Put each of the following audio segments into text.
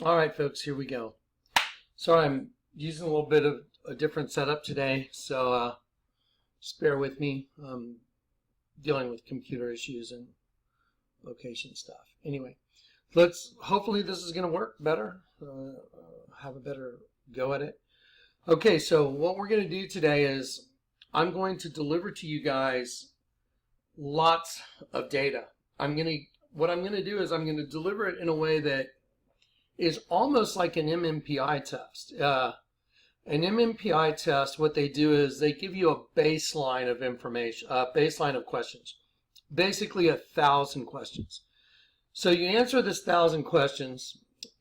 All right, folks, here we go. Sorry, I'm using a little bit of a different setup today, so just bear with me. Dealing with computer issues and location stuff. Anyway, hopefully this is going to work better, have a better go at it. Okay, so what we're going to do today is I'm going to deliver to you guys lots of data. What I'm going to do is I'm going to deliver it in a way that is almost like an MMPI test. An MMPI test, what they do is they give you a baseline of information, a baseline of questions, basically 1,000 questions. So you answer this 1,000 questions,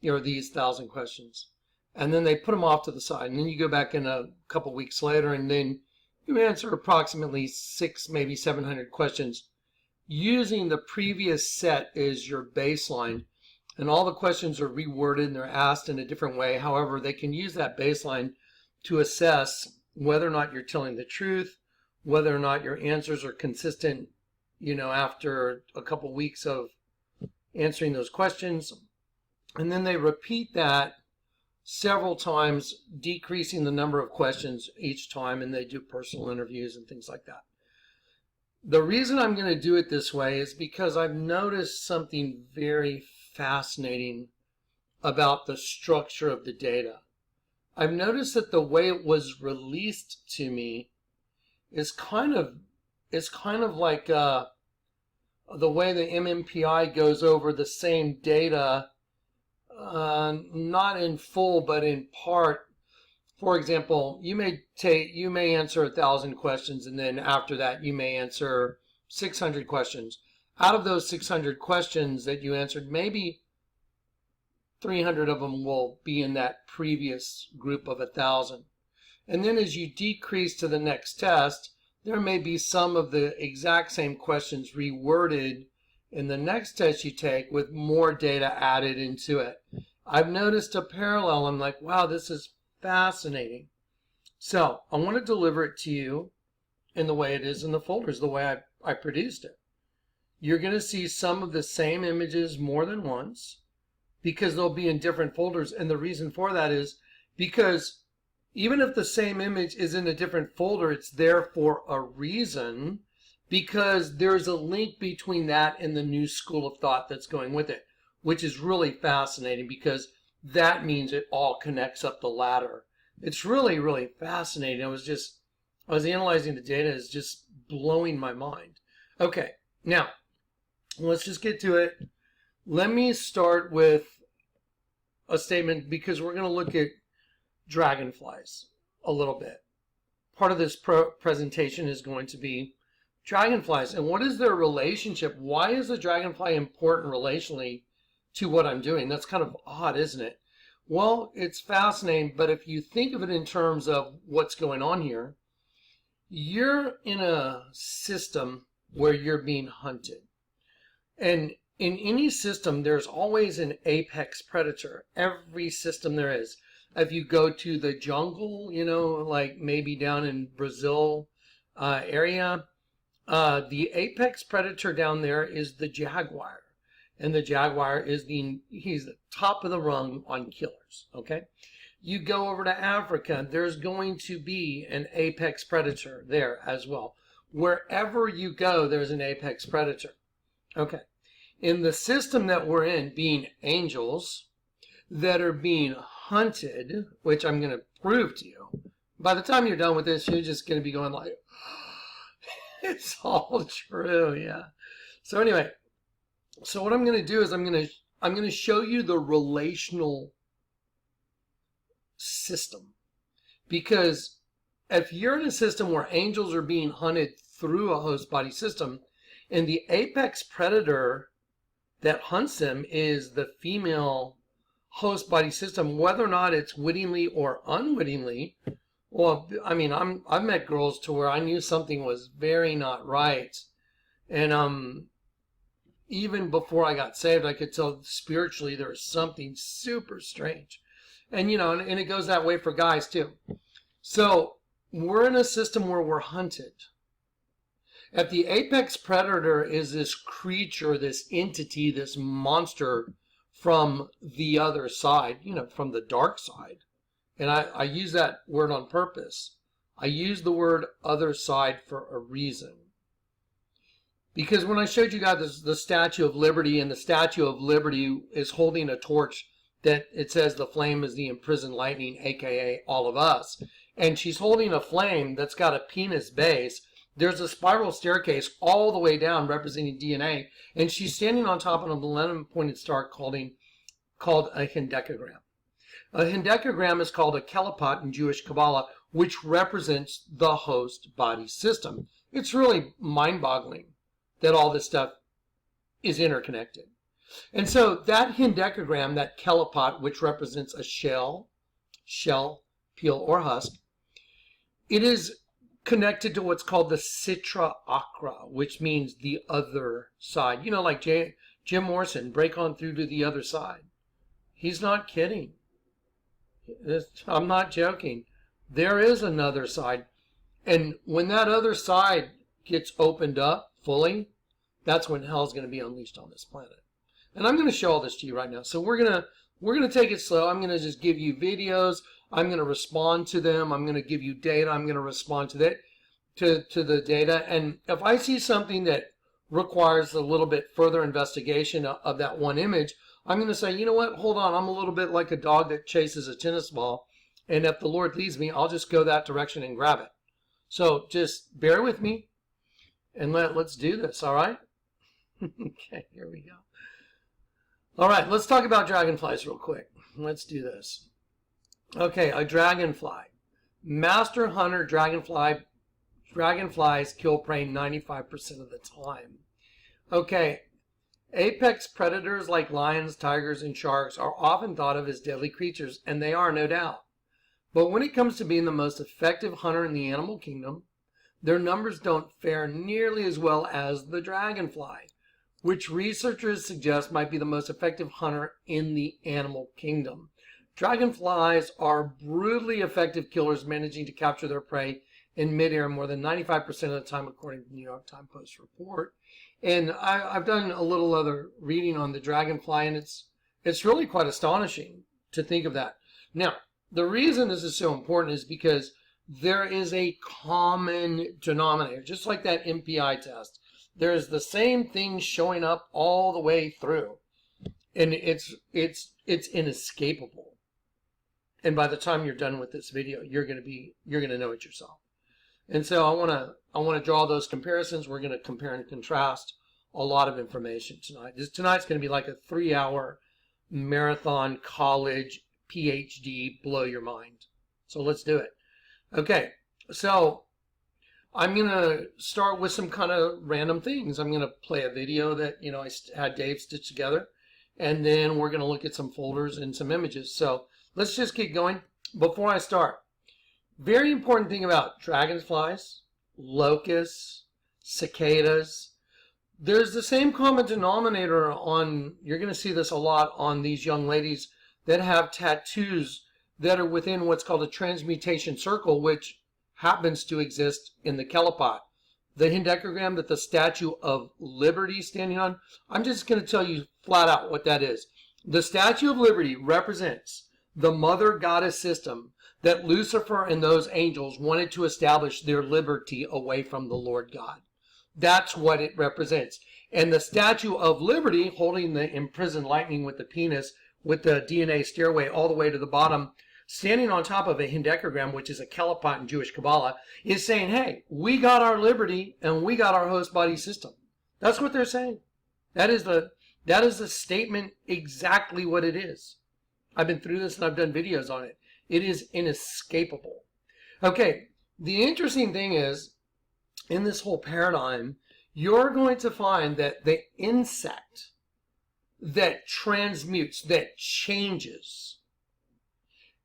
or these 1,000 questions, and then they put them off to the side. And then you go back in a couple weeks later, and then you answer approximately 600, maybe 700 questions using the previous set as your baseline. And all the questions are reworded and they're asked in a different way. However, they can use that baseline to assess whether or not you're telling the truth, whether or not your answers are consistent, after a couple weeks of answering those questions. And then they repeat that several times, decreasing the number of questions each time, and they do personal interviews and things like that. The reason I'm going to do it this way is because I've noticed something very fascinating about the structure of the data. I've noticed that the way it was released to me is kind of like the way the MMPI goes over the same data, not in full but in part. For example, you may answer 1,000 questions, and then after that you may answer 600 questions. Out of those 600 questions that you answered, maybe 300 of them will be in that previous group of 1,000. And then as you decrease to the next test, there may be some of the exact same questions reworded in the next test you take with more data added into it. I've noticed a parallel. I'm like, wow, this is fascinating. So I want to deliver it to you in the way it is in the folders, the way I produced it. You're going to see some of the same images more than once because they'll be in different folders. And the reason for that is because even if the same image is in a different folder, it's there for a reason, because there's a link between that and the new school of thought that's going with it, which is really fascinating because that means it all connects up the ladder. It's really, really fascinating. I was analyzing the data. It's just blowing my mind. Okay, now let's just get to it. Let me start with a statement because we're going to look at dragonflies a little bit. Part of this presentation is going to be dragonflies and what is their relationship? Why is the dragonfly important relationally to what I'm doing? That's kind of odd, isn't it? Well, it's fascinating, but if you think of it in terms of what's going on here, you're in a system where you're being hunted. And in any system, there's always an apex predator. Every system there is. If you go to the jungle, like maybe down in Brazil area, the apex predator down there is the jaguar. And the jaguar is he's the top of the rung on killers, okay? You go over to Africa, there's going to be an apex predator there as well. Wherever you go, there's an apex predator. Okay. In the system that we're in, being angels that are being hunted, which I'm going to prove to you, by the time you're done with this, you're just going to be going like, it's all true, yeah. So anyway, so what I'm going to do is I'm going to show you the relational system, because if you're in a system where angels are being hunted through a host body system and the apex predator that hunts them is the female host body system, whether or not it's wittingly or unwittingly, well, I mean, I've met girls to where I knew something was very not right, and even before I got saved, I could tell spiritually there was something super strange. And, and it goes that way for guys too. So we're in a system where we're hunted. If the apex predator is this creature, this entity, this monster from the other side, from the dark side. And I use that word on purpose. I use the word other side for a reason. Because when I showed you guys the Statue of Liberty, and the Statue of Liberty is holding a torch that it says the flame is the imprisoned lightning, aka all of us. And she's holding a flame that's got a penis base. There's a spiral staircase all the way down representing DNA. And she's standing on top of a millennium-pointed star called a hendecagram. A hendecagram is called a kelipot in Jewish Kabbalah, which represents the host body system. It's really mind-boggling that all this stuff is interconnected. And so that hendecagram, that kelipot, which represents a shell, peel, or husk, it is connected to what's called the Sitra Achra, which means the other side. Like Jim Morrison, break on through to the other side. He's not kidding. I'm not joking. There is another side. And when that other side gets opened up fully, that's when hell's going to be unleashed on this planet. And I'm going to show all this to you right now. So we're going to take it slow. I'm going to just give you videos. I'm going to respond to them. I'm going to give you data. I'm going to respond to that, to the data. And if I see something that requires a little bit further investigation of that one image, I'm going to say, you know what, hold on. I'm a little bit like a dog that chases a tennis ball. And if the Lord leads me, I'll just go that direction and grab it. So just bear with me and let's do this, all right? Okay, here we go. All right, let's talk about dragonflies real quick. Let's do this. Okay, a dragonfly. Master hunter dragonflies kill prey 95% of the time. Okay, apex predators like lions, tigers, and sharks are often thought of as deadly creatures, and they are, no doubt. But when it comes to being the most effective hunter in the animal kingdom, their numbers don't fare nearly as well as the dragonfly, which researchers suggest might be the most effective hunter in the animal kingdom. Dragonflies are brutally effective killers, managing to capture their prey in midair more than 95% of the time, according to the New York Times Post report. And I've done a little other reading on the dragonfly, and it's really quite astonishing to think of that. Now, the reason this is so important is because there is a common denominator, just like that MPI test. There's the same thing showing up all the way through, and it's inescapable. And by the time you're done with this video, you're gonna know it yourself. And so I wanna draw those comparisons. We're gonna compare and contrast a lot of information tonight. Tonight's gonna be like a 3-hour marathon college PhD blow your mind. So let's do it. Okay, so I'm going to start with some kind of random things. I'm going to play a video that, I had Dave stitch together, and then we're going to look at some folders and some images. So let's just get going. Before I start, very important thing about dragonflies, locusts, cicadas, there's the same common denominator on, you're going to see this a lot on these young ladies that have tattoos that are within what's called a transmutation circle, which happens to exist in the kelipot. The hendecagram that the Statue of Liberty is standing on, I'm just going to tell you flat out what that is. The Statue of Liberty represents the mother goddess system that Lucifer and those angels wanted to establish their liberty away from the Lord God. That's what it represents. And the Statue of Liberty, holding the imprisoned lightning with the penis, with the DNA stairway all the way to the bottom, standing on top of a hendecagram, which is a kelipot in Jewish Kabbalah, is saying, hey, we got our liberty and we got our host body system. That's what they're saying. That is the statement, exactly what it is. I've been through this and I've done videos on it. It is inescapable. Okay, the interesting thing is, in this whole paradigm, you're going to find that the insect that transmutes, that changes,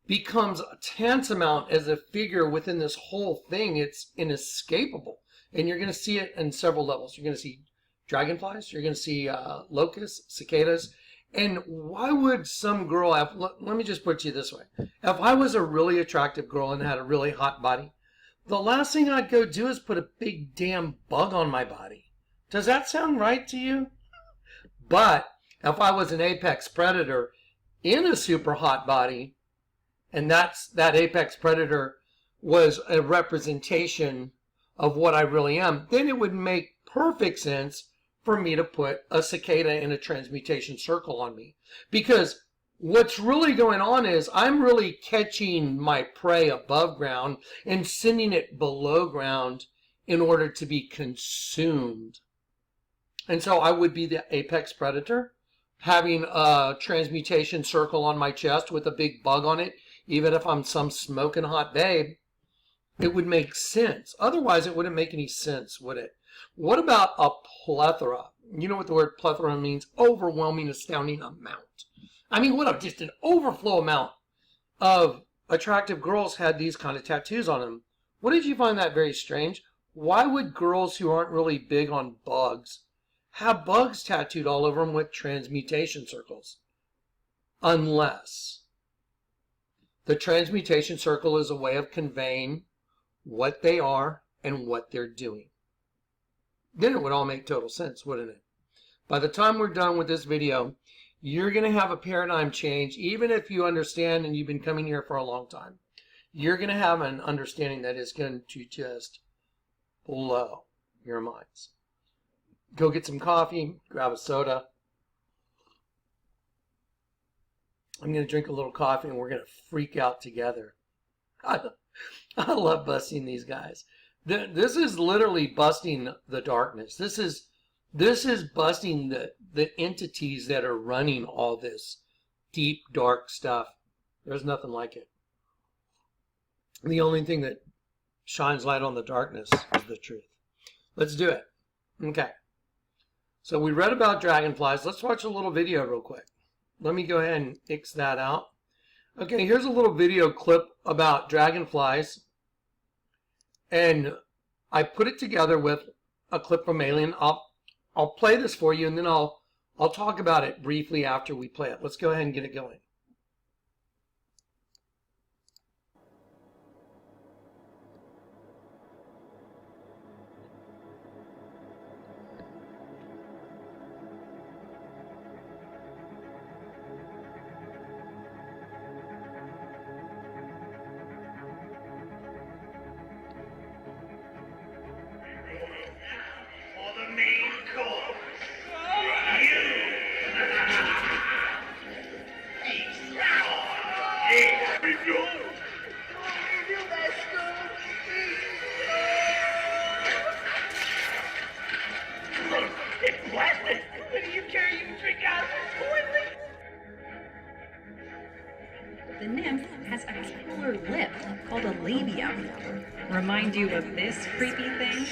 becomes tantamount as a figure within this whole thing. It's inescapable. And you're going to see it in several levels. You're going to see dragonflies. You're going to see locusts, cicadas. And why would some girl have, let me just put it to you this way. If I was a really attractive girl and had a really hot body, the last thing I'd go do is put a big damn bug on my body. Does that sound right to you? But If I was an apex predator in a super hot body, and that apex predator was a representation of what I really am, then it would make perfect sense for me to put a cicada in a transmutation circle on me. Because what's really going on is I'm really catching my prey above ground and sending it below ground in order to be consumed. And so I would be the apex predator, having a transmutation circle on my chest with a big bug on it. Even if I'm some smoking hot babe, it would make sense. Otherwise, it wouldn't make any sense, would it? What about a plethora? You know what the word plethora means? Overwhelming, astounding amount. I mean, just an overflow amount of attractive girls had these kind of tattoos on them. What did you find that very strange? Why would girls who aren't really big on bugs have bugs tattooed all over them with transmutation circles? Unless the transmutation circle is a way of conveying what they are and what they're doing. Then it would all make total sense, wouldn't it? By the time we're done with this video, you're going to have a paradigm change. Even if you understand and you've been coming here for a long time, you're going to have an understanding that is going to just blow your minds. Go get some coffee, grab a soda. I'm going to drink a little coffee and we're going to freak out together. I love busting these guys. This is literally busting the darkness. This is busting the entities that are running all this deep, dark stuff. There's nothing like it. The only thing that shines light on the darkness is the truth. Let's do it. Okay. So we read about dragonflies. Let's watch a little video real quick. Let me go ahead and X that out. Okay, here's a little video clip about dragonflies. And I put it together with a clip from Alien. I'll play this for you and then I'll talk about it briefly after we play it. Let's go ahead and get it going. The nymph has a killer lip called a labium. Remind you of this creepy thing?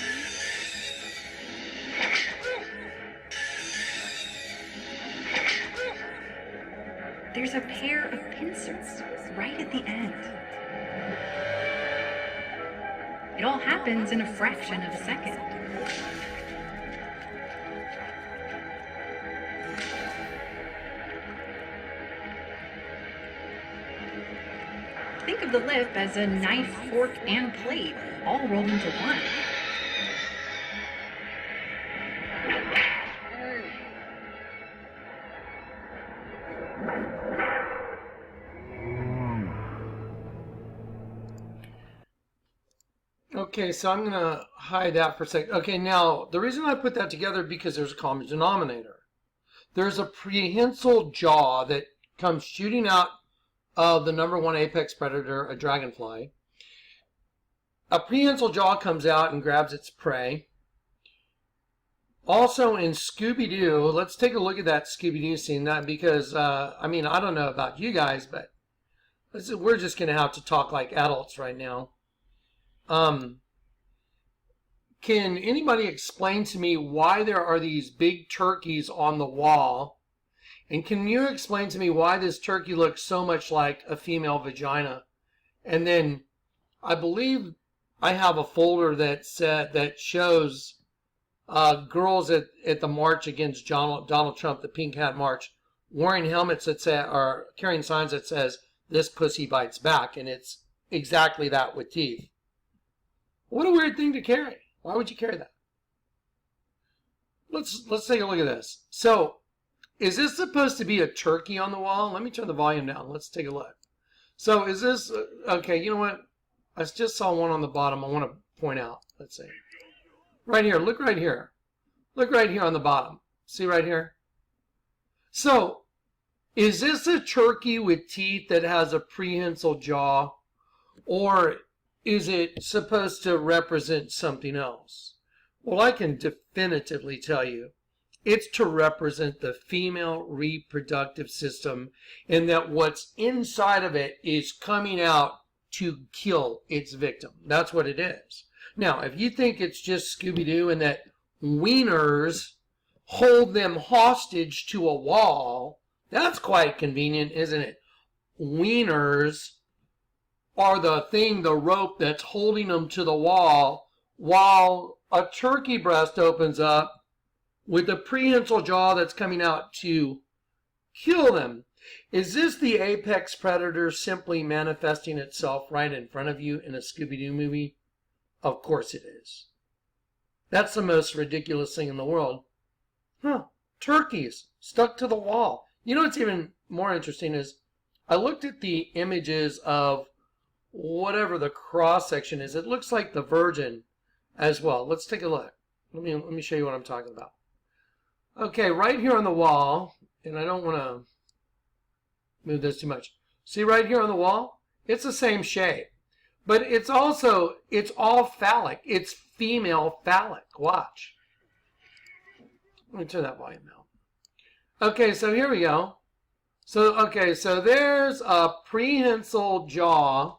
There's a pair of pincers right at the end. It all happens in a fraction of a second. Think of the lip as a knife, fork, and plate, all rolled into one. Okay, so I'm going to hide that for a second. Okay, now, the reason I put that together is because there's a common denominator. There's a prehensile jaw that comes shooting out of the #1 apex predator, a dragonfly. A prehensile jaw comes out and grabs its prey. Also in Scooby-Doo, let's take a look at that Scooby-Doo scene, because, I mean, I don't know about you guys, but we're just going to have to talk like adults right now. Can anybody explain to me why there are these big turkeys on the wall? And can you explain to me why this turkey looks so much like a female vagina? And then I believe I have a folder that shows girls at the march against Donald Trump, the Pink Hat March, wearing helmets that say, or carrying signs that says, "This pussy bites back," and it's exactly that with teeth. What a weird thing to carry. Why would you carry that? Let's take a look at this. So, is this supposed to be a turkey on the wall? Let me turn the volume down. Let's take a look. So is this, okay, you know what? I just saw one on the bottom I want to point out. Let's see. Right here, look right here. Look right here on the bottom. See right here? So, is this a turkey with teeth that has a prehensile jaw? Or is it supposed to represent something else? Well, I can definitively tell you it's to represent the female reproductive system, and that what's inside of it is coming out to kill its victim. That's what it is. Now, if you think it's just Scooby-Doo and that wieners hold them hostage to a wall, that's quite convenient, isn't it? Wieners are the thing, the rope that's holding them to the wall, while a turkey breast opens up with a prehensile jaw that's coming out to kill them. Is this the apex predator simply manifesting itself right in front of you in a Scooby-Doo movie? Of course it is. That's the most ridiculous thing in the world. Huh, turkeys stuck to the wall. You know what's even more interesting is I looked at the images of whatever the cross section is. It looks like the Virgin as well. Let's take a look. Let me show you what I'm talking about. Okay, right here on the wall, and I don't want to move this too much. See right here on the wall? It's the same shape. But it's all phallic. It's female phallic. Watch. Let me turn that volume down. Okay, so here we go. So there's a prehensile jaw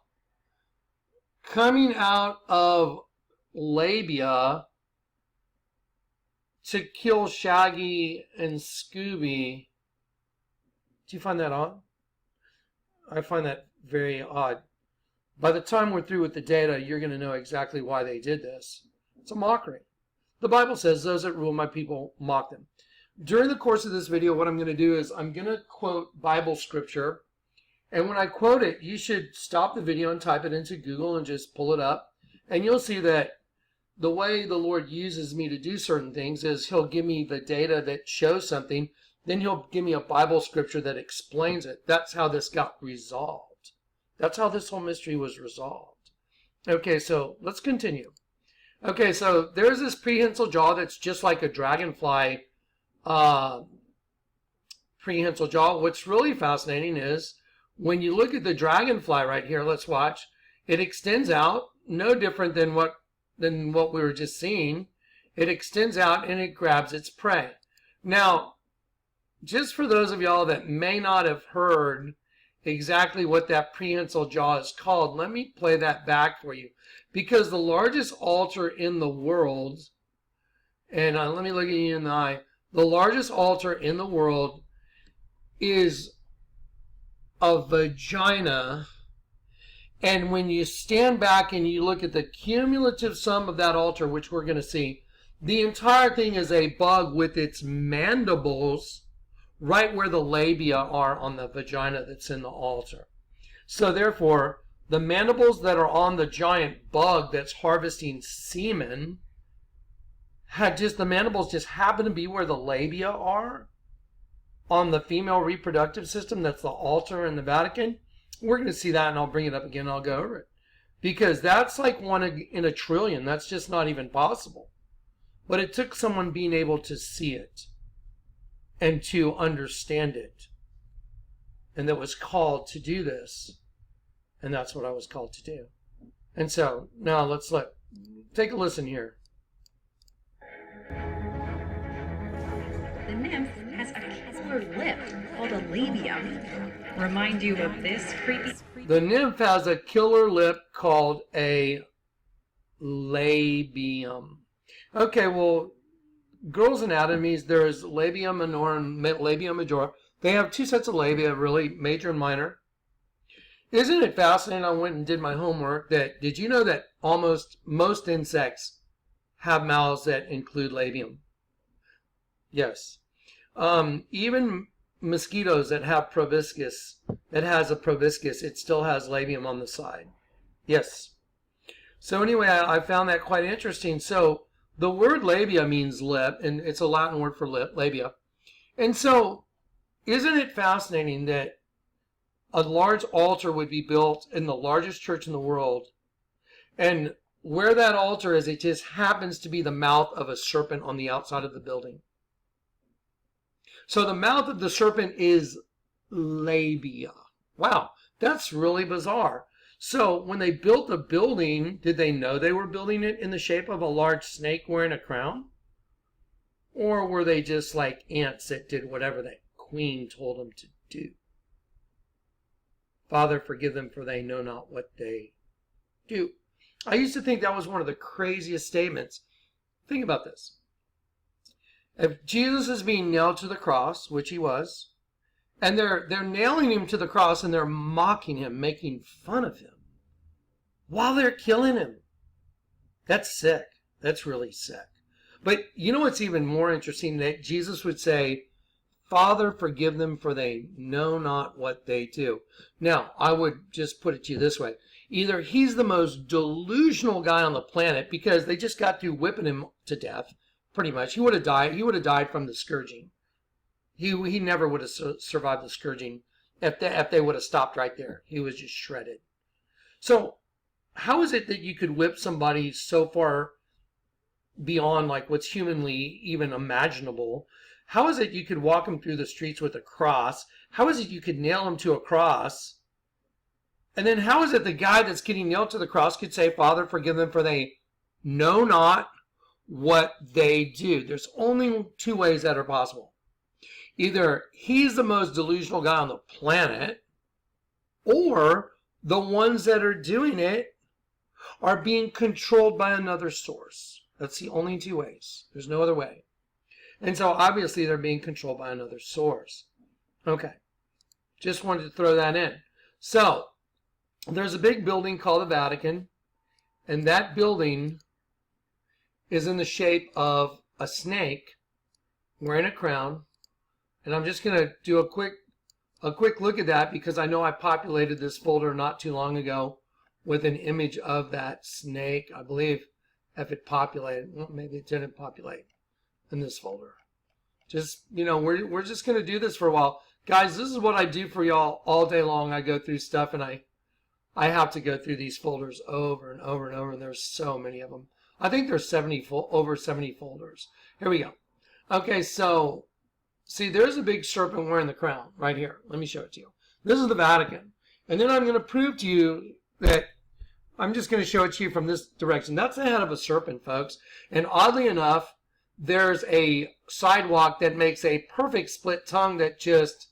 coming out of labia to kill Shaggy and Scooby. Do you find that odd? I find that very odd. By the time we're through with the data, you're going to know exactly why they did this. It's a mockery. The Bible says, those that rule my people mock them. During the course of this video, what I'm going to do is I'm going to quote Bible scripture. And when I quote it, you should stop the video and type it into Google and just pull it up. And you'll see that the way the Lord uses me to do certain things is he'll give me the data that shows something. Then he'll give me a Bible scripture that explains it. That's how this got resolved. That's how this whole mystery was resolved. Okay, so let's continue. Okay, so there's this prehensile jaw that's just like a dragonfly prehensile jaw. What's really fascinating is when you look at the dragonfly right here, let's watch, it extends out, no different than what we were just seeing. It extends out and it grabs its prey. Now, just for those of y'all that may not have heard exactly what that prehensile jaw is called, let me play that back for you. Because the largest altar in the world, and let me look at you in the eye, the largest altar in the world is a vagina. And when you stand back and you look at the cumulative sum of that altar, which we're going to see, the entire thing is a bug with its mandibles right where the labia are on the vagina that's in the altar. So therefore, the mandibles that are on the giant bug that's harvesting semen, the mandibles just happen to be where the labia are on the female reproductive system. That's the altar in the Vatican. We're going to see that, and I'll bring it up again. I'll go over it. Because that's like 1 in a trillion. That's just not even possible. But it took someone being able to see it and to understand it. And that was called to do this. And that's what I was called to do. And so, now let's take a listen here. The nymph has a killer lip called a labium. Remind you of this creepy... The nymph has a killer lip called a labium. Okay, well, girls' anatomies, there's labia minor and labia major. They have 2 sets of labia, really, major and minor. Isn't it fascinating? I went and did my homework. Did you know that most insects have mouths that include labium? Yes. Even mosquitoes that have proboscis, that has a proboscis, it still has labium on the side. Yes. So anyway, I found that quite interesting. So the word labia means lip, and it's a Latin word for lip, labia. And so isn't it fascinating that a large altar would be built in the largest church in the world, and where that altar is, it just happens to be the mouth of a serpent on the outside of the building. So the mouth of the serpent is labia. Wow, that's really bizarre. So when they built the building, did they know they were building it in the shape of a large snake wearing a crown? Or were they just like ants that did whatever the queen told them to do? Father, forgive them, for they know not what they do. I used to think that was one of the craziest statements. Think about this. If Jesus is being nailed to the cross, which he was, and they're nailing him to the cross and they're mocking him, making fun of him while they're killing him. That's sick. That's really sick. But you know what's even more interesting? That Jesus would say, Father, forgive them, for they know not what they do. Now, I would just put it to you this way. Either he's the most delusional guy on the planet, because they just got through whipping him to death, pretty much. He would have died. He would have died from the scourging. He never would have survived the scourging if they would have stopped right there. He was just shredded. So how is it that you could whip somebody so far beyond like what's humanly even imaginable? How is it you could walk them through the streets with a cross? How is it you could nail them to a cross? And then how is it the guy that's getting nailed to the cross could say, Father, forgive them, for they know not what they do? There's only two ways that are possible. Either he's the most delusional guy on the planet, or the ones that are doing it are being controlled by another source. That's the only two ways. There's no other way. And so obviously they're being controlled by another source. Okay. Just wanted to throw that in. So there's a big building called the Vatican, and that building is in the shape of a snake wearing a crown. And I'm just going to do a quick look at that, because I know I populated this folder not too long ago with an image of that snake. I believe if it populated, well, maybe it didn't populate in this folder. Just, we're just going to do this for a while. Guys, this is what I do for y'all all day long. I go through stuff, and I have to go through these folders over and over and over, and there's so many of them. I think there's over 70 folders. Here we go. Okay, so see, there's a big serpent wearing the crown right here. Let me show it to you. This is the Vatican. And then I'm going to prove to you that I'm just going to show it to you from this direction. That's the head of a serpent, folks. And oddly enough, there's a sidewalk that makes a perfect split tongue that just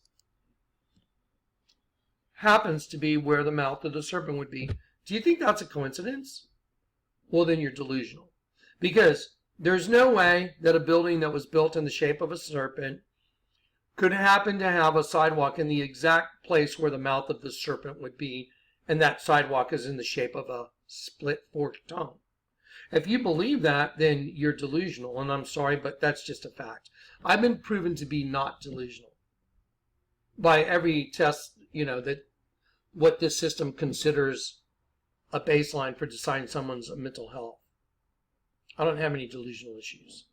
happens to be where the mouth of the serpent would be. Do you think that's a coincidence? Well, then you're delusional. Because there's no way that a building that was built in the shape of a serpent could happen to have a sidewalk in the exact place where the mouth of the serpent would be, and that sidewalk is in the shape of a split forked tongue. If you believe that, then you're delusional, and I'm sorry, but that's just a fact. I've been proven to be not delusional by every test, that what this system considers a baseline for deciding someone's mental health. I don't have any delusional issues.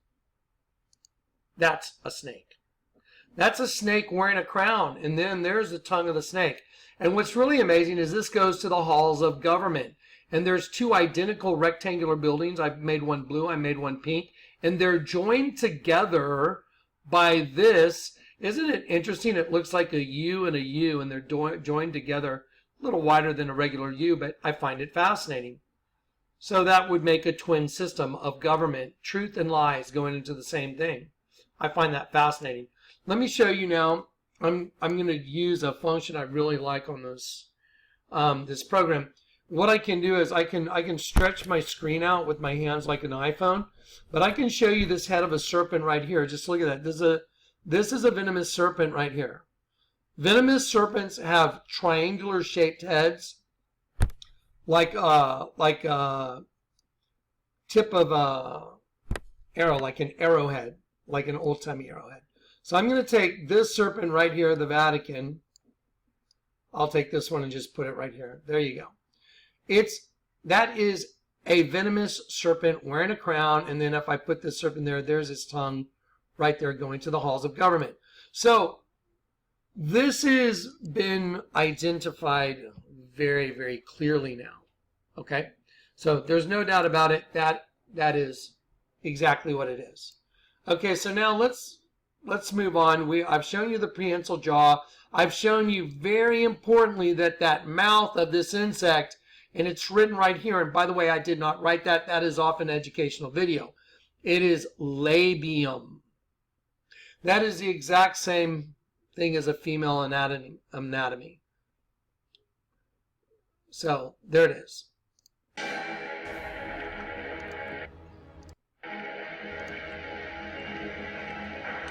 That's a snake. That's a snake wearing a crown, and then there's the tongue of the snake. And what's really amazing is this goes to the halls of government. And there's two identical rectangular buildings. I've made one blue, I made one pink, and they're joined together by this. Isn't it interesting? It looks like a U and a U, and they're joined together, a little wider than a regular U, but I find it fascinating. So that would make a twin system of government, truth and lies going into the same thing. I find that fascinating. Let me show you now. I'm going to use a function I really like on this this program. What I can do is I can stretch my screen out with my hands like an iPhone, but I can show you this head of a serpent right here. Just look at that. This is a venomous serpent right here. Venomous serpents have triangular shaped heads, like a tip of a arrow, like an arrowhead, like an old-timey arrowhead. So I'm going to take this serpent right here, the Vatican. I'll take this one and just put it right here. There you go. That is a venomous serpent wearing a crown, and then if I put this serpent there, there's its tongue right there going to the halls of government. So This has been identified very, very clearly now. Okay? So there's no doubt about it. That is exactly what it is. Okay, so now let's move on. I've shown you the prehensile jaw. I've shown you very importantly that mouth of this insect, and it's written right here. And by the way, I did not write that. That is off an educational video. It is labium. That is the exact same thing as a female anatomy. So there it is.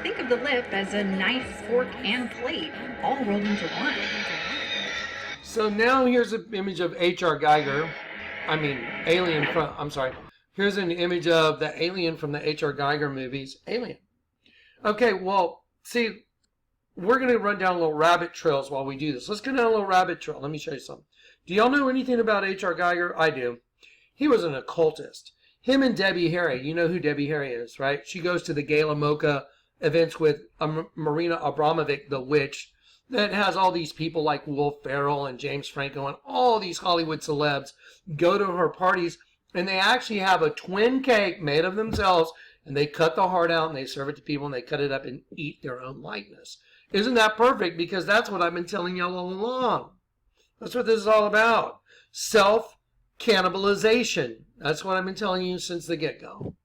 Think of the lip as a knife, fork, and plate, all rolled into one. So now here's an image of H.R. Geiger. Here's an image of the alien from the H.R. Geiger movies, Alien. Okay, well, see, we're going to run down little rabbit trails while we do this. Let's go down a little rabbit trail. Let me show you something. Do y'all know anything about H.R. Geiger? I do. He was an occultist. Him and Debbie Harry. You know who Debbie Harry is, right? She goes to the Gala Mocha events with Marina Abramovic, the witch, that has all these people like Will Ferrell and James Franco and all these Hollywood celebs go to her parties, and they actually have a twin cake made of themselves, and they cut the heart out and they serve it to people and they cut it up and eat their own likeness. Isn't that perfect? Because that's what I've been telling y'all all along. That's what this is all about. Self-cannibalization. That's what I've been telling you since the get-go.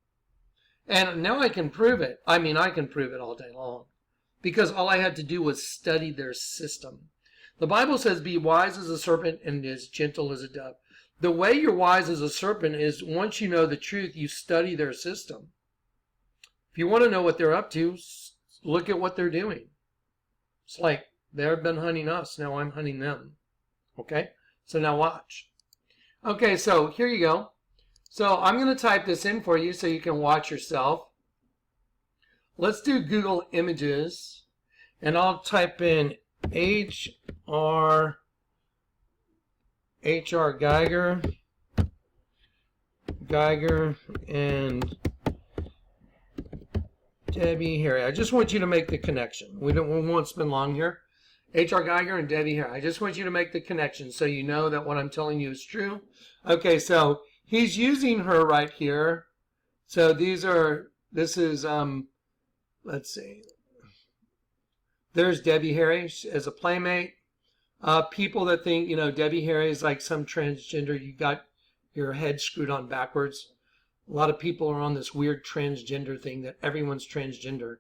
And now I can prove it. I can prove it all day long. Because all I had to do was study their system. The Bible says, be wise as a serpent and as gentle as a dove. The way you're wise as a serpent is once you know the truth, you study their system. If you want to know what they're up to, look at what they're doing. It's like they've been hunting us, now I'm hunting them. Okay? So now watch. Okay, so here you go. So I'm going to type this in for you so you can watch yourself. Let's do Google Images, and I'll type in H.R. Geiger, and Debbie Harry. I just want you to make the connection. We won't spend long here. H.R. Geiger and Debbie Harry. I just want you to make the connection so you know that what I'm telling you is true. Okay, so he's using her right here. So this is let's see. There's Debbie Harry as a playmate. People that think, Debbie Harry is like some transgender. You got your head screwed on backwards. A lot of people are on this weird transgender thing that everyone's transgender.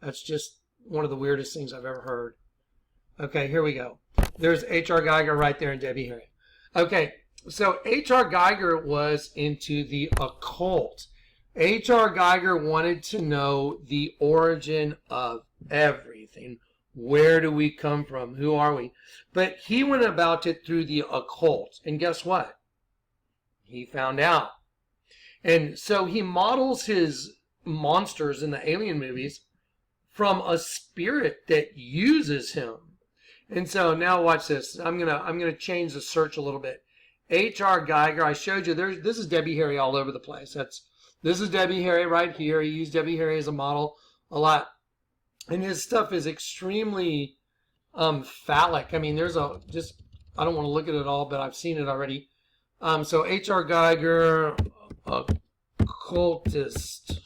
That's just one of the weirdest things I've ever heard. Okay, here we go. There's H.R. Geiger right there and Debbie Harry. Okay, so H.R. Geiger was into the occult. H.R. Geiger wanted to know the origin of everything. Where do we come from? Who are we? But he went about it through the occult. And guess what? He found out. And so he models his monsters in the alien movies from a spirit that uses him. And so now watch this. I'm gonna change the search a little bit. H.R. Geiger. I showed you. This is Debbie Harry all over the place. This is Debbie Harry right here. He used Debbie Harry as a model a lot. And his stuff is extremely phallic. I mean, I don't want to look at it all, but I've seen it already. So H.R. Geiger, occultist.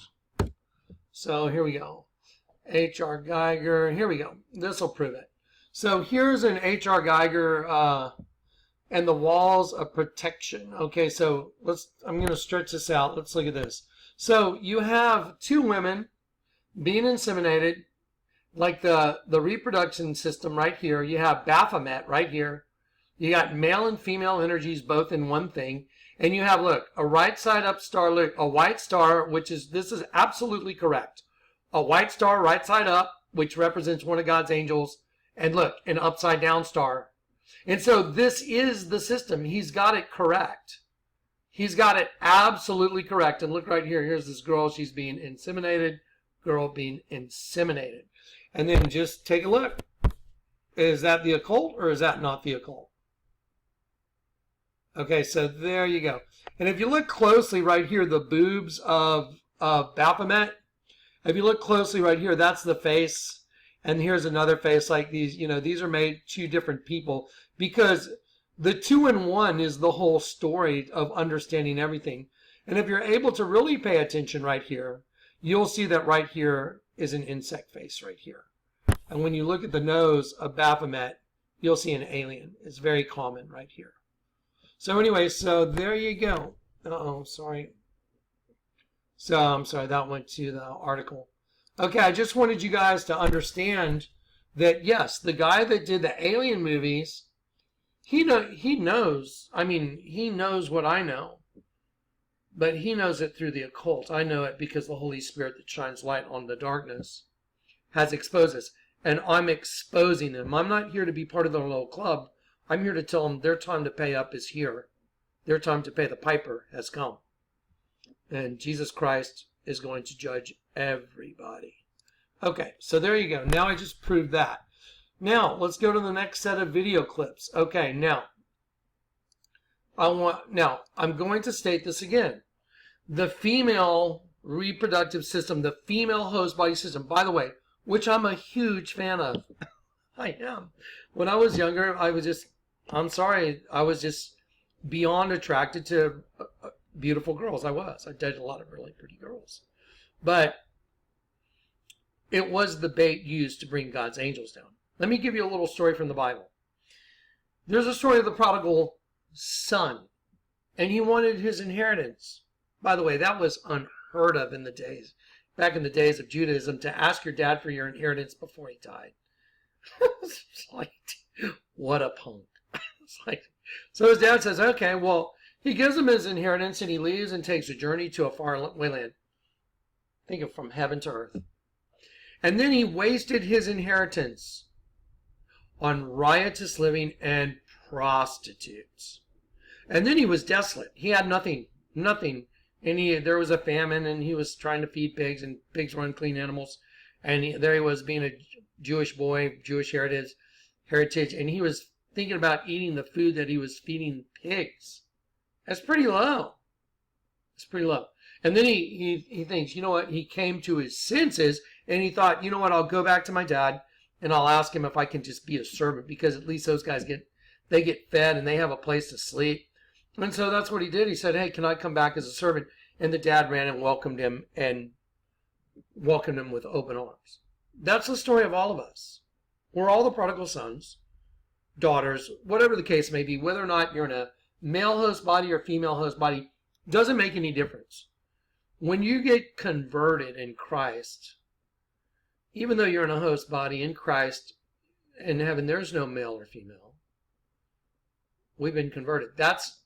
So here we go. H.R. Geiger. Here we go. This will prove it. So here's an H.R. Geiger and the walls of protection. Okay, so I'm going to stretch this out. Let's look at this. So you have two women being inseminated, like the reproduction system right here. You have Baphomet right here. You got male and female energies both in one thing. And you have, look, a right side up star, look, a white star, this is absolutely correct. A white star right side up, which represents one of God's angels. And look, an upside down star. And so this is the system. He's got it correct. He's got it absolutely correct. And look right here. Here's this girl. She's being inseminated. Girl being inseminated. And then just take a look. Is that the occult or is that not the occult? Okay, so there you go. And if you look closely right here, the boobs of Baphomet, if you look closely right here, that's the face. And here's another face like these. These are made two different people, because the 2-in-1 is the whole story of understanding everything. And if you're able to really pay attention right here, you'll see that right here is an insect face right here. And when you look at the nose of Baphomet, you'll see an alien. It's very common right here. So anyway, so there you go. Sorry. So I'm sorry, that went to the article. Okay, I just wanted you guys to understand that, yes, the guy that did the Alien movies, he knows. I mean, he knows what I know. But he knows it through the occult. I know it because the Holy Spirit that shines light on the darkness has exposed us. And I'm exposing them. I'm not here to be part of their little club. I'm here to tell them their time to pay up is here. Their time to pay the piper has come. And Jesus Christ is going to judge everybody. Okay, so there you go. Now I just proved that. Now, let's go to the next set of video clips. Okay, now I'm going to state this again. The female reproductive system, the female host body system, by the way, which I'm a huge fan of. I am. When I was younger, I was just beyond attracted to beautiful girls. I dated a lot of really pretty girls. But it was the bait used to bring God's angels down. Let me give you a little story from the Bible. There's a story of the prodigal son, and he wanted his inheritance. By the way, that was unheard of back in the days of Judaism, to ask your dad for your inheritance before he died. It's like, what a punk. It's like, so his dad says, okay, well, he gives him his inheritance, and he leaves and takes a journey to a faraway land. Think of from heaven to earth. And then he wasted his inheritance on riotous living and prostitutes. And then he was desolate. He had nothing. And there was a famine, and he was trying to feed pigs, and pigs were unclean animals. And there he was, being a Jewish boy, Jewish heritage, and he was thinking about eating the food that he was feeding pigs. That's pretty low. It's pretty low. And then he thinks, you know what? He came to his senses, and he thought, you know what? I'll go back to my dad, and I'll ask him if I can just be a servant, because at least those guys get fed, and they have a place to sleep. And so that's what he did. He said, hey, can I come back as a servant? And the dad ran and welcomed him with open arms. That's the story of all of us. We're all the prodigal sons, daughters, whatever the case may be. Whether or not you're in a male host body or female host body, doesn't make any difference. When you get converted in Christ, even though you're in a host body in Christ, in heaven, there's no male or female. We've been converted. That's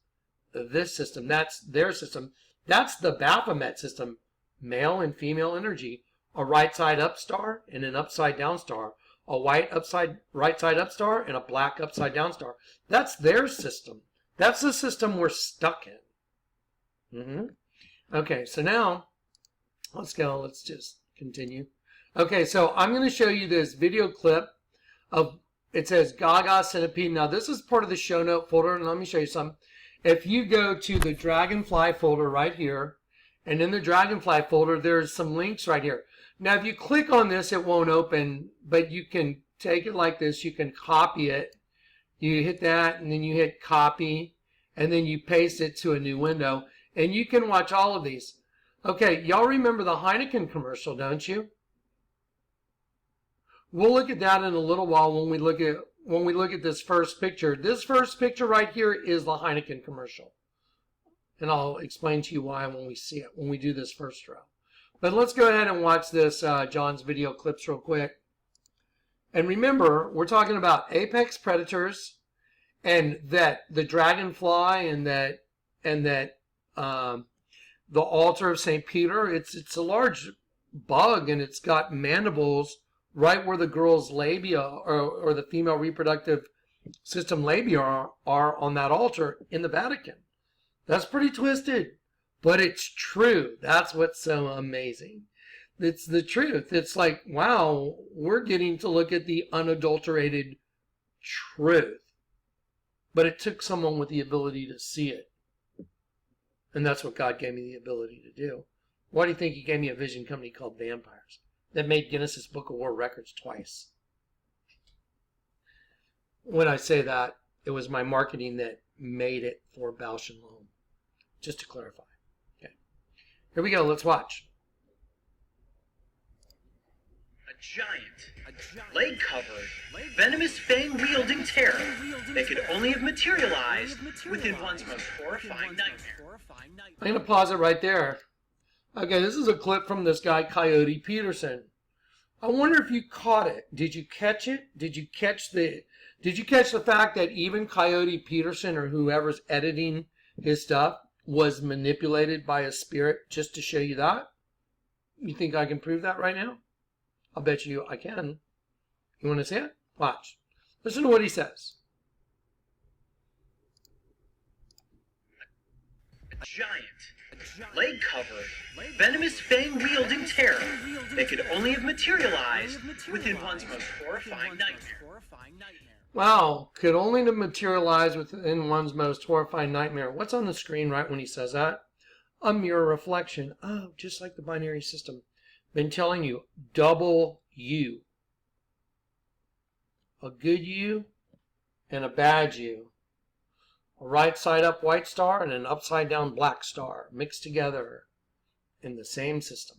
this system. That's their system. That's the Baphomet system. Male and female energy. A right side up star and an upside down star. A white right side up star and a black upside down star. That's their system. That's the system we're stuck in. Okay, so now let's go. Let's just continue. Okay, so I'm going to show you this video clip of, it says Gaga Centipede. Now this is part of the show note folder, and let me show you some. If you go to the Dragonfly folder right here, and in the Dragonfly folder, there's some links right here. Now, if you click on this, it won't open, but you can take it like this. You can copy it. You hit that, and then you hit copy, and then you paste it to a new window, and you can watch all of these. Okay, y'all remember the Heineken commercial, don't you? We'll look at that in a little while when we look at this first picture. This first picture right here is the Heineken commercial. And I'll explain to you why when we see it, when we do this first row. But let's go ahead and watch this, John's video clips real quick. And remember, we're talking about apex predators, and that the dragonfly, and that the altar of St. Peter, it's a large bug, and it's got mandibles right where the girl's labia or the female reproductive system labia are on that altar in the Vatican. That's pretty twisted, but it's true. That's what's so amazing. It's the truth. It's like, wow, we're getting to look at the unadulterated truth. But it took someone with the ability to see it. And that's what God gave me the ability to do. Why do you think he gave me a vision company called Vampires? that made Guinness's Book of World Records twice. When I say that, it was my marketing that made it for Bausch & Lomb. Just to clarify. Okay. Here we go. Let's watch. A giant, leg-covered, venomous fang-wielding terror that could only have materialized within one's most horrifying nightmare. I'm going to pause it right there. Okay, this is a clip from this guy, Coyote Peterson. I wonder if you caught it. Did you catch it? Did you catch the fact that even Coyote Peterson or whoever's editing his stuff was manipulated by a spirit just to show you that? You think I can prove that right now? I'll bet you I can. You want to see it? Watch. Listen to what he says. A giant, leg-covered, venomous fang-wielding terror that could only have materialized within one's most horrifying nightmare. Wow, could only have materialized within one's most horrifying nightmare. What's on the screen right when he says that? A mirror reflection. Oh, just like the binary system. Been telling you, double you. A good you and a bad you. A right side up white star and an upside down black star mixed together in the same system.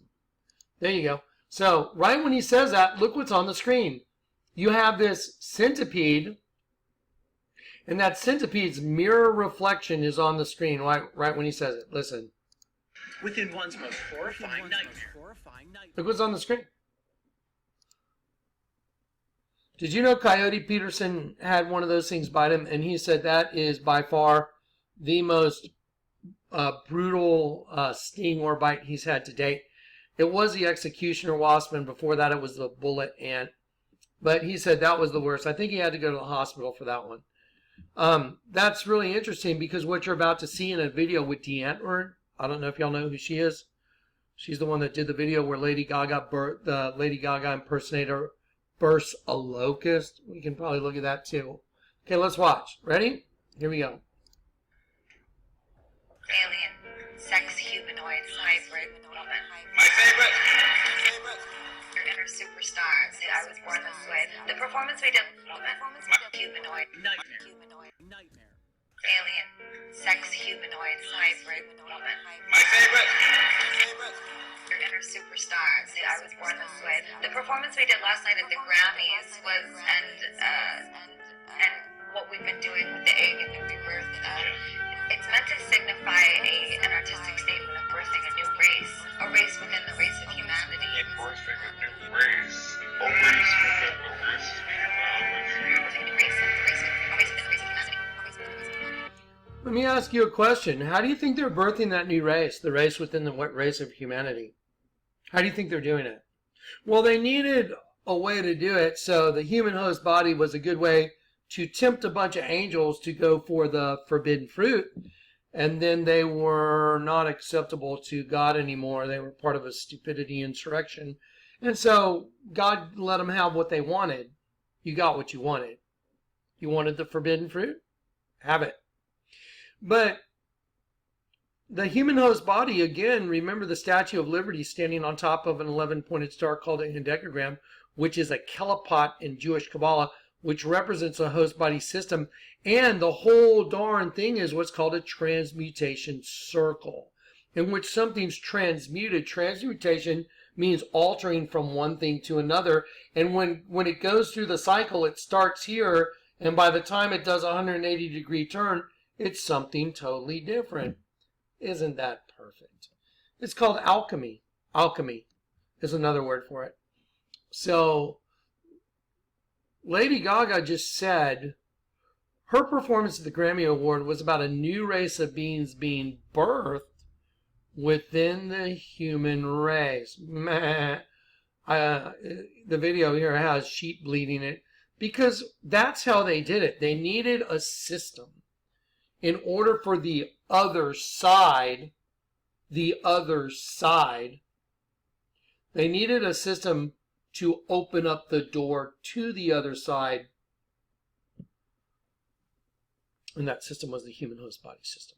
There you go. So right when he says that, look what's on the screen. You have this centipede, and that centipede's mirror reflection is on the screen right when he says it. Listen. Within one's most horrifying nightmare. Look what's on the screen. Did you know Coyote Peterson had one of those things bite him? And he said that is by far the most brutal sting or bite he's had to date. It was the executioner wasp, and before that it was the bullet ant. But he said that was the worst. I think he had to go to the hospital for that one. That's really interesting because what you're about to see in a video with D'Antwoord, I don't know if y'all know who she is. She's the one that did the video where the Lady Gaga impersonator bursts a locust. We can probably look at that too. Okay, let's watch. Ready? Here we go. Alien, sex, humanoid, hybrid, woman. My favorite. Inner superstars. I was born this way. The performance we did, woman. Humanoid, Nightmare. alien, sex, humanoid, hybrid, woman. My favorite. Inner superstars. I was born this way. The performance we did last night at the Grammys was, and what we've been doing with the egg and the rebirth, it's meant to signify an artistic statement of birthing a new race, a race within the race of humanity. Birthing a new race. A race within the race of humanity. Let me ask you a question. How do you think they're birthing that new race, the race within the race of humanity? How do you think they're doing it? Well, they needed a way to do it, so the human host body was a good way to tempt a bunch of angels to go for the forbidden fruit, and then they were not acceptable to God anymore. They were part of a stupidity insurrection, and so God let them have what they wanted. You got what you wanted. You wanted the forbidden fruit? Have it. But the human host body, again, remember the Statue of Liberty standing on top of an 11-pointed star called a hendecagram, which is a kelipot in Jewish Kabbalah, which represents a host body system. And the whole darn thing is what's called a transmutation circle, in which something's transmuted. Transmutation means altering from one thing to another. And when it goes through the cycle, it starts here, and by the time it does a 180-degree turn, it's something totally different. Isn't that perfect? It's called alchemy. Alchemy is another word for it. So Lady Gaga just said her performance at the Grammy Award was about a new race of beings being birthed within the human race. The video here has sheep bleeding it because that's how they did it. They needed a system in order for the other side, they needed a system to open up the door to the other side. And that system was the human host body system.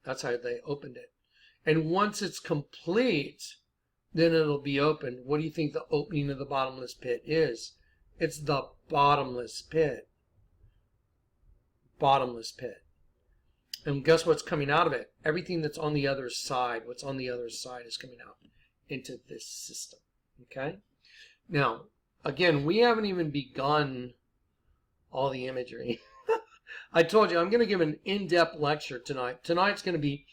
That's how they opened it. And once it's complete, then it'll be open. What do you think the opening of the bottomless pit is? It's the bottomless pit. Bottomless pit. And guess what's coming out of it? Everything that's on the other side, what's on the other side is coming out into this system. Okay? Now, again, we haven't even begun all the imagery. I told you I'm going to give an in-depth lecture tonight. Tonight's going to be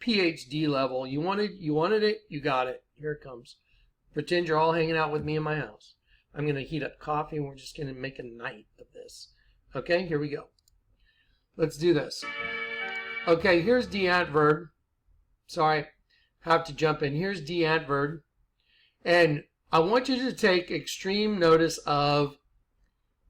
PhD level. You wanted it, you got it. Here it comes. Pretend you're all hanging out with me in my house. I'm going to heat up coffee and we're just going to make a night of this. Okay, here we go. Let's do this. Okay, here's the adverb. Sorry, have to jump in. Here's the adverb. And I want you to take extreme notice of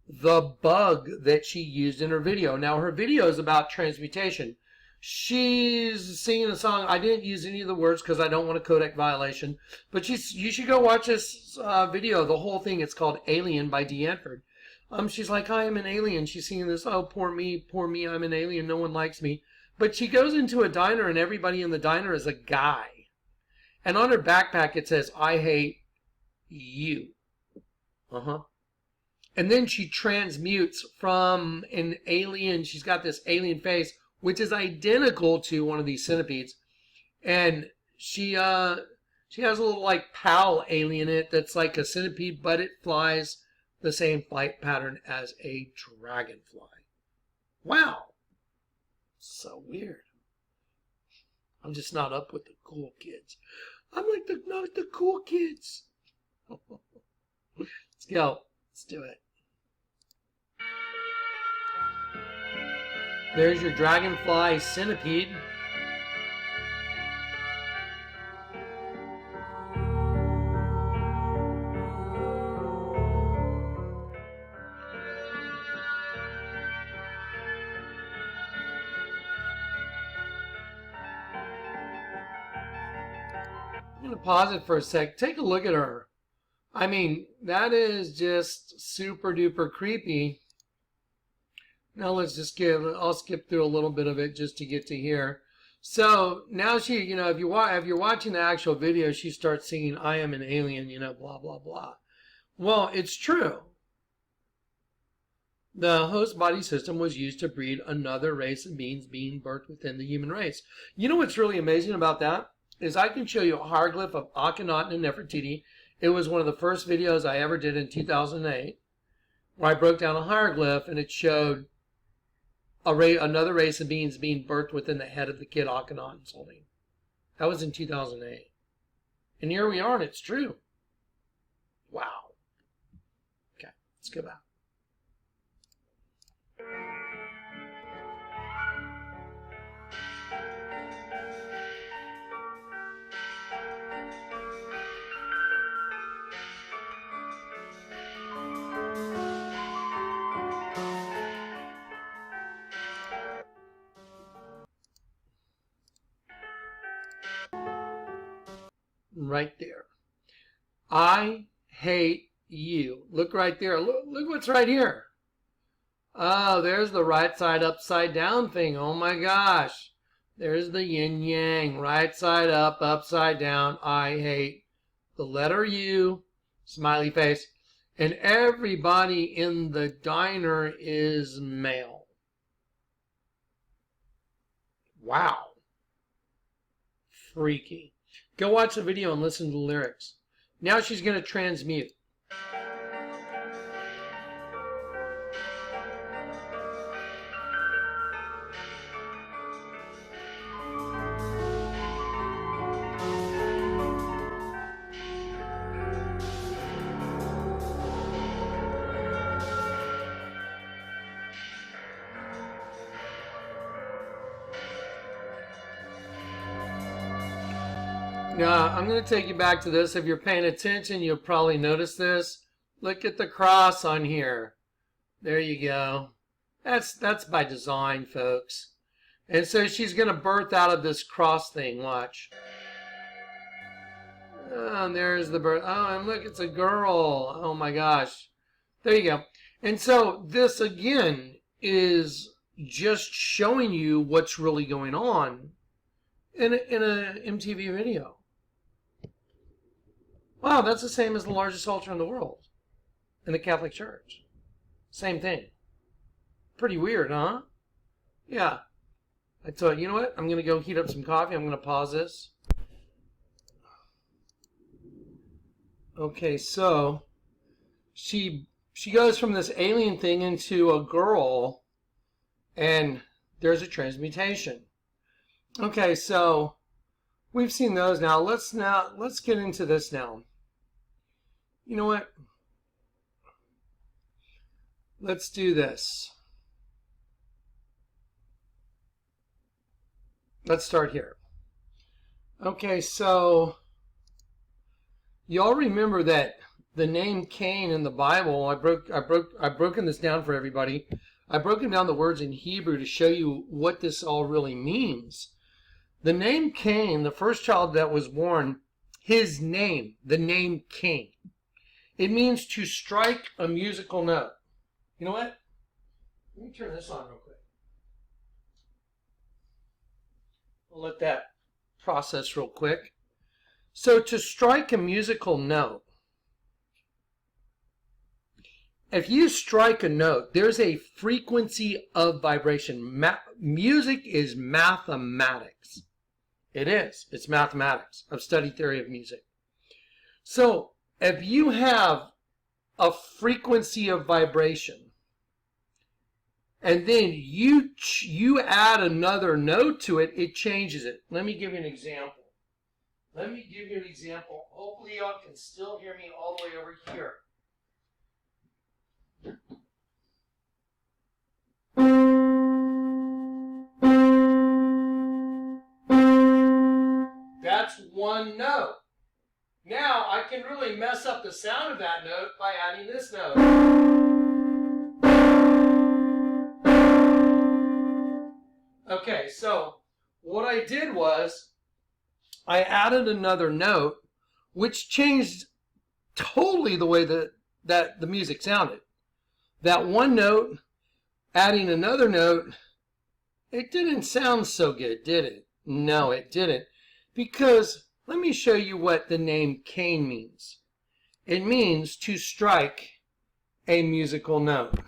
the bug that she used in her video. Now, her video is about transmutation. She's singing a song. I didn't use any of the words because I don't want a codec violation. But you should go watch this video, the whole thing. It's called Alien by Dee Antford. She's like, I am an alien. She's singing this, oh, poor me, I'm an alien. No one likes me. But she goes into a diner and everybody in the diner is a guy. And on her backpack it says, I hate you. And then she transmutes from an alien. She's got this alien face, which is identical to one of these centipedes. And she has a little like PAL alien in it that's like a centipede, but it flies the same flight pattern as a dragonfly. Wow. So weird. I'm just not up with the cool kids. I'm like not the cool kids. Let's go. Let's do it. There's your dragonfly centipede. I'm going to pause it for a sec. Take a look at her. I mean, that is just super duper creepy. Now let's just I'll skip through a little bit of it just to get to here. So now she, if you're watching the actual video, she starts singing, I am an alien, blah, blah, blah. Well, it's true. The host body system was used to breed another race of beings being birthed within the human race. You know what's really amazing about that? Is I can show you a hieroglyph of Akhenaten and Nefertiti. It was one of the first videos I ever did in 2008, where I broke down a hieroglyph and it showed another race of beings being birthed within the head of the kid Akhenaten's holding. That was in 2008. And here we are, and it's true. Wow. Okay, let's go back. Right there. I hate you. Look right there. Look what's right here. Oh, there's the right side upside down thing. Oh my gosh. There's the yin yang. Right side up, upside down. I hate the letter U. Smiley face. And everybody in the diner is male. Wow. Freaky. Go watch the video and listen to the lyrics. Now she's going to transmute. Now, I'm going to take you back to this. If you're paying attention, you'll probably notice this. Look at the cross on here. There you go. That's by design, folks. And so she's going to birth out of this cross thing. Watch. Oh, and there's the birth. Oh, and look, it's a girl. Oh, my gosh. There you go. And so this, again, is just showing you what's really going on in a MTV video. Wow, that's the same as the largest altar in the world in the Catholic Church. Same thing. Pretty weird, huh? Yeah. I thought, you know what? I'm going to go heat up some coffee. I'm going to pause this. Okay, so she goes from this alien thing into a girl, and there's a transmutation. Okay, so we've seen those now. Let's get into this now. You know what? Let's do this. Let's start here. Okay, so y'all remember that the name Cain in the Bible, I've broken this down for everybody. I've broken down the words in Hebrew to show you what this all really means. The name Cain, the first child that was born, his name, the name Cain, it means to strike a musical note. You know what? Let me turn this on real quick. I'll let that process real quick. So to strike a musical note, if you strike a note, there's a frequency of vibration. Music is mathematics. It is. It's mathematics. I've studied theory of music. So if you have a frequency of vibration, and then you add another note to it, it changes it. Let me give you an example. Hopefully y'all can still hear me all the way over here. That's one note. Now I can really mess up the sound of that note by adding this note. Okay, so what I did was I added another note, which changed totally the way that the music sounded. That one note, adding another note, it didn't sound so good, did it? No, it didn't. Because let me show you what the name Cain means. It means to strike a musical note.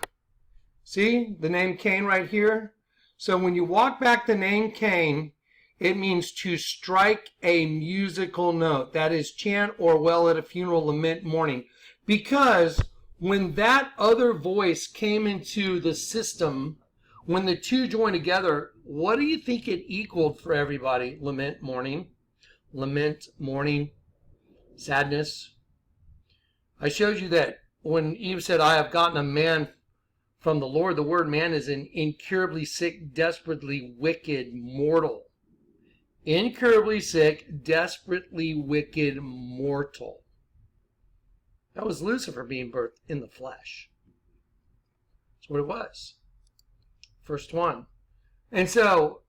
See the name Cain right here? So when you walk back the name Cain, it means to strike a musical note. That is chant or wail at a funeral, lament, mourning. Because when that other voice came into the system, when the two joined together, what do you think it equaled for everybody? Lament, mourning. Lament, mourning, sadness. I showed you that when Eve said, I have gotten a man from the Lord, the word man is an incurably sick, desperately wicked mortal. Incurably sick, desperately wicked mortal. That was Lucifer being birthed in the flesh. That's what it was. First one. And so,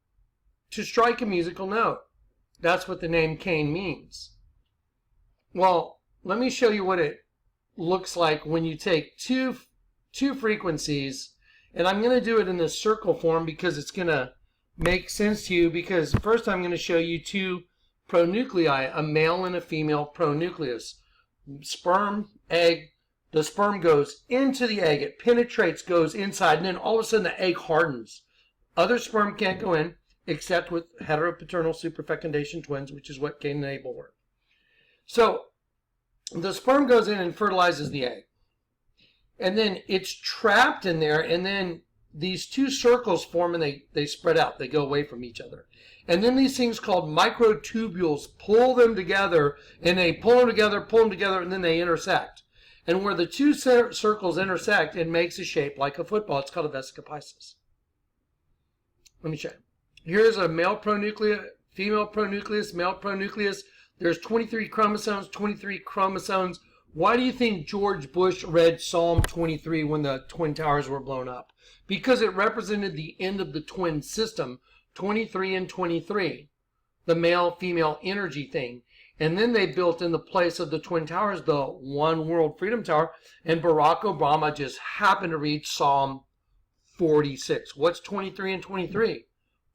to strike a musical note, that's what the name Cain means. Well, let me show you what it looks like when you take two frequencies, and I'm going to do it in this circle form because it's going to make sense to you. Because first I'm going to show you two pronuclei, a male and a female pronucleus. Sperm, egg, the sperm goes into the egg, it penetrates, goes inside, and then all of a sudden the egg hardens. Other sperm can't go in except with heteropaternal superfecundation twins, which is what Cain and Abel were. So the sperm goes in and fertilizes the egg. And then it's trapped in there, and then these two circles form and they spread out. They go away from each other. And then these things called microtubules pull them together, and they pull them together, and then they intersect. And where the two circles intersect, it makes a shape like a football. It's called a vesica piscis. Let me show you. Here's a male pronucleus, female pronucleus, male pronucleus. There's 23 chromosomes, 23 chromosomes. Why do you think George Bush read Psalm 23 when the Twin Towers were blown up? Because it represented the end of the twin system, 23 and 23, the male-female energy thing. And then they built in the place of the Twin Towers the One World Freedom Tower, and Barack Obama just happened to read Psalm 46. What's 23 and 23?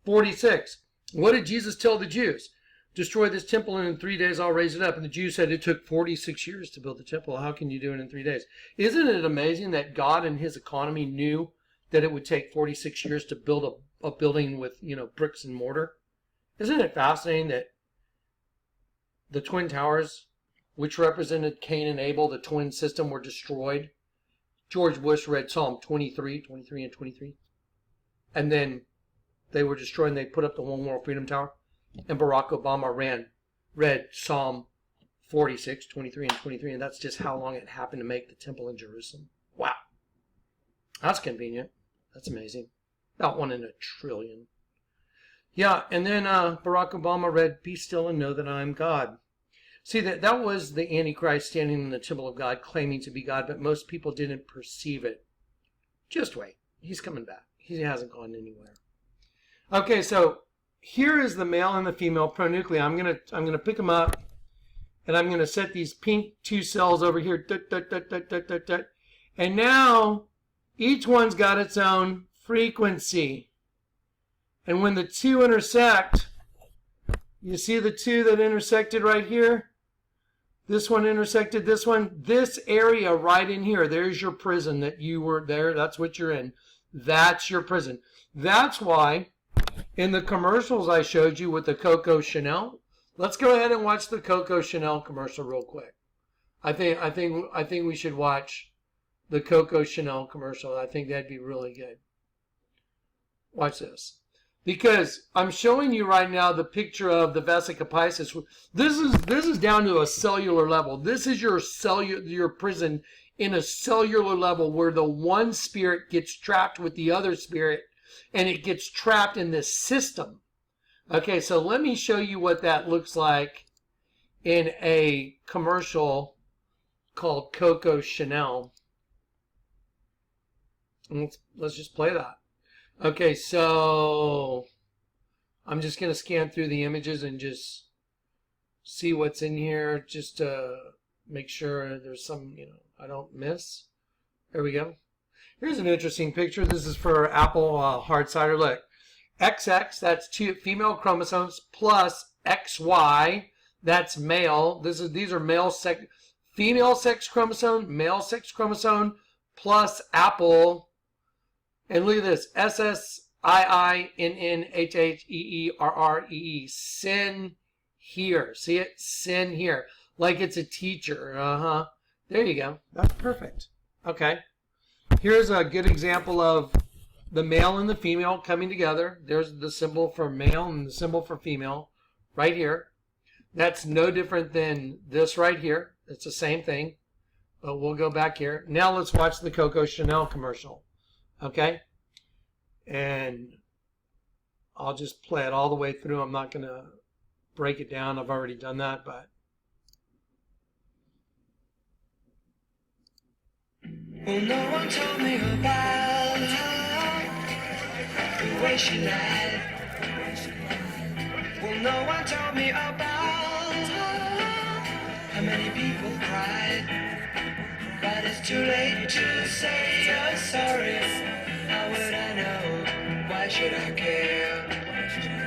46. What did Jesus tell the Jews? destroy this temple, and in 3 days I'll raise it up. And the Jews said it took 46 years to build the temple. How can you do it in 3 days? Isn't it amazing that God in his economy knew that it would take 46 years to build a building with, bricks and mortar? Isn't it fascinating that the Twin Towers, which represented Cain and Abel, the twin system, were destroyed? George Bush read Psalm 23 and 23. And then they were destroyed and they put up the One World Freedom Tower. And Barack Obama read Psalm 46, 23 and 23. And that's just how long it happened to make the temple in Jerusalem. Wow. That's convenient. That's amazing. About 1 in a trillion. Yeah, and then Barack Obama read, "Be still and know that I am God." See, that was the Antichrist standing in the temple of God, claiming to be God, but most people didn't perceive it. Just wait. He's coming back. He hasn't gone anywhere. Okay, so here is the male and the female pronuclei. I'm gonna pick them up, and I'm gonna set these pink 2 cells over here. And now each one's got its own frequency. And when the 2 intersect, you see the 2 that intersected right here? This one intersected this one. This area right in here, there's your prison that you were there. That's what you're in. That's your prison. That's why in the commercials I showed you with the Coco Chanel, let's go ahead and watch the Coco Chanel commercial real quick. I think we should watch the Coco Chanel commercial. I think that'd be really good. Watch this. Because I'm showing you right now the picture of the Vesica Piscis. This is down to a cellular level. This is your prison in a cellular level where the one spirit gets trapped with the other spirit, and it gets trapped in this system. Okay, so let me show you what that looks like in a commercial called Coco Chanel. Let's just play that. Okay, so I'm just going to scan through the images and just see what's in here, just to make sure there's some, I don't miss. There we go. Here's an interesting picture. This is for Apple hard cider. Look, XX, that's 2 female chromosomes, plus XY, that's male. These are female sex chromosome, male sex chromosome, plus Apple. And look at this, SSIINNHHEERREE, sin here. See it? Sin here. Like it's a teacher. There you go. That's perfect. Okay. Here's a good example of the male and the female coming together. There's the symbol for male and the symbol for female right here. That's no different than this right here. It's the same thing. But we'll go back here. Now let's watch the Coco Chanel commercial. Okay, and I'll just play it all the way through. I'm not going to break it down. I've already done that, but. Well, no one told me about the way she lied. Well, no one told me about how many people cried. But it's too late to say you're sorry. How would I know? Why should I care?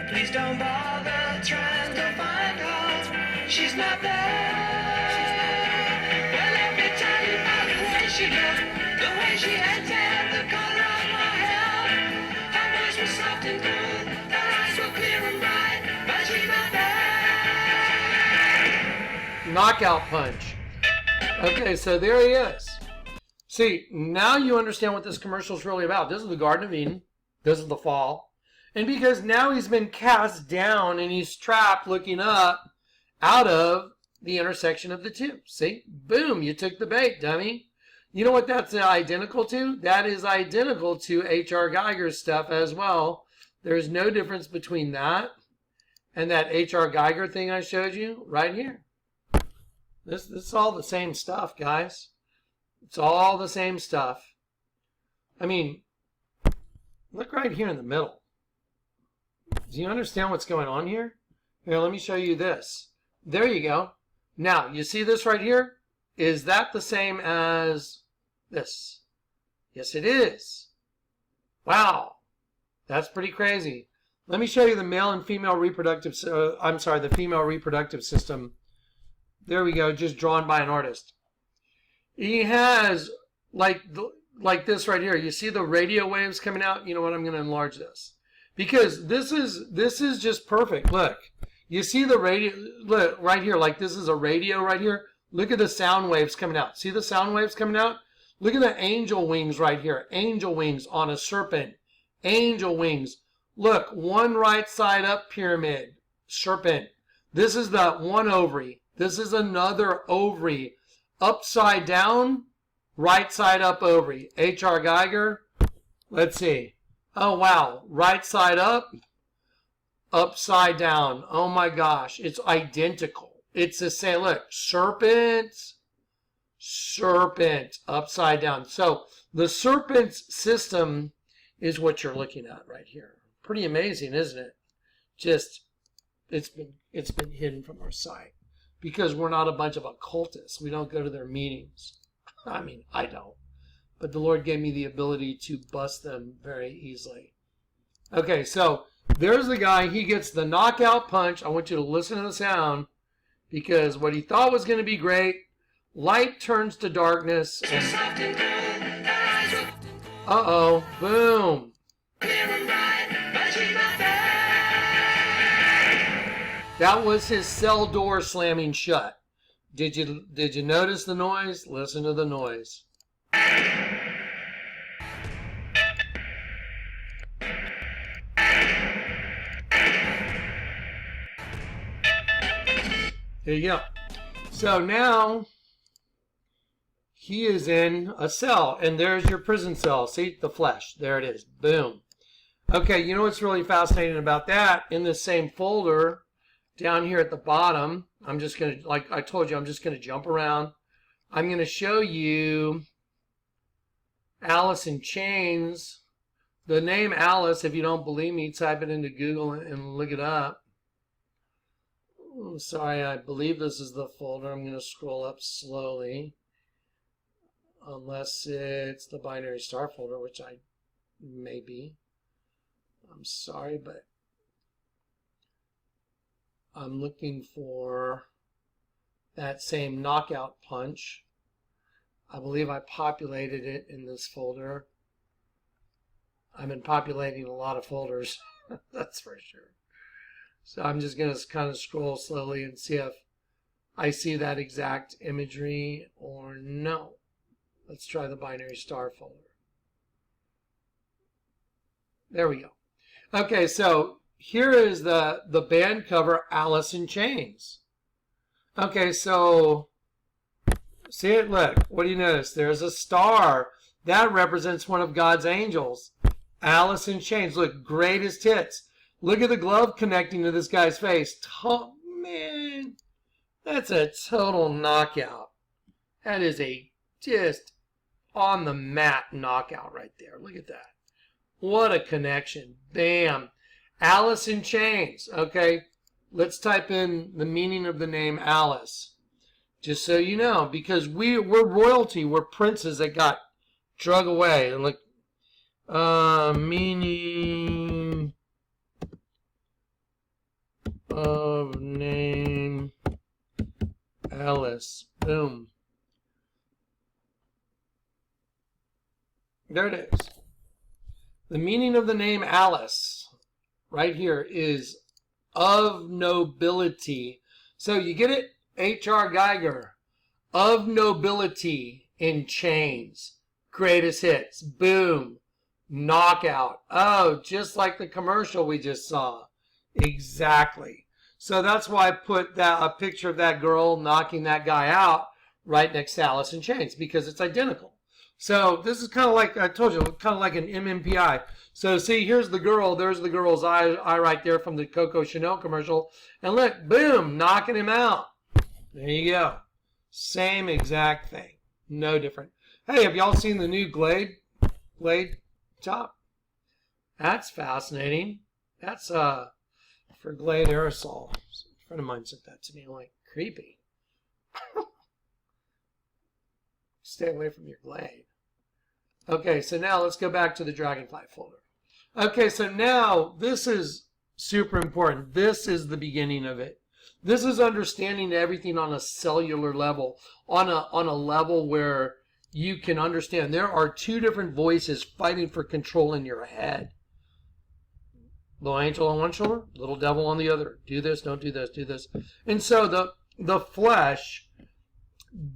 Please don't bother trying to find her. She's not there. Well, let me tell you about the way she looked, the way she had hair, the color of her hair. Her voice was soft and cool, her eyes were clear and bright, but she's not there. Knockout punch. Okay, so there he is. See, now you understand what this commercial is really about. This is the Garden of Eden. This is the fall. And because now he's been cast down and he's trapped looking up out of the intersection of the 2. See? Boom, you took the bait, dummy. You know what that's identical to? That is identical to H.R. Geiger's stuff as well. There's no difference between that and that H.R. Geiger thing I showed you right here. This is all the same stuff, guys. It's all the same stuff. I mean, look right here in the middle. Do you understand what's going on here? Here, let me show you this. There you go. Now, you see this right here? Is that the same as this? Yes, it is. Wow. That's pretty crazy. Let me show you the male and female reproductive, the female reproductive system. There we go, just drawn by an artist. He has like this right here. You see the radio waves coming out? You know what, I'm going to enlarge this. Because this is just perfect. Look, you see the radio, look, right here, like this is a radio right here. Look at the sound waves coming out. See the sound waves coming out? Look at the angel wings right here. Angel wings on a serpent. Angel wings. Look, one right side up pyramid. Serpent. This is the one ovary. This is another ovary. Upside down, right side up ovary. H.R. Geiger. Let's see. Oh, wow. Right side up, upside down. Oh, my gosh. It's identical. It's the same. Look, serpent, serpent, upside down. So the serpent's system is what you're looking at right here. Pretty amazing, isn't it? Just, it's been hidden from our sight because we're not a bunch of occultists. We don't go to their meetings. I mean, I don't. But the Lord gave me the ability to bust them very easily. Okay, so there's the guy. He gets the knockout punch. I want you to listen to the sound because what he thought was going to be great, light turns to darkness. Uh-oh, boom. That was his cell door slamming shut. Did you notice the noise? Listen to the noise. There you go. So now he is in a cell, and there's your prison cell. See, the flesh. There it is. Boom. Okay, you know what's really fascinating about that? In the same folder, down here at the bottom, I'm just going to, like I told you, I'm just going to jump around. I'm going to show you Alice in Chains. The name Alice, if you don't believe me, type it into Google and look it up. Sorry, I believe this is the folder. I'm going to scroll up slowly. Unless it's the binary star folder, which I may be. I'm sorry, but I'm looking for that same knockout punch. I believe I populated it in this folder. I've been populating a lot of folders, that's for sure. So I'm just going to kind of scroll slowly and see if I see that exact imagery or no. Let's try the binary star folder. There we go. Okay, so here is the band cover, Alice in Chains. Okay, so see it? Look, what do you notice? There's a star. That represents one of God's angels. Alice in Chains. Look, greatest hits. Look at the glove connecting to this guy's face. Man, that's a total knockout. That is a just on the mat knockout right there. Look at that. What a connection. Bam. Alice in Chains. Okay, let's type in the meaning of the name Alice. Just so you know, because we're royalty. We're princes that got drug away. And look, meaning of name Alice. Boom. There it is. The meaning of the name Alice right here is of nobility. So you get it? H.R. Geiger. Of nobility in chains. Greatest hits. Boom. Knockout. Oh, just like the commercial we just saw. Exactly. So that's why I put a picture of that girl knocking that guy out right next to Alice in Chains, because it's identical. So this is kind of like, I told you, kind of like an MMPI. So see, here's the girl. There's the girl's eye right there from the Coco Chanel commercial. And look, boom, knocking him out. There you go. Same exact thing. No different. Hey, have y'all seen the new Glade top? That's fascinating. That's for Glade aerosol. A friend of mine sent that to me. I'm like, creepy. Stay away from your Glade. Okay, so now let's go back to the Dragonfly folder. Okay, so now this is super important. This is the beginning of it. This is understanding everything on a cellular level, on a level where you can understand there are two different voices fighting for control in your head. Little angel on one shoulder, little devil on the other. Do this, don't do this, do this. And so the flesh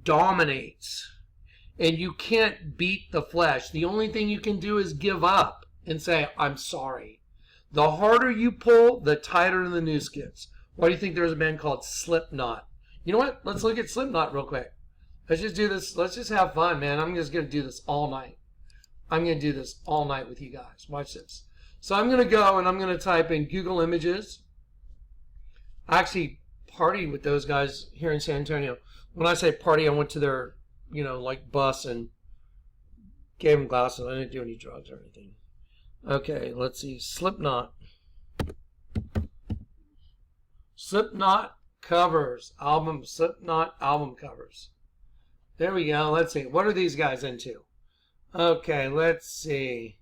dominates. And you can't beat the flesh. The only thing you can do is give up and say, I'm sorry. The harder you pull, the tighter the noose gets. Why do you think there's a band called Slipknot? You know what? Let's look at Slipknot real quick. Let's just do this. Let's just have fun, man. I'm just going to do this all night. I'm going to do this all night with you guys. Watch this. So I'm going to go and I'm going to type in Google Images. I actually partied with those guys here in San Antonio. When I say party, I went to their, like bus and gave them glasses. I didn't do any drugs or anything. Okay, let's see. Slipknot. Slipknot covers. Slipknot album covers. There we go. Let's see. What are these guys into? Okay, let's see.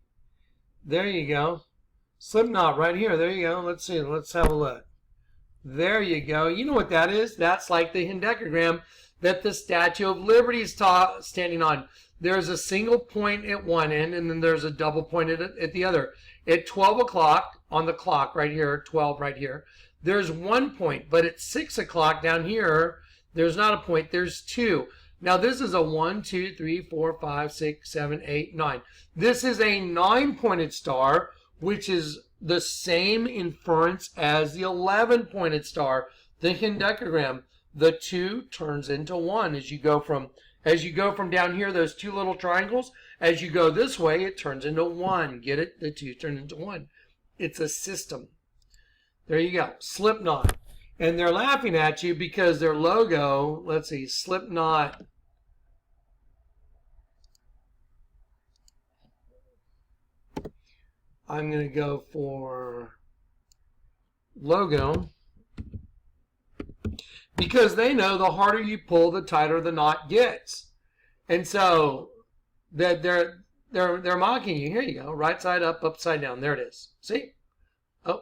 There you go. Slipknot right here. There you go. Let's see. Let's have a look. There you go. You know what that is? That's like the hendecagram that the Statue of Liberty is standing on. There's a single point at one end, and then there's a double point at the other. At 12 o'clock on the clock right here, 12 right here, there's one point. But at 6 o'clock down here, there's not a point. There's two. Now, this is a 1, 2, 3, 4, 5, 6, 7, 8, 9. This is a 9-pointed star, which is the same inference as the 11-pointed star, the hendecagram. The 2 turns into 1 as you go from down here, those two little triangles. As you go this way, it turns into 1. Get it? The 2 turn into 1. It's a system. There you go. Slipknot. And they're laughing at you because their logo, let's see, Slipknot. I'm going to go for logo because they know the harder you pull, the tighter the knot gets. And so that they're mocking you. Here you go. Right side up, upside down. There it is. See? Oh.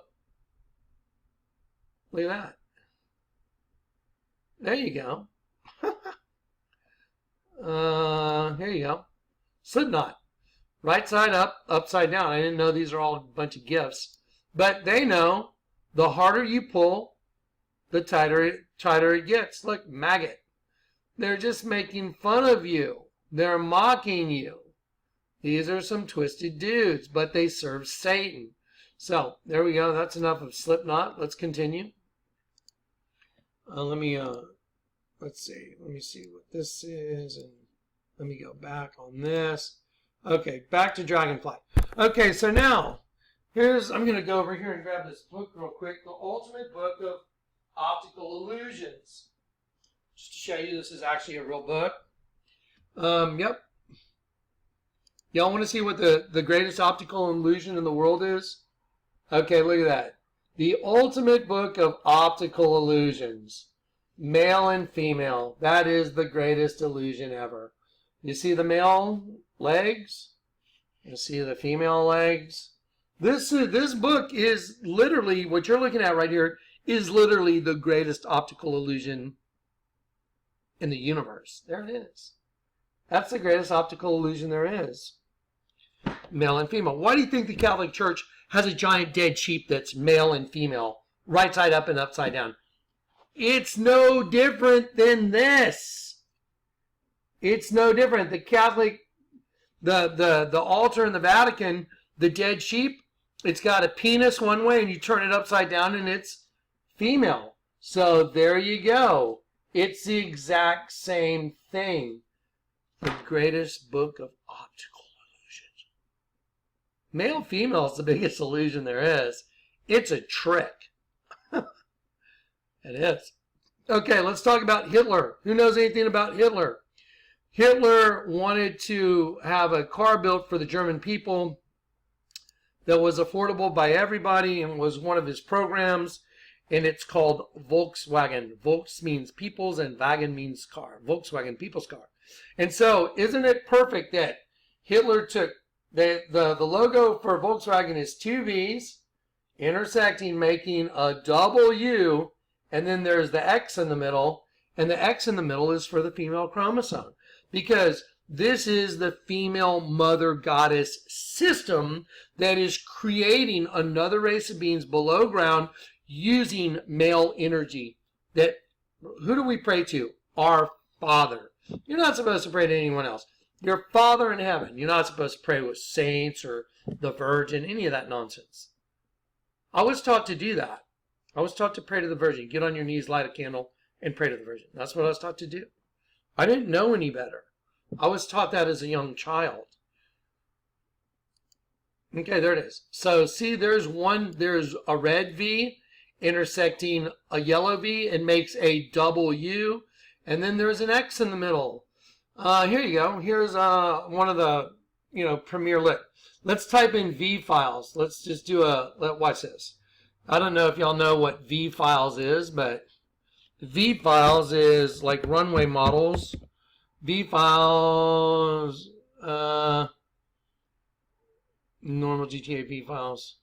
Look at that. There you go. Here you go. Slipknot. Right side up, upside down. I didn't know these are all a bunch of gifts. But they know the harder you pull, the tighter it gets. Look, maggot. They're just making fun of you. They're mocking you. These are some twisted dudes, but they serve Satan. So, there we go. That's enough of Slipknot. Let's continue. Let's see. Let me see what this is. And let me go back on this. Okay, back to Dragonfly. Okay, so now, I'm going to go over here and grab this book real quick. The Ultimate Book of Optical Illusions. Just to show you this is actually a real book. Yep. Y'all want to see what the greatest optical illusion in the world is? Okay, look at that. The Ultimate Book of Optical Illusions. Male and female. That is the greatest illusion ever. You see the male legs? You see the female legs? This book is literally, what you're looking at right here, is literally the greatest optical illusion in the universe. There it is. That's the greatest optical illusion there is. Male and female. Why do you think the Catholic Church has a giant dead sheep that's male and female, right side up and upside down? It's no different than this. It's no different. The Catholic, the altar in the Vatican, the dead sheep, it's got a penis one way and you turn it upside down and it's female. So there you go. It's the exact same thing. The greatest book of optical illusions. Male female is the biggest illusion there is. It's a trick. It is. Okay, let's talk about Hitler. Who knows anything about Hitler? Hitler wanted to have a car built for the German people that was affordable by everybody and was one of his programs. And it's called Volkswagen. Volks means peoples and Wagen means car. Volkswagen, people's car. And so, isn't it perfect that Hitler took the logo for Volkswagen is two V's intersecting, making a double U, and then there's the X in the middle, and the X in the middle is for the female chromosome, because this is the female mother goddess system that is creating another race of beings below ground using male energy. That, who do we pray to? Our Father. You're not supposed to pray to anyone else. Your Father in heaven. You're not supposed to pray with saints or the Virgin, any of that nonsense. I was taught to do that. I was taught to pray to the Virgin. Get on your knees, light a candle, and pray to the Virgin. That's what I was taught to do. I didn't know any better. I was taught that as a young child. Okay, there it is. So see, there's a red V intersecting a yellow V and makes a double U. And then there's an X in the middle. Here you go. Here's one of the, Premier Lit. Let's type in V files. Let's just do watch this. I don't know if y'all know what V files is, but V files is like runway models. V files, normal GTA V files.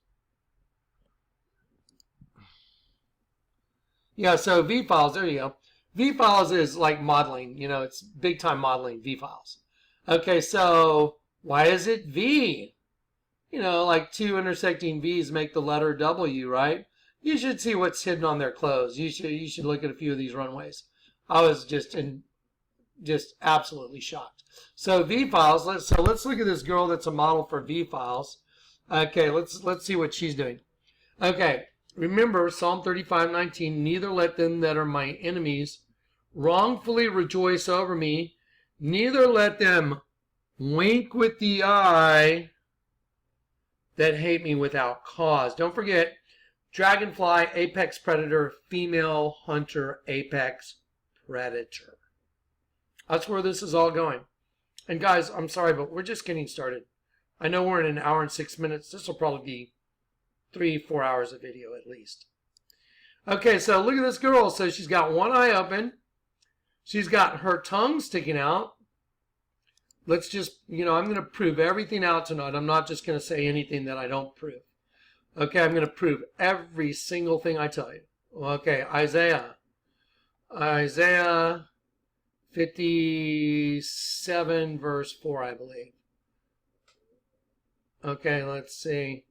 Yeah, so V files, there you go. V files is like modeling, it's big time modeling, V files. Okay, so why is it V? Like two intersecting V's make the letter W, right? You should see what's hidden on their clothes. You should look at a few of these runways. I was just absolutely shocked. So V files, let's look at this girl that's a model for V files. Okay, let's see what she's doing. Okay, remember Psalm 35:19, neither let them that are my enemies wrongfully rejoice over me, neither let them wink with the eye that hate me without cause. Don't forget, dragonfly, apex predator, female hunter, apex predator. That's where this is all going. And guys, I'm sorry, but we're just getting started. I know we're in an hour and 6 minutes. This will probably be 3-4 hours of video at least. Okay, so look at this girl. So she's got one eye open. She's got her tongue sticking out. Let's just, I'm going to prove everything out tonight. I'm not just going to say anything that I don't prove. Okay, I'm going to prove every single thing I tell you. Okay, Isaiah 57 verse 4, I believe. Okay, let's see.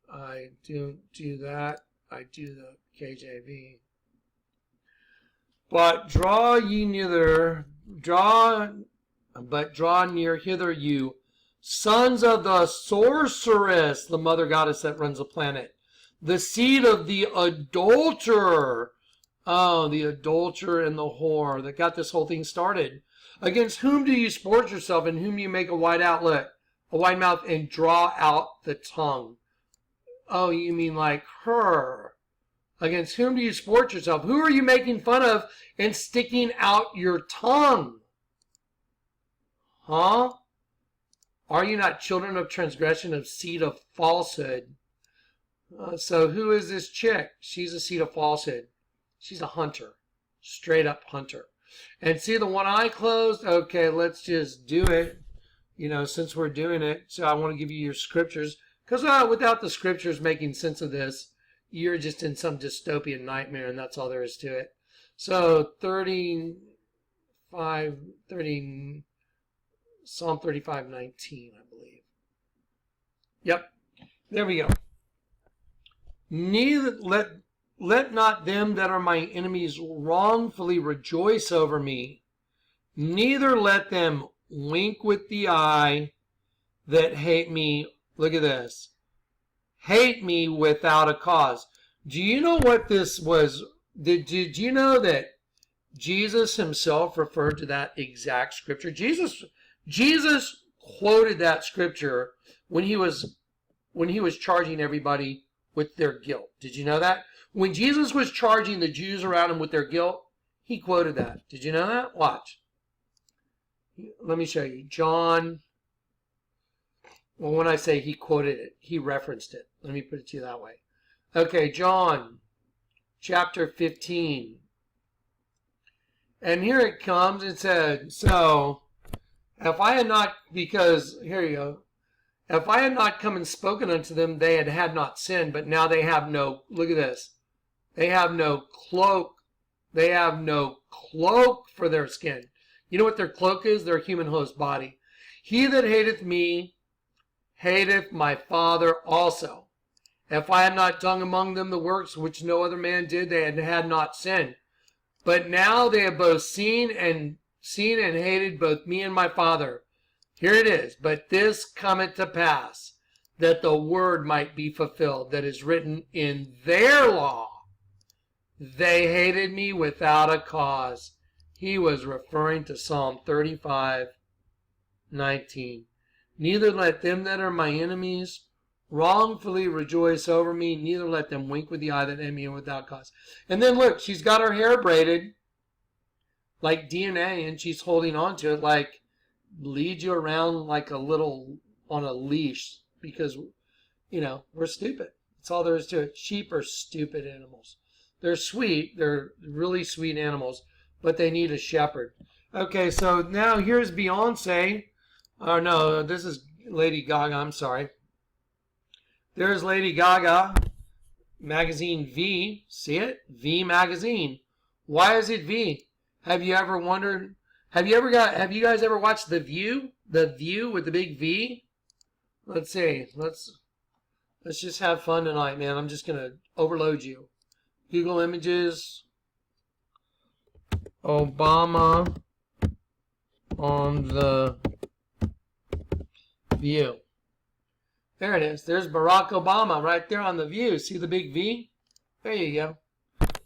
I do that. I do the KJV. But draw near hither, you sons of the sorceress, the mother goddess that runs the planet, the seed of the adulterer. Oh, the adulterer and the whore that got this whole thing started. Against whom do you sport yourself, and whom you make a wide mouth, and draw out the tongue? Oh, you mean like her. Against whom do you sport yourself? Who are you making fun of and sticking out your tongue? Huh? Are you not children of transgression, of seed of falsehood? So who is this chick? She's a seed of falsehood. She's a hunter. Straight up hunter. And see the one eye closed? Okay, let's just do it. Since we're doing it. So I want to give you your scriptures. Because without the scriptures making sense of this, you're just in some dystopian nightmare, and that's all there is to it. So Psalm 35:19, I believe. Yep. There we go. Neither let not them that are my enemies wrongfully rejoice over me, neither let them wink with the eye that hate me. Look at this. Hate me without a cause. Do you know what this was? Did you know that Jesus himself referred to that exact scripture? Jesus quoted that scripture when he was charging everybody with their guilt. Did you know that? When Jesus was charging the Jews around him with their guilt, he quoted that. Did you know that? Watch. Let me show you. John. Well, when I say he quoted it, he referenced it. Let me put it to you that way. Okay, John, chapter 15. And here it comes. It said, so, if I had not, because, here you go. If I had not come and spoken unto them, they had not sinned, but now they have no, look at this, they have no cloak. They have no cloak for their skin. You know what their cloak is? Their human host body. He that hateth me, hateth my Father also. If I had not done among them the works which no other man did, they had not sinned. But now they have both seen and hated both me and my Father. Here it is. But this cometh to pass, that the word might be fulfilled, that is written in their law. They hated me without a cause. He was referring to Psalm 35:19. Neither let them that are my enemies wrongfully rejoice over me, neither let them wink with the eye that hate me without cause. And then look, she's got her hair braided like DNA, and she's holding on to it like lead you around like a little on a leash, because, you know, we're stupid. That's all there is to it. Sheep are stupid animals. They're sweet. They're really sweet animals, but they need a shepherd. Okay, so now here's Beyonce. Oh, no, this is Lady Gaga. I'm sorry. There's Lady Gaga. Magazine V. See it? V magazine. Why is it V? Have you ever wondered? Have you guys ever watched The View? The View with the big V? Let's see. Let's just have fun tonight, man. I'm just gonna overload you. Google Images. Obama on the View. There it is. There's Barack Obama right there on the View. See the big V? There you go.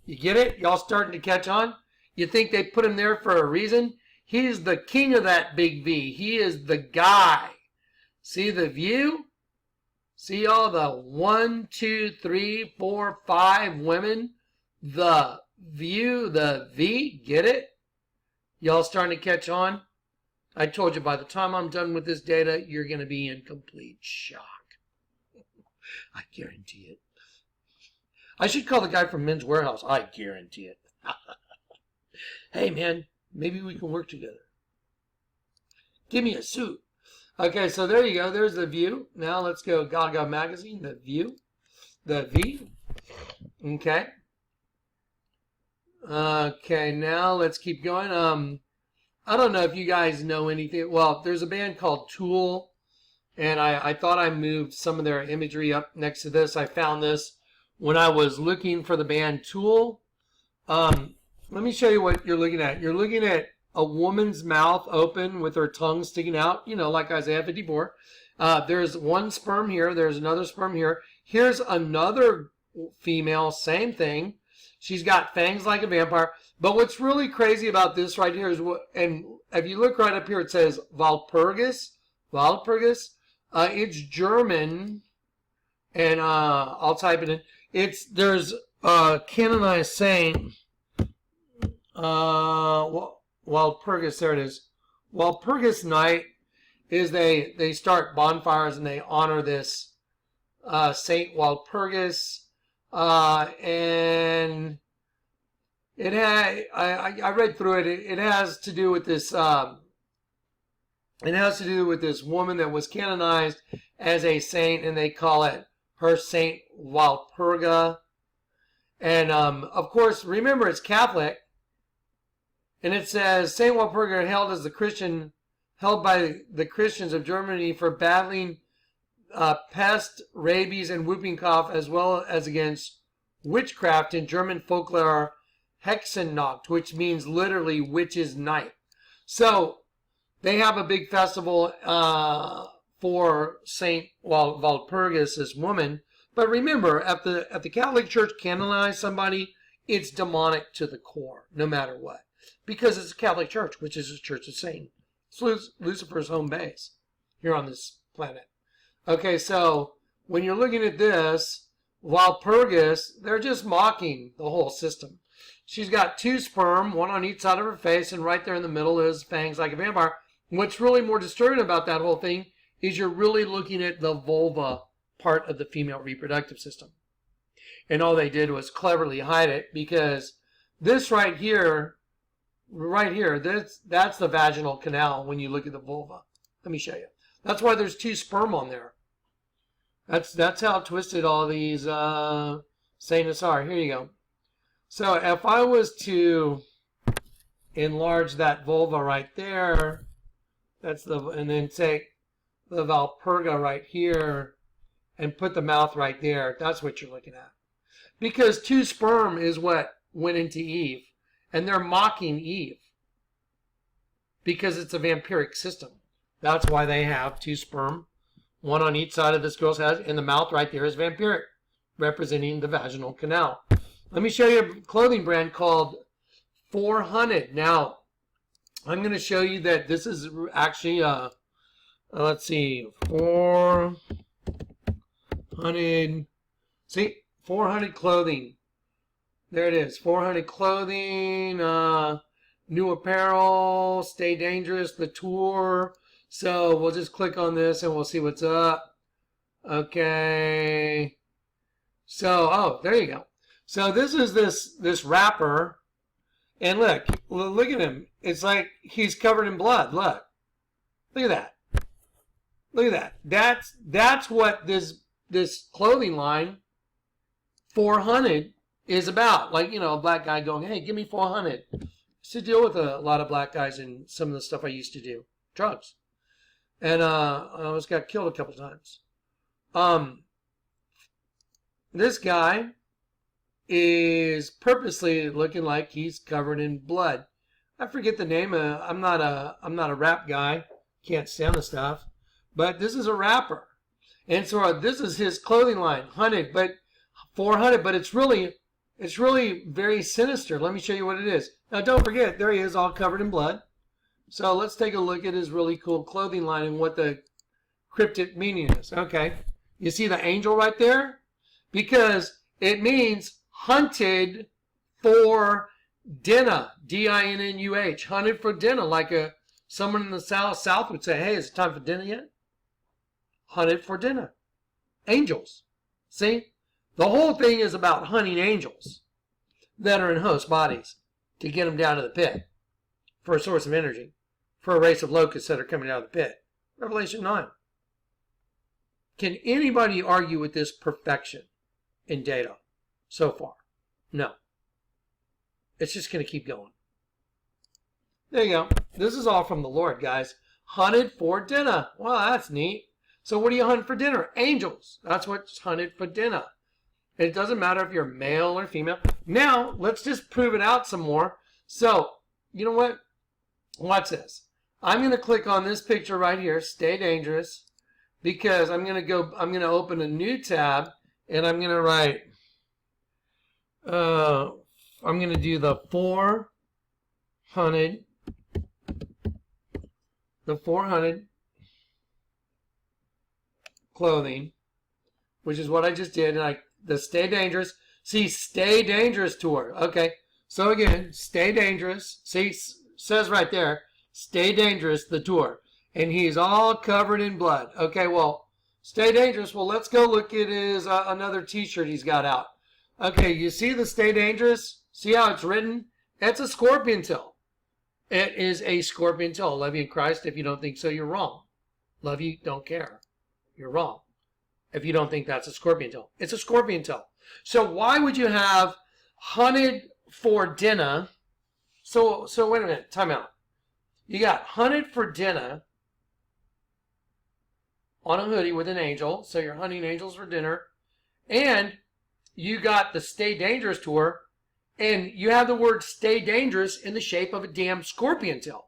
You get it? Y'all starting to catch on? You think they put him there for a reason? He's the king of that big V. He is the guy. See the View? See all the 1, 2, 3, 4, 5 women? The View, the V. Get it? Y'all starting to catch on? I told you by the time I'm done with this data, you're going to be in complete shock. I guarantee it. I should call the guy from Men's Warehouse. I guarantee it. Hey, man, maybe we can work together. Give me a suit. Okay, so there you go. There's the View. Now let's go Gaga Magazine, the View, the V. Okay. Okay, now let's keep going. I don't know if you guys know anything. Well, there's a band called Tool, and I thought I moved some of their imagery up next to this. I found this when I was looking for the band Tool. Let me show you what you're looking at. You're looking at a woman's mouth open with her tongue sticking out, you know, like Isaiah 54. There's one sperm here. There's another sperm here. Here's another female, same thing. She's got fangs like a vampire. But what's really crazy about this right here is, and if you look right up here, it says Walpurgis. Walpurgis. It's German, and I'll type it in. There's a canonized saint. Walpurgis, there it is. Walpurgis night is they start bonfires and they honor this Saint Walpurgis, and it had I read through it. It has to do with this. It has to do with this woman that was canonized as a saint, and they call it her Saint Walpurga. And of course, remember it's Catholic. And it says Saint Walpurga held by the Christians of Germany for battling pest, rabies, and whooping cough, as well as against witchcraft. In German folklore, Hexennacht, which means literally witch's night. So they have a big festival for Saint Walpurgis, this woman. But remember, at the Catholic Church canonize somebody, it's demonic to the core, no matter what. Because it's a Catholic Church, which is a church of Satan. It's Lucifer's home base here on this planet. Okay, so when you're looking at this, Walpurgis, they're just mocking the whole system. She's got 2 sperm, one on each side of her face, and right there in the middle is fangs like a vampire. What's really more disturbing about that whole thing is you're really looking at the vulva part of the female reproductive system. And all they did was cleverly hide it, because this right here, that's the vaginal canal when you look at the vulva. Let me show you. That's why there's 2 sperm on there. That's how twisted all these Satanists are. Here you go. So if I was to enlarge that vulva right there, and then take the Valperga right here and put the mouth right there, that's what you're looking at. Because 2 sperm is what went into Eve, and they're mocking Eve because it's a vampiric system. That's why they have 2 sperm, 1 on each side of this girl's head, and the mouth right there is vampiric, representing the vaginal canal. Let me show you a clothing brand called 400. Now, I'm going to show you that this is actually, let's see, 400, see, 400 clothing. There it is, 400 clothing, new apparel, stay dangerous, the tour. So we'll just click on this and we'll see what's up. Okay. So, oh, there you go. So this is this rapper, and look at him. It's like he's covered in blood. Look at that. Look at that. That's what this clothing line 400 is about. Like, you know, a black guy going, hey, give me 400. I used to deal with a lot of black guys in some of the stuff I used to do, drugs, and I almost got killed a couple times. This guy is purposely looking like he's covered in blood. I forget the name. I'm not a rap guy. Can't stand the stuff. But this is a rapper, and so this is his clothing line, 100, but 400. But it's really very sinister. Let me show you what it is. Now, don't forget, there he is, all covered in blood. So let's take a look at his really cool clothing line and what the cryptic meaning is. Okay, you see the angel right there, because it means hunted for dinner, D-I-N-N-U-H, hunted for dinner, like someone in the South would say, hey, is it time for dinner yet? Hunted for dinner. Angels. See? The whole thing is about hunting angels that are in host bodies to get them down to the pit for a source of energy, for a race of locusts that are coming out of the pit. Revelation 9. Can anybody argue with this perfection in data so far? No. It's just going to keep going. There you go. This is all from the Lord, guys. Hunted for dinner. Well, that's neat. So what do you hunt for dinner? Angels. That's what's hunted for dinner. It doesn't matter if you're male or female. Now, let's just prove it out some more. So, you know what? Watch this. I'm going to click on this picture right here, Stay Dangerous, because I'm going to open a new tab, and I'm going to write, I'm going to do the 400 clothing, which is what I just did, and the Stay Dangerous. See, Stay Dangerous tour. Okay, so again, Stay Dangerous. See, says right there, Stay Dangerous, the tour. And he's all covered in blood. Okay, well, Stay Dangerous. Well, let's go look at his another t-shirt he's got out. Okay, you see the Stay Dangerous? See how it's written? It's a scorpion tail. It is a scorpion tail. Love you in Christ. If you don't think so, you're wrong. Love you, don't care. You're wrong. If you don't think that's a scorpion tail. It's a scorpion tail. So why would you have hunted for dinner? So wait a minute. Time out. You got hunted for dinner on a hoodie with an angel. So you're hunting angels for dinner. And you got the Stay Dangerous tour. And you have the word Stay Dangerous in the shape of a damn scorpion tail.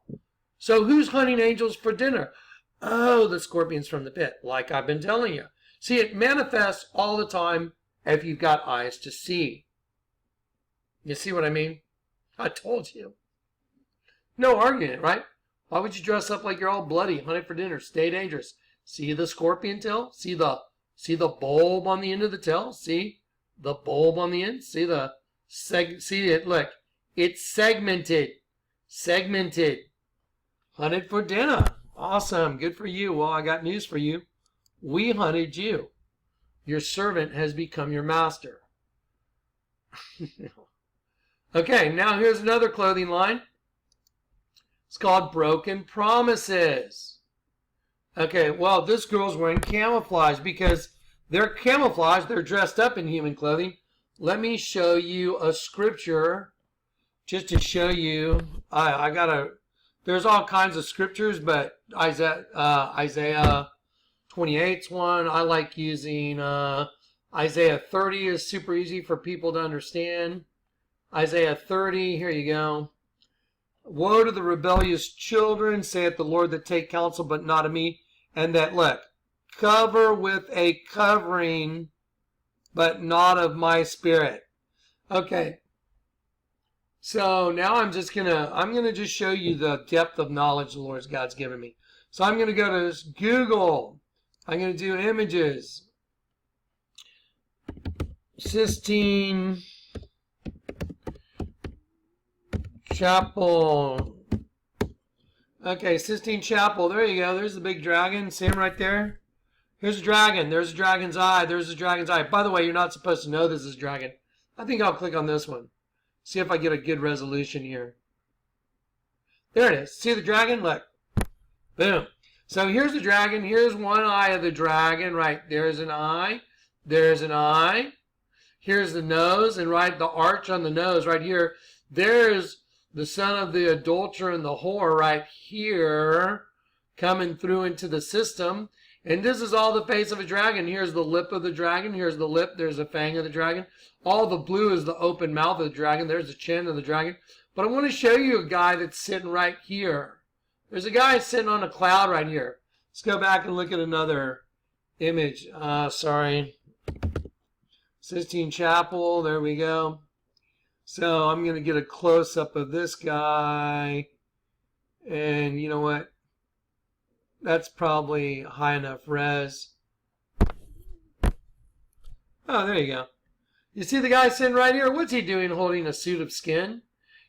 So who's hunting angels for dinner? Oh, the scorpions from the pit, like I've been telling you. See, it manifests all the time if you've got eyes to see. You see what I mean? I told you. No argument, right? Why would you dress up like you're all bloody, hunted for dinner, Stay Dangerous? See the scorpion tail? See the bulb on the end of the tail? See the bulb on the end? See it, look. It's segmented. Segmented. Hunted for dinner. Awesome. Good for you. Well, I got news for you. We hunted you. Your servant has become your master. Okay, now here's another clothing line. It's called Broken Promises. Okay, well, this girl's wearing camouflage because they're camouflage. They're dressed up in human clothing. Let me show you a scripture just to show you. There's all kinds of scriptures, but Isaiah 28's one. I like using Isaiah 30 is super easy for people to understand. Isaiah 30, here you go. Woe to the rebellious children, saith the Lord, that take counsel, but not of me, and that, look, cover with a covering, but not of my spirit. Okay. So now I'm gonna just show you the depth of knowledge the Lord God's given me. So I'm gonna go to Google. I'm gonna do images. Sistine Chapel. Okay, Sistine Chapel. There you go. There's the big dragon. See him right there? Here's a dragon. There's a dragon's eye. There's a dragon's eye. By the way, you're not supposed to know this is a dragon. I think I'll click on this one. See if I get a good resolution here. There it is. See the dragon? Look. Boom. So here's the dragon. Here's one eye of the dragon. Right. There's an eye. There's an eye. Here's the nose. And right, the arch on the nose right here. There's the son of the adulterer and the whore right here coming through into the system. And this is all the face of a dragon. Here's the lip of the dragon. Here's the lip. There's the fang of the dragon. All the blue is the open mouth of the dragon. There's the chin of the dragon. But I want to show you a guy that's sitting right here. There's a guy sitting on a cloud right here. Let's go back and look at another image. Sorry. Sistine Chapel. There we go. So I'm going to get a close-up of this guy. And you know what? That's probably high enough res. Oh, there you go. You see the guy sitting right here? What's he doing holding a suit of skin?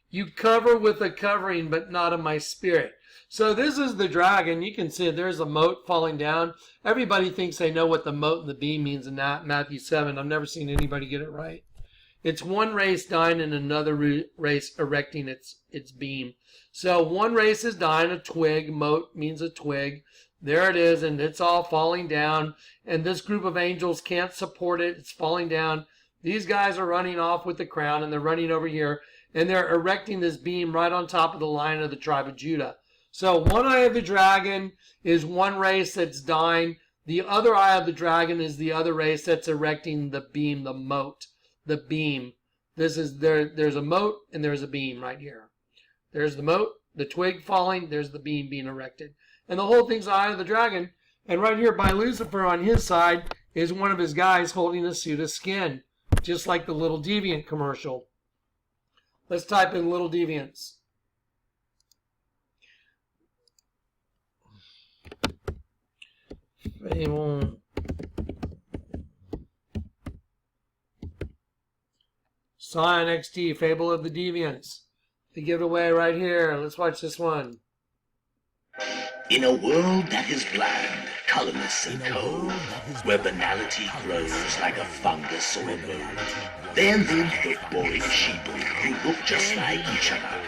You cover with a covering, but not of my spirit. So this is the dragon. You can see there's a moat falling down. Everybody thinks they know what the moat and the beam means in that Matthew 7. I've never seen anybody get it right. It's one race dying and another race erecting its beam. So one race is dying, a twig. Moat means a twig. There it is, and it's all falling down. And this group of angels can't support it. It's falling down. These guys are running off with the crown, and they're running over here. And they're erecting this beam right on top of the Lion of the tribe of Judah. So one eye of the dragon is one race that's dying. The other eye of the dragon is the other race that's erecting the beam, the moat, the beam. This is there's a moat and there's a beam right here. There's the moat, the twig falling, there's the beam being erected. And the whole thing's the eye of the dragon. And right here by Lucifer on his side is one of his guys holding a suit of skin. Just like the Little Deviant commercial. Let's type in Little Deviants. Fable. Scion XD, Fable of the Deviants. They give it away right here. Let's watch this one. In a world that is bland, colorless and cold, where banality grows like a fungus or a mold, there live the boring sheeple who look just like each other.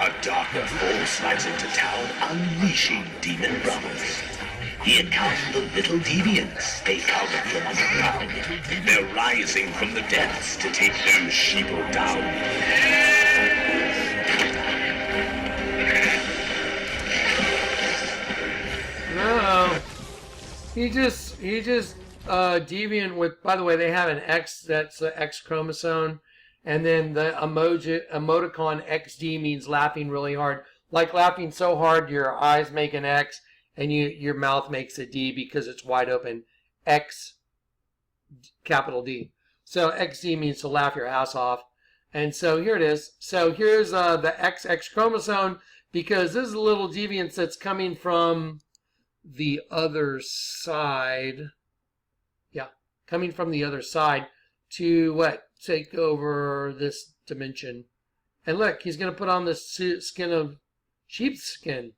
A darker force rides into town, unleashing demon brothers. Here come the little deviants. They come from underground. They're rising from the depths to take those sheeple down. No, he just deviant with. By the way, they have an X. That's the X chromosome, and then the emoticon XD means laughing really hard, like laughing so hard your eyes make an X and your mouth makes a D because it's wide open. X, capital D. So XD means to laugh your ass off, and so here it is. So here's the XX chromosome because this is a little deviance that's coming from the other side. Yeah, coming from the other side to what? Take over this dimension. And look, he's going to put on the skin of sheepskin.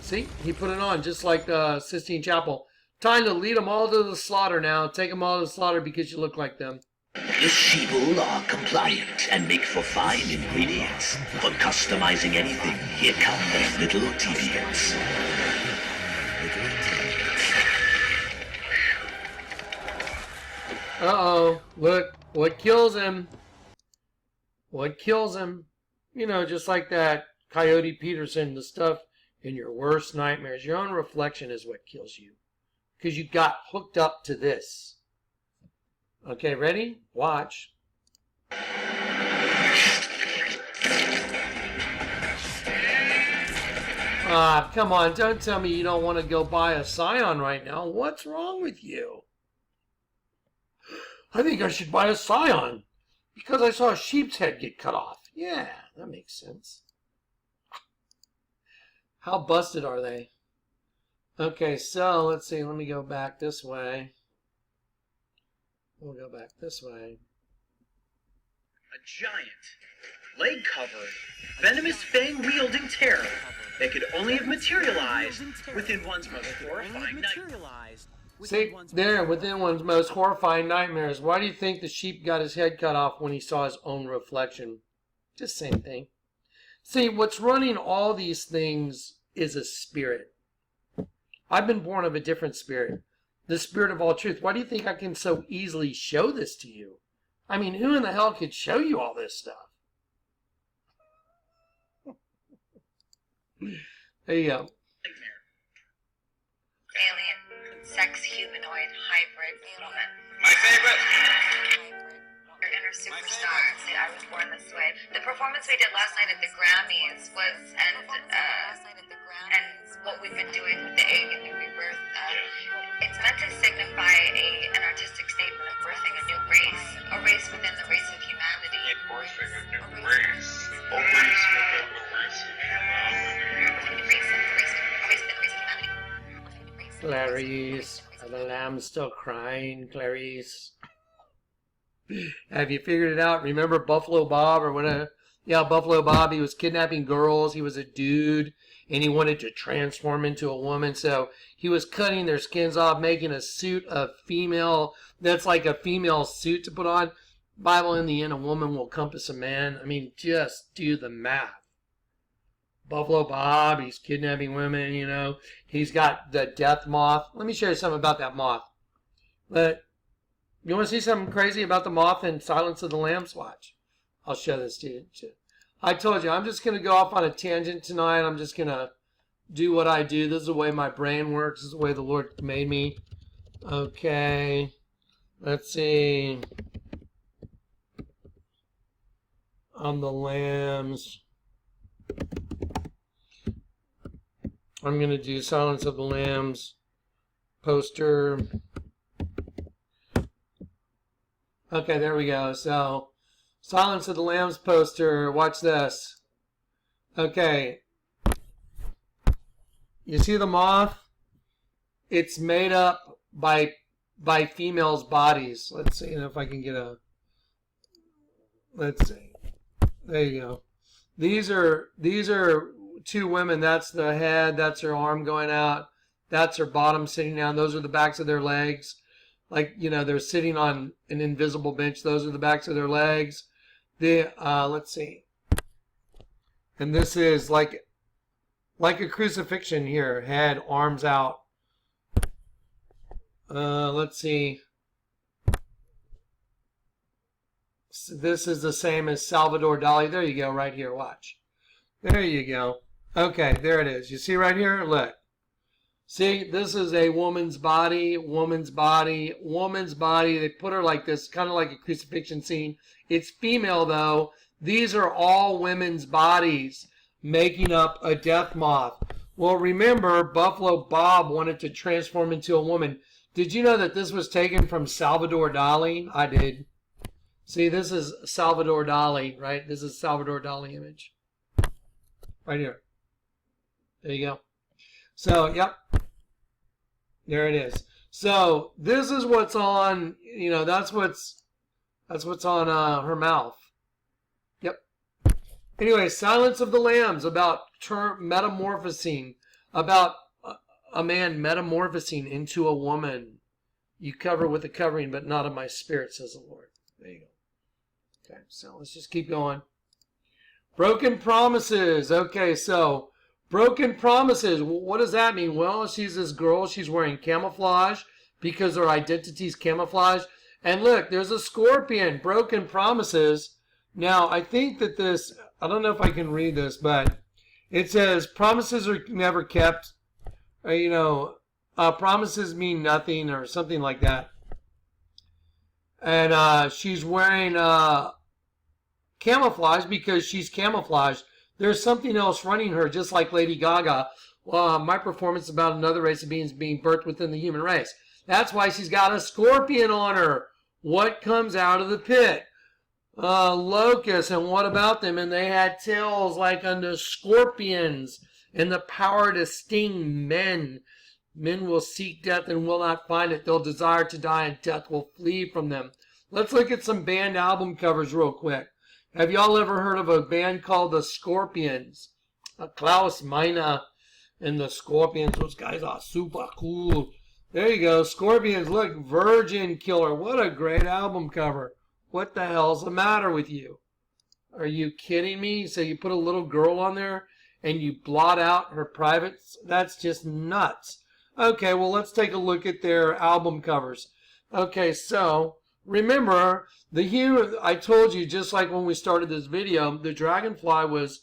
See? He put it on just like the Sistine Chapel. Time to lead them all to the slaughter now. Take them all to the slaughter because you look like them. The sheeple are compliant and make for fine ingredients. For customizing anything, here come the little deviants. Uh-oh, look, what kills him? What kills him? You know, just like that Coyote Peterson, the stuff in your worst nightmares. Your own reflection is what kills you. Because you got hooked up to this. Okay, ready? Watch. Ah, come on, don't tell me you don't want to go buy a Scion right now. What's wrong with you? I think I should buy a Scion because I saw a sheep's head get cut off. Yeah, that makes sense. How busted are they? Okay, so let's see. Let me go back this way. We'll go back this way. A giant, leg-covered, venomous fang-wielding terror that could only have materialized within one's most horrifying nightmares. See, there, within one's most horrifying nightmares. Why do you think the sheep got his head cut off when he saw his own reflection? Just same thing. See, what's running all these things is a spirit. I've been born of a different spirit. The spirit of all truth. Why do you think I can so easily show this to you? I mean, who in the hell could show you all this stuff? There you go. Alien, sex humanoid, hybrid woman. My favorite. Your inner superstar. See, I was born this way. The performance we did last night at the Grammys was, and what we've been doing with the egg and the rebirth, it's meant to signify an artistic statement of birthing a new race within the race of humanity. Birthing a new race. A race within the race of humanity. Clarice, are the lambs still crying, Clarice? Have you figured it out? Remember Buffalo Bob or whatever? Yeah, Buffalo Bob, he was kidnapping girls. He was a dude, and he wanted to transform into a woman. So he was cutting their skins off, making a suit of female. That's like a female suit to put on. Bible, in the end, a woman will compass a man. I mean, just do the math. Buffalo Bob, he's kidnapping women, you know. He's got the death moth. Let me show you something about that moth. But you want to see something crazy about the moth in Silence of the Lambs? Watch. I'll show this to you. I told you, I'm just going to go off on a tangent tonight. I'm just going to do what I do. This is the way my brain works. This is the way the Lord made me. Okay. Let's see. On the lambs. I'm going to do Silence of the Lambs poster. Okay, there we go. So, Silence of the Lambs poster. Watch this. Okay. You see the moth? It's made up by females' bodies. Let's see if I can get a... Let's see. There you go. These are two women. That's the head. That's her arm going out. That's her bottom sitting down. Those are the backs of their legs. Like, you know, they're sitting on an invisible bench. Those are the backs of their legs. Let's see. And this is like a crucifixion here. Head, arms out. Let's see. So this is the same as Salvador Dali. There you go, right here. Watch. There you go. Okay, there it is. You see right here? Look. See, this is a woman's body, woman's body, woman's body. They put her like this, kind of like a crucifixion scene. It's female, though. These are all women's bodies making up a death moth. Well, remember, Buffalo Bob wanted to transform into a woman. Did you know that this was taken from Salvador Dali? I did. See, this is Salvador Dali, right? This is Salvador Dali image. Right here. There you go. So, yep. There it is. So, this is what's on, you know, that's what's on her mouth. Yep. Anyway, Silence of the Lambs, about metamorphosing, about a man metamorphosing into a woman. You cover with a covering, but not of my spirit, says the Lord. There you go. Okay, so let's just keep going. Broken promises. Okay, so broken promises. What does that mean? Well, she's this girl. She's wearing camouflage because her identity's camouflage. And look, there's a scorpion. Broken promises. Now, I think that this, I don't know if I can read this, but it says promises are never kept. Promises mean nothing or something like that. And she's wearing camouflage because she's camouflaged. There's something else running her, just like Lady Gaga. My performance is about another race of beings being birthed within the human race. That's why she's got a scorpion on her. What comes out of the pit? Locusts, and what about them? And they had tails like unto scorpions, and the power to sting men. Men will seek death and will not find it. They'll desire to die, and death will flee from them. Let's look at some band album covers real quick. Have y'all ever heard of a band called the Scorpions? Klaus Meine and the Scorpions. Those guys are super cool. There you go. Scorpions. Look, Virgin Killer. What a great album cover. What the hell's the matter with you? Are you kidding me? So you put a little girl on there and you blot out her privates? That's just nuts. Okay, well, let's take a look at their album covers. Okay, so remember, I told you, just like when we started this video, the dragonfly was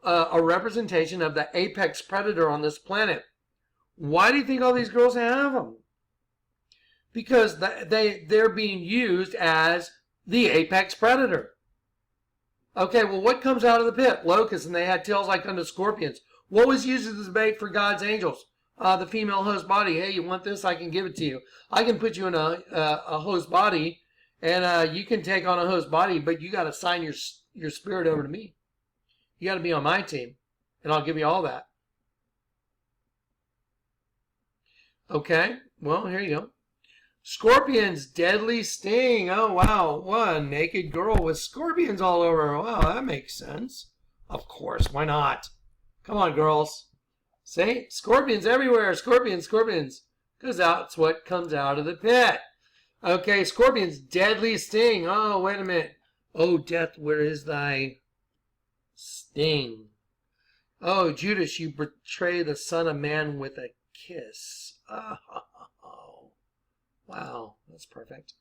a representation of the apex predator on this planet. Why do you think all these girls have them? Because they're being used as the apex predator. Okay, well, what comes out of the pit? Locusts, and they had tails like unto scorpions. What was used as bait for God's angels? The female host body. Hey, you want this? I can give it to you. I can put you in a host body, and you can take on a host body, but you got to sign your spirit over to me. You got to be on my team, and I'll give you all that. Okay, well, here you go. Scorpions, deadly sting. Oh, wow. What a naked girl with scorpions all over her. Wow, that makes sense. Of course, why not? Come on, girls. See? Scorpions everywhere. Scorpions, scorpions. Because that's what comes out of the pit. Okay, scorpions, deadly sting. Oh, wait a minute. Oh, death, where is thy sting? Oh, Judas, you betray the Son of Man with a kiss. Oh, wow, that's perfect.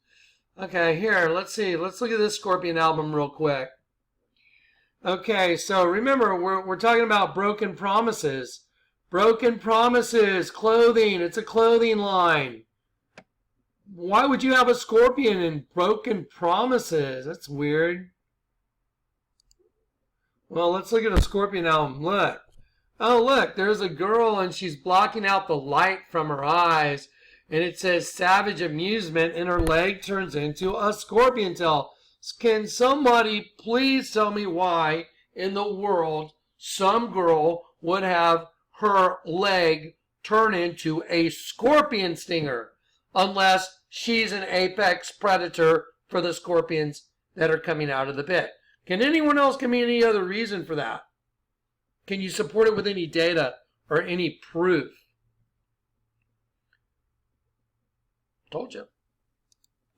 Okay, here, let's see. Let's look at this Scorpion album real quick. Okay, so remember, we're talking about broken promises. Broken promises, clothing. It's a clothing line. Why would you have a scorpion in broken promises? That's weird. Well, let's look at a Scorpion album. Look. Oh, look, there's a girl and she's blocking out the light from her eyes. And it says savage amusement and her leg turns into a scorpion tail. Can somebody please tell me why in the world some girl would have her leg turn into a scorpion stinger unless she's an apex predator for the scorpions that are coming out of the pit? Can anyone else give me any other reason for that? Can you support it with any data or any proof? Told you.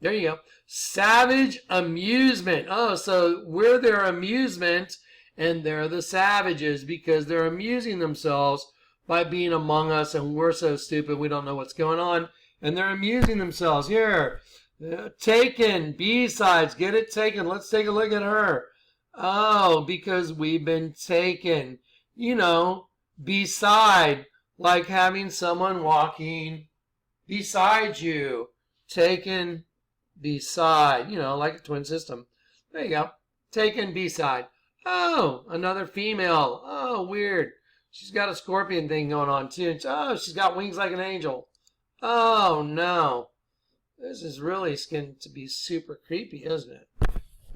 There you go. Savage amusement. Oh, so we're their amusement and they're the savages because they're amusing themselves by being among us and we're so stupid we don't know what's going on. And they're amusing themselves. Here. Taken. B-sides. Get it taken. Let's take a look at her. Oh, because we've been taken. You know, beside. Like having someone walking beside you. Taken beside. You know, like a twin system. There you go. Taken beside. Oh, another female. Oh, weird. She's got a scorpion thing going on too. Oh, she's got wings like an angel. Oh, no. This is really going to be super creepy, isn't it?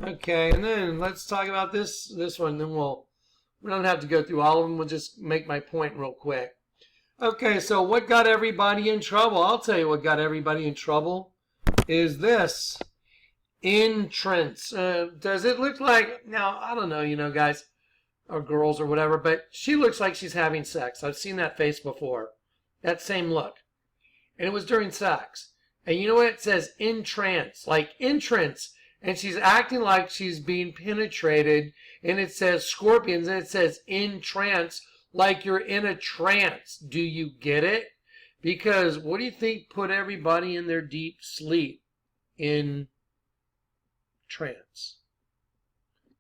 Okay, and then let's talk about this one. Then we don't have to go through all of them. We'll just make my point real quick. Okay, so what got everybody in trouble? I'll tell you what got everybody in trouble is this. Entrance. Does it look like, now, I don't know, you know, guys, or girls or whatever, but she looks like she's having sex. I've seen that face before. That same look. And it was during sex. And you know what? It says entrance, like entrance. and she's acting like she's being penetrated, and it says scorpions, and it says in trance, like you're in a trance. Do you get it? Because what do you think put everybody in their deep sleep? In trance.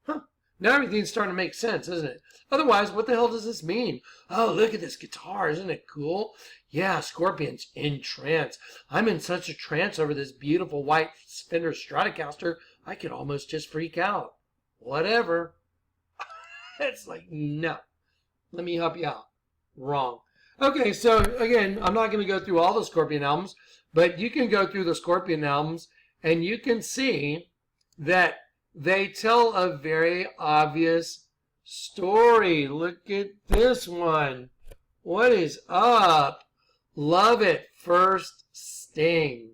Huh. Now everything's starting to make sense, isn't it? Otherwise, what the hell does this mean? Oh, look at this guitar. Isn't it cool? Yeah, scorpions in trance. I'm in such a trance over this beautiful white Fender Stratocaster, I could almost just freak out. Whatever. It's like, no. Let me help you out. Wrong. Okay, so again, I'm not going to go through all the Scorpion albums, but you can go through the Scorpion albums and you can see that they tell a very obvious story. Look at this one. What is up? Love at first sting.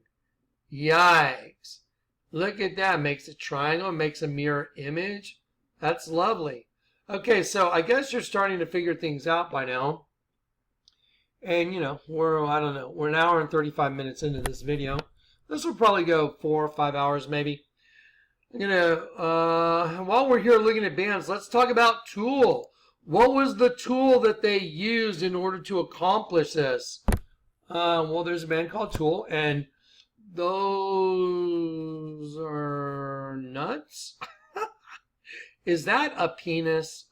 Yikes. Look at that. Makes a triangle, makes a mirror image. That's lovely. Okay, so I guess you're starting to figure things out by now. And, you know, we're an hour and 35 minutes into this video. This will probably go 4 or 5 hours maybe. I'm gonna, while we're here looking at bands, let's talk about Tool. What was the tool that they used in order to accomplish this? Well, there's a band called Tool, and those are nuts. Is that a penis?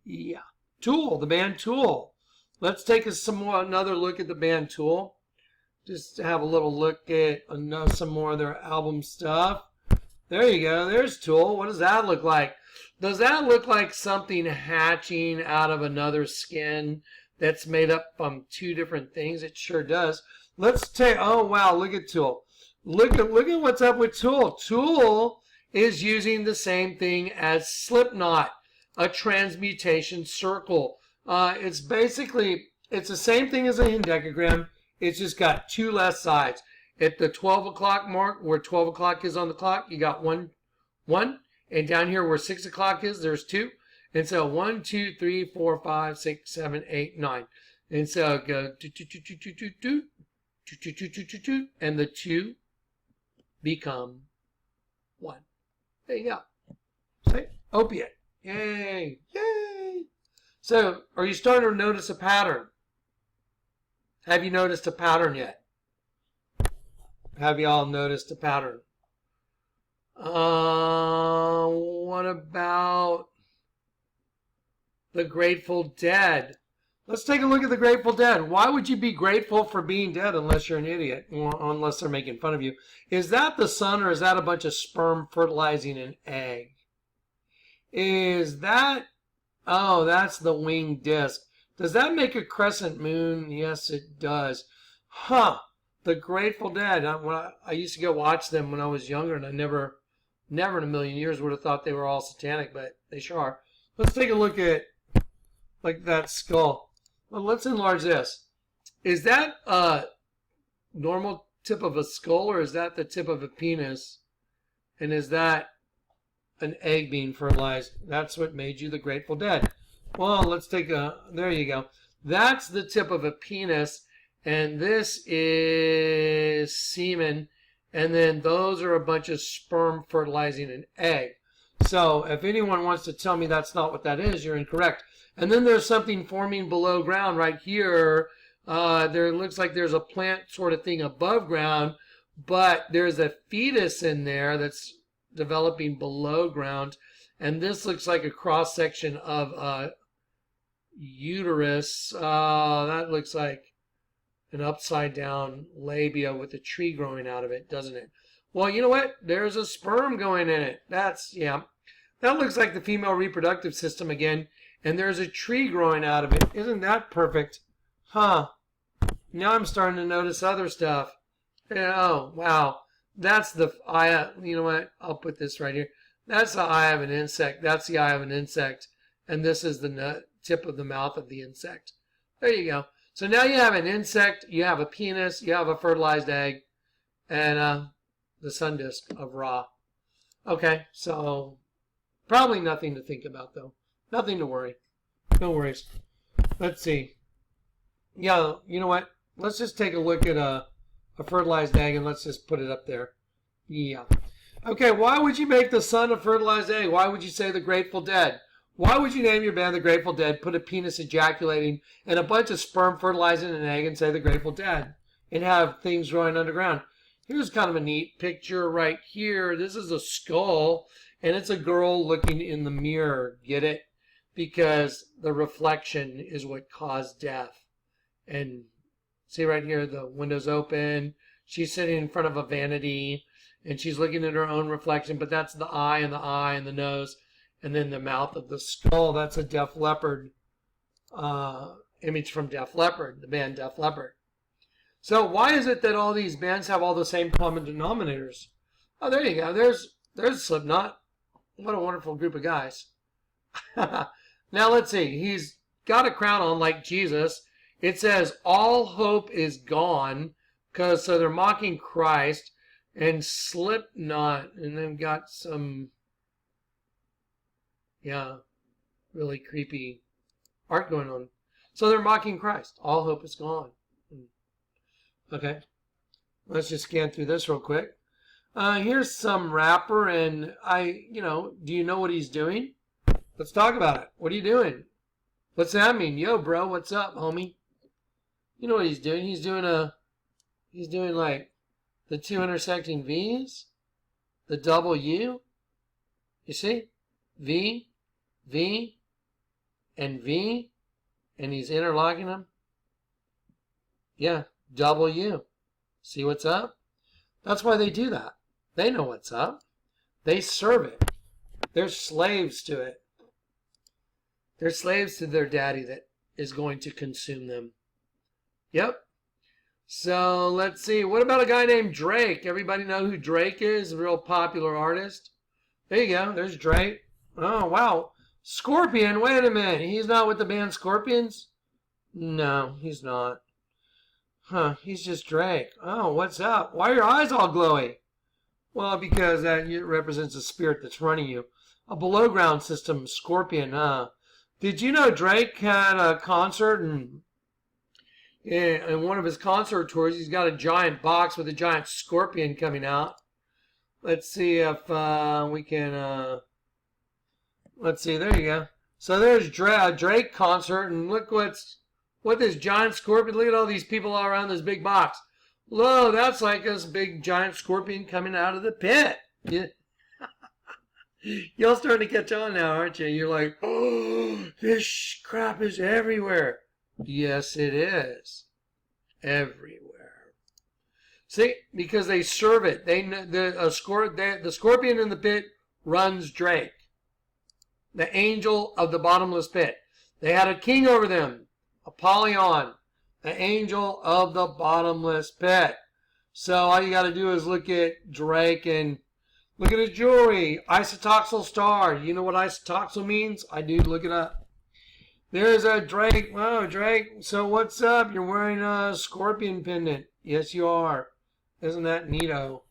Yeah. Tool, the band Tool. Let's take another look at the band Tool. Just to have a little look at some more of their album stuff. There you go. There's Tool. What does that look like? Does that look like something hatching out of another skin that's made up from two different things? It sure does. Let's take, oh wow, look at Tool. Look at what's up with Tool. Tool is using the same thing as Slipknot, a transmutation circle. It's the same thing as a hendecagram. It's just got two less sides. At the 12 o'clock mark, where 12 o'clock is on the clock, you got one. And down here where 6 o'clock is, there's 2. And so 1, 2, 3, 4, 5, 6, 7, 8, 9. And so go and the 2 become 1. There you go. See? Opiate. Yay. Yay. So, are you starting to notice a pattern? Have you noticed a pattern yet? Have you all noticed a pattern? What about the Grateful Dead? Let's take a look at the Grateful Dead. Why would you be grateful for being dead unless you're an idiot? Unless they're making fun of you. Is that the sun, or is that a bunch of sperm fertilizing an egg? Is that... Oh, that's the winged disc. Does that make a crescent moon? Yes, it does. Huh. The Grateful Dead. I used to go watch them when I was younger, and I never in a million years would have thought they were all satanic, but they sure are. Let's take a look at like that skull. Well, let's enlarge this. Is that a normal tip of a skull, or is that the tip of a penis? And is that an egg being fertilized? That's what made you the Grateful Dead. Well, let's take there you go. That's the tip of a penis, and this is semen, and then those are a bunch of sperm fertilizing an egg. So if anyone wants to tell me that's not what that is, you're incorrect. And then there's something forming below ground right here. There looks like there's a plant sort of thing above ground, but there's a fetus in there that's developing below ground. And this looks like a cross section of a uterus. That looks like an upside down labia with a tree growing out of it, doesn't it? Well, you know what? There's a sperm going in it. Yeah. That looks like the female reproductive system again. And there's a tree growing out of it. Isn't that perfect? Huh. Now I'm starting to notice other stuff. Oh, wow. That's the eye. You know what? I'll put this right here. That's the eye of an insect. That's the eye of an insect. And this is the tip of the mouth of the insect. There you go. So now you have an insect, you have a penis, you have a fertilized egg, and the sun disk of Ra. Okay, so probably nothing to think about, though. Nothing to worry. No worries. Let's see. Yeah, you know what? Let's just take a look at a fertilized egg, and let's just put it up there. Yeah. Okay, why would you make the sun a fertilized egg? Why would you say the Grateful Dead? Why would you name your band the Grateful Dead, put a penis ejaculating and a bunch of sperm fertilizing an egg and say the Grateful Dead and have things growing underground? Here's kind of a neat picture right here. This is a skull and it's a girl looking in the mirror. Get it? Because the reflection is what caused death. And see right here, the window's open. She's sitting in front of a vanity. And she's looking at her own reflection, but that's the eye and the nose, and then the mouth of the skull. That's a Def Leppard image from Def Leppard, the band Def Leppard. So why is it that all these bands have all the same common denominators? Oh, there you go. There's Slipknot. What a wonderful group of guys. Now let's see. He's got a crown on like Jesus. It says all hope is gone, so they're mocking Christ. And Slipknot, and they've got some, really creepy art going on. So they're mocking Christ. All hope is gone. Okay, let's just scan through this real quick. Here's some rapper, and do you know what he's doing? Let's talk about it. What are you doing? What's that mean? Yo, bro, what's up, homie? You know what he's doing? He's doing like the two intersecting V's, the double U. You see? V, V, and V, and he's interlocking them. Yeah, double U. See what's up? That's why they do that. They know what's up. They serve it. They're slaves to it. They're slaves to their daddy that is going to consume them. Yep. So let's see. What about a guy named Drake? Everybody know who Drake is? A real popular artist. There you go. There's Drake. Oh, wow. Scorpion. Wait a minute. He's not with the band Scorpions? No, he's not. Huh. He's just Drake. Oh, what's up? Why are your eyes all glowy? Well, because that represents a spirit that's running you. A below ground system, Scorpion, huh? Did you know Drake had a concert and in one of his concert tours, he's got a giant box with a giant scorpion coming out. Let's see if we can... let's see, there you go. So there's Drake concert, and look what this giant scorpion... Look at all these people all around this big box. Whoa, that's like this big giant scorpion coming out of the pit. Y'all starting to catch on now, aren't you? You're like, oh, this crap is everywhere. Yes, it is. Everywhere. See, because they serve it. The scorpion in the pit runs Drake, the angel of the bottomless pit. They had a king over them, Apollyon, the angel of the bottomless pit. So all you got to do is look at Drake and look at his jewelry. Isotoxal star. You know what isotoxal means? I do. Look it up. There's a Drake. Wow, Drake. So what's up? You're wearing a scorpion pendant. Yes, you are. Isn't that neato?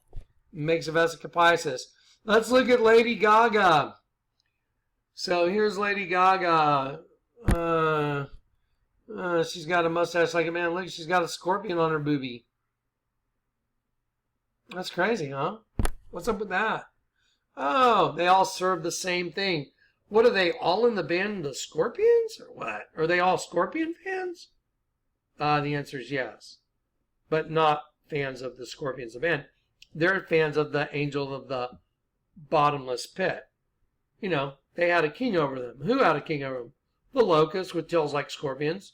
Makes a vesica Pisces. Let's look at Lady Gaga. So here's Lady Gaga. She's got a mustache like a man. Look, she's got a scorpion on her boobie. That's crazy, huh? What's up with that? Oh, they all serve the same thing. What are they all in the band, the Scorpions, or what? Are they all Scorpion fans? The answer is yes, but not fans of the Scorpions, the band. They're fans of the angel of the bottomless pit. You know, they had a king over them. Who had a king over them? The locusts with tails like scorpions.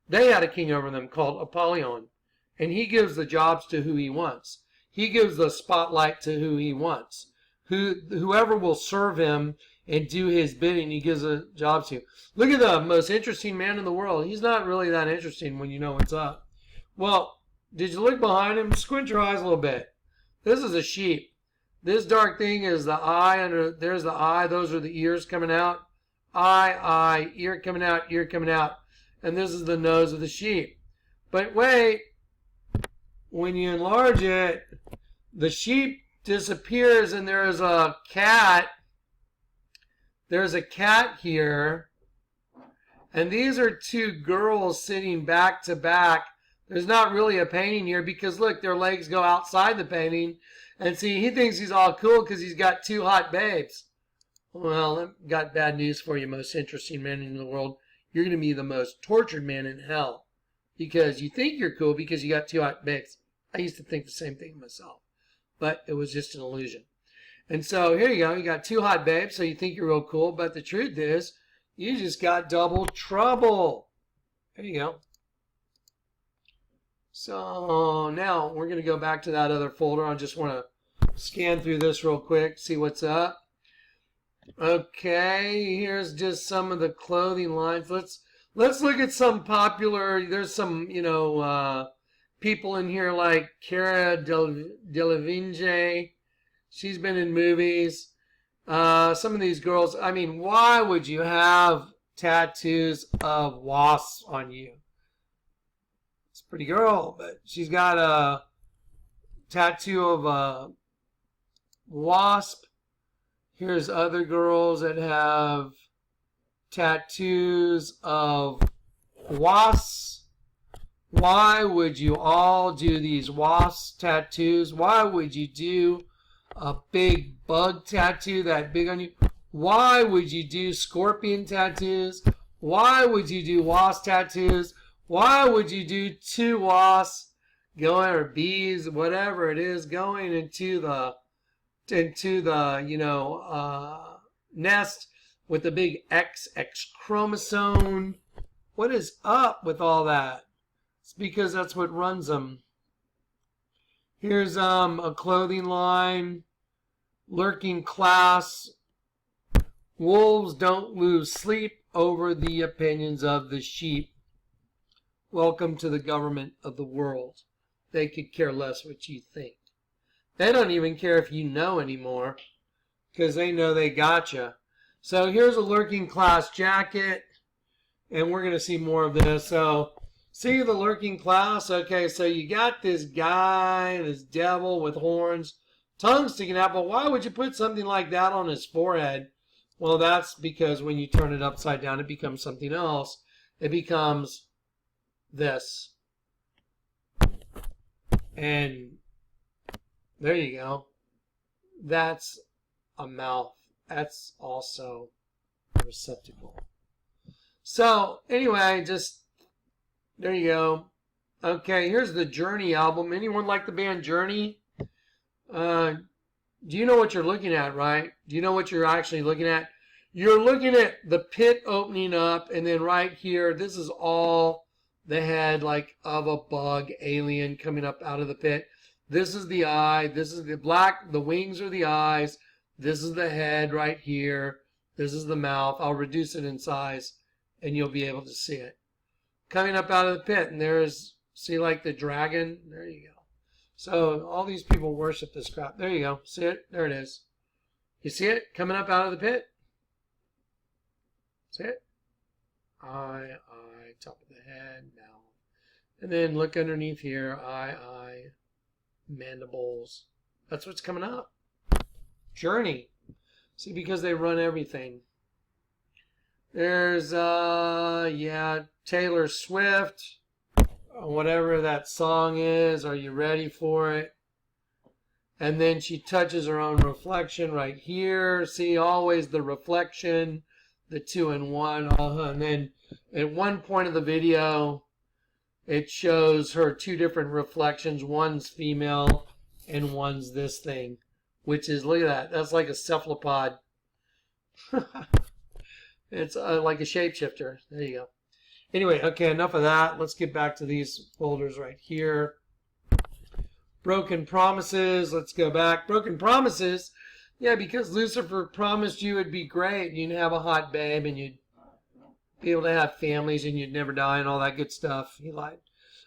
They had a king over them called Apollyon, and he gives the jobs to who he wants. He gives the spotlight to who he wants. Whoever will serve him and do his bidding, he gives a job to. Look at the most interesting man in the world. He's not really that interesting when you know what's up. Well, did you look behind him? Squint your eyes a little bit. This is a sheep. This dark thing is the eye. There's the eye. Those are the ears coming out. Eye, ear coming out, ear coming out. And this is the nose of the sheep. But wait, when you enlarge it, the sheep disappears and there is a cat. There's a cat here. And these are two girls sitting back to back. There's not really a painting here because look, their legs go outside the painting. And see, he thinks he's all cool because he's got 2 hot babes. Well, I've got bad news for you, most interesting man in the world. You're going to be the most tortured man in hell. Because you think you're cool because you got 2 hot babes. I used to think the same thing myself. But it was just an illusion. And so here you go. You got 2 hot babes, so you think you're real cool. But the truth is, you just got double trouble. There you go. So now we're going to go back to that other folder. I just want to scan through this real quick, see what's up. Okay, here's just some of the clothing lines. Let's look at some popular. There's some, people in here like Cara Delevingne. She's been in movies. Some of these girls, I mean, why would you have tattoos of wasps on you? It's a pretty girl, but she's got a tattoo of a wasp. Here's other girls that have tattoos of wasps. Why would you all do these wasp tattoos? Why would you do a big bug tattoo that big on you? Why would you do scorpion tattoos? Why would you do wasp tattoos? Why would you do 2 wasps going, or bees, whatever it is, going into the nest with the big XX chromosome? What is up with all that? It's because that's what runs them. Here's a clothing line. Lurking class. Wolves don't lose sleep over the opinions of the sheep. Welcome to the government of the world. They could care less what you think. They don't even care if you know anymore, because they know they gotcha. So here's a lurking class jacket, and we're going to see more of this. So see the lurking class? Okay, so you got this guy, this devil with horns, tongue sticking out, but why would you put something like that on his forehead? Well, that's because when you turn it upside down, it becomes something else. It becomes this. And there you go. That's a mouth. That's also a receptacle. So anyway, just there you go. Okay, here's the Journey album. Anyone like the band Journey? Do you know what you're looking at, right? Do you know what you're actually looking at? You're looking at the pit opening up, and then right here, this is all the head like of a bug alien coming up out of the pit. This is the eye. This is the black. The wings are the eyes. This is the head right here. This is the mouth. I'll reduce it in size, and you'll be able to see it. Coming up out of the pit, and there's, see, like the dragon? There you go. So all these people worship this crap. There you go. See it? There it is. You see it? Coming up out of the pit? See it? Eye, top of the head, mouth. And then look underneath here. Eye, mandibles. That's what's coming up. Journey. See, because they run everything. There's, Taylor Swift. Whatever that song is. Are you ready for it? And then she touches her own reflection right here. See, always the reflection. The 2-in-1. And then at one point of the video, it shows her 2 different reflections. One's female and one's this thing. Which is, look at that. That's like a cephalopod. It's like a shapeshifter. There you go. Anyway, okay, enough of that. Let's get back to these folders right here. Broken Promises. Let's go back. Broken Promises. Yeah, because Lucifer promised you it'd be great. You'd have a hot babe and you'd be able to have families and you'd never die and all that good stuff. He lied.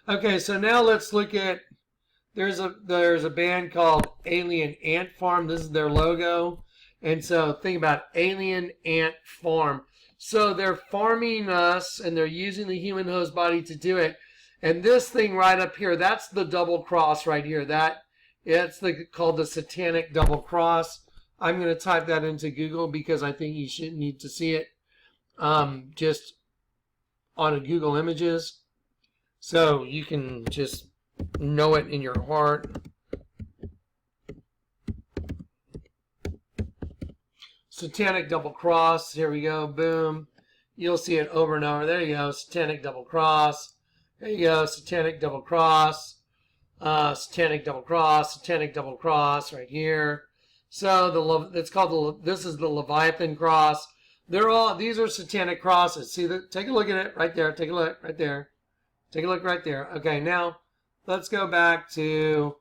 Okay, so now let's look at, there's a band called Alien Ant Farm. This is their logo. And so think about Alien Ant Farm. So they're farming us and they're using the human host body to do it. And this thing right up here, that's the double cross right here. It's called the satanic double cross. I'm going to type that into Google because I think you should need to see it just on a Google Images. So you can just know it in your heart. Satanic double cross. Here we go. Boom. You'll see it over and over. There you go. Satanic double cross. There you go. Satanic double cross. Satanic double cross. Satanic double cross right here. So it's called this is the Leviathan cross. These are satanic crosses. See that? Take a look at it right there. Take a look right there. Take a look right there. Okay, now let's go back to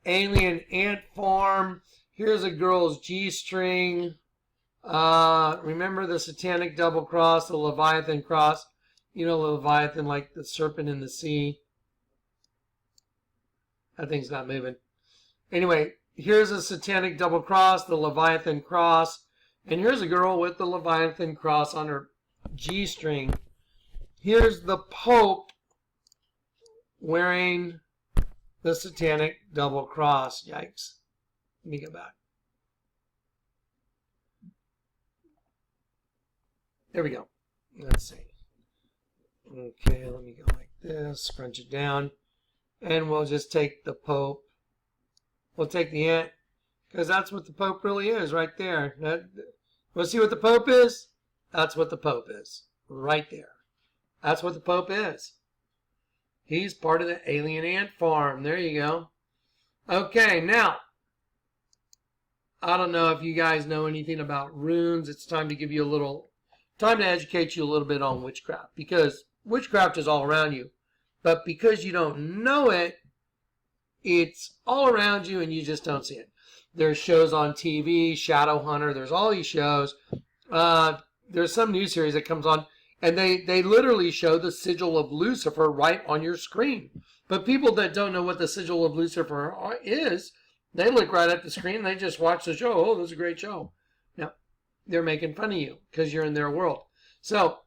alien ant form. Here's a girl's G-string. Remember the satanic double cross, the Leviathan cross. You know, Leviathan, like the serpent in the sea. That thing's not moving. Anyway, here's a satanic double cross, the Leviathan cross. And here's a girl with the Leviathan cross on her G-string. Here's the Pope wearing the satanic double cross. Yikes. Let me go back. There we go. Let's see. Okay, let me go like this. Scrunch it down. And we'll just take the Pope. We'll take the ant. Because that's what the Pope really is right there. We'll see what the Pope is? That's what the Pope is. Right there. That's what the Pope is. He's part of the alien ant farm. There you go. Okay, now, I don't know if you guys know anything about runes. It's time to give you time to educate you a little bit on witchcraft. Because witchcraft is all around you. But because you don't know it, it's all around you and you just don't see it. There's shows on TV, Shadow Hunter. There's all these shows. There's some new series that comes on, and they literally show the sigil of Lucifer right on your screen. But people that don't know what the sigil of Lucifer is, they look right at the screen and they just watch the show. Oh, this is a great show. Now, they're making fun of you because you're in their world. So,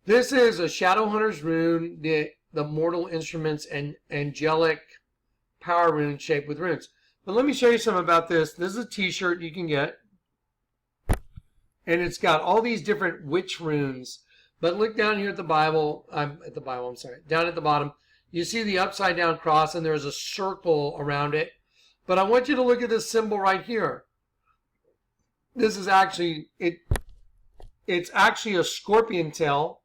this is a Shadow Hunter's rune, the mortal instruments and angelic power rune shaped with runes. But let me show you something about this. This is a t-shirt you can get. And it's got all these different witch runes. But look down here at the Bible. Down at the bottom. You see the upside down cross and there's a circle around it. But I want you to look at this symbol right here. This is actually, it's actually a scorpion tail.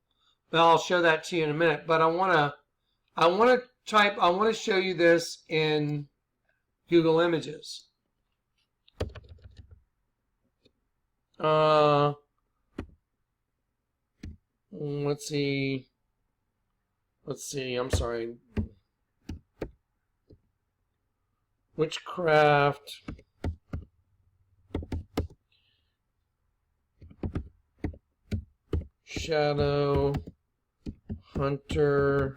But I'll show that to you in a minute. But I want to show you this in Google Images. Let's see. I'm sorry. Witchcraft. Shadow Hunter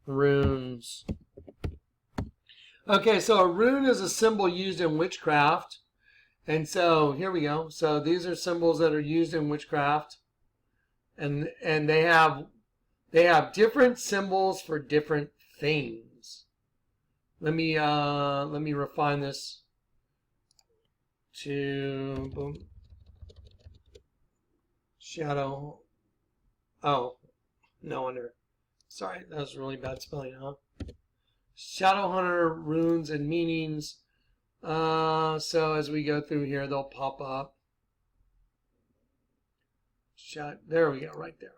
runes. Okay, so a rune is a symbol used in witchcraft. And so here we go. So these are symbols that are used in witchcraft. And they have different symbols for different things. Let me refine this to boom. Shadow. Oh, no wonder. Sorry, that was really bad spelling, huh? Shadow Hunter runes and meanings. So as we go through here, they'll pop up. There we go, right there.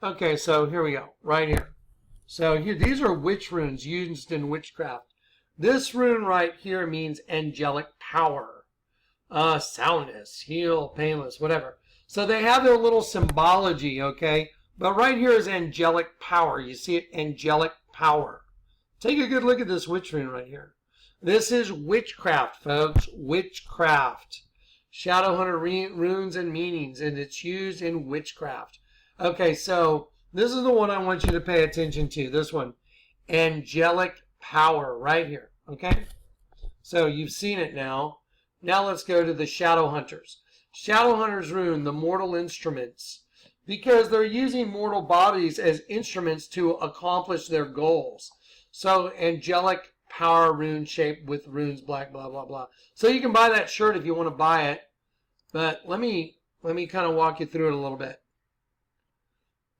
Okay, so here we go, right here. So here, these are witch runes used in witchcraft. This rune right here means angelic power, soundness, heal, painless, whatever. So they have their little symbology, okay? But right here is angelic power. You see it, angelic power. Take a good look at this witch rune right here. This is witchcraft, folks. Witchcraft. Shadow Hunter runes and meanings, and it's used in witchcraft. Okay, so this is the one I want you to pay attention to. This one. Angelic power right here. Okay? So you've seen it now. Now let's go to the Shadow Hunters. Shadow Hunters rune, the mortal instruments. Because they're using mortal bodies as instruments to accomplish their goals. So angelic power rune shaped with runes, black, blah, blah, blah. So you can buy that shirt if you want to buy it. But let me kind of walk you through it a little bit.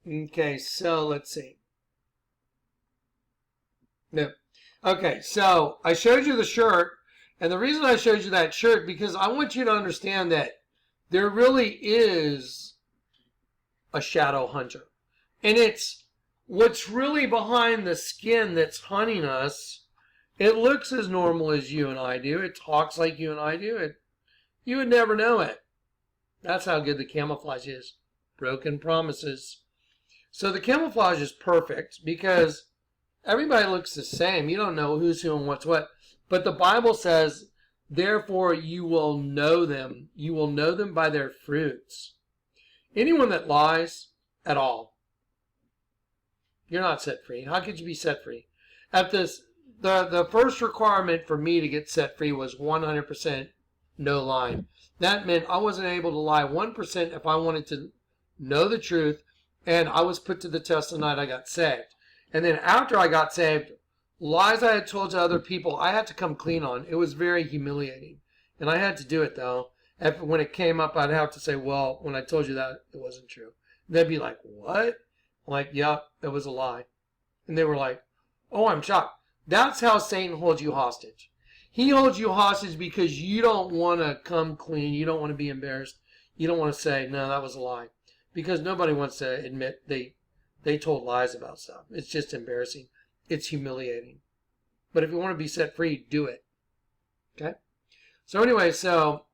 Okay, so let's see. No. Okay, so I showed you the shirt, And the reason I showed you that shirt, because I want you to understand that there really is a shadow hunter. And it's what's really behind the skin that's hunting us. It looks as normal as you and I do. It talks like you and I do. You would never know it. That's how good the camouflage is. Broken promises. So the camouflage is perfect because everybody looks the same. You don't know who's who and what's what. But the Bible says, therefore you will know them. You will know them by their fruits. Anyone that lies at all, you're not set free. How could you be set free? At this, the first requirement for me to get set free was 100% no lying. That meant I wasn't able to lie 1% if I wanted to know the truth, and I was put to the test the night I got saved. And then after I got saved, lies I had told to other people, I had to come clean on. It was very humiliating. And I had to do it, though. When it came up, I'd have to say, well, when I told you that, it wasn't true. And they'd be like, what? I'm like, yeah, it was a lie. And they were like, oh, I'm shocked. That's how Satan holds you hostage. He holds you hostage because you don't want to come clean. You don't want to be embarrassed. You don't want to say, no, that was a lie. Because nobody wants to admit they told lies about stuff. It's just embarrassing. It's humiliating. But if you want to be set free, do it. Okay? So anyway, so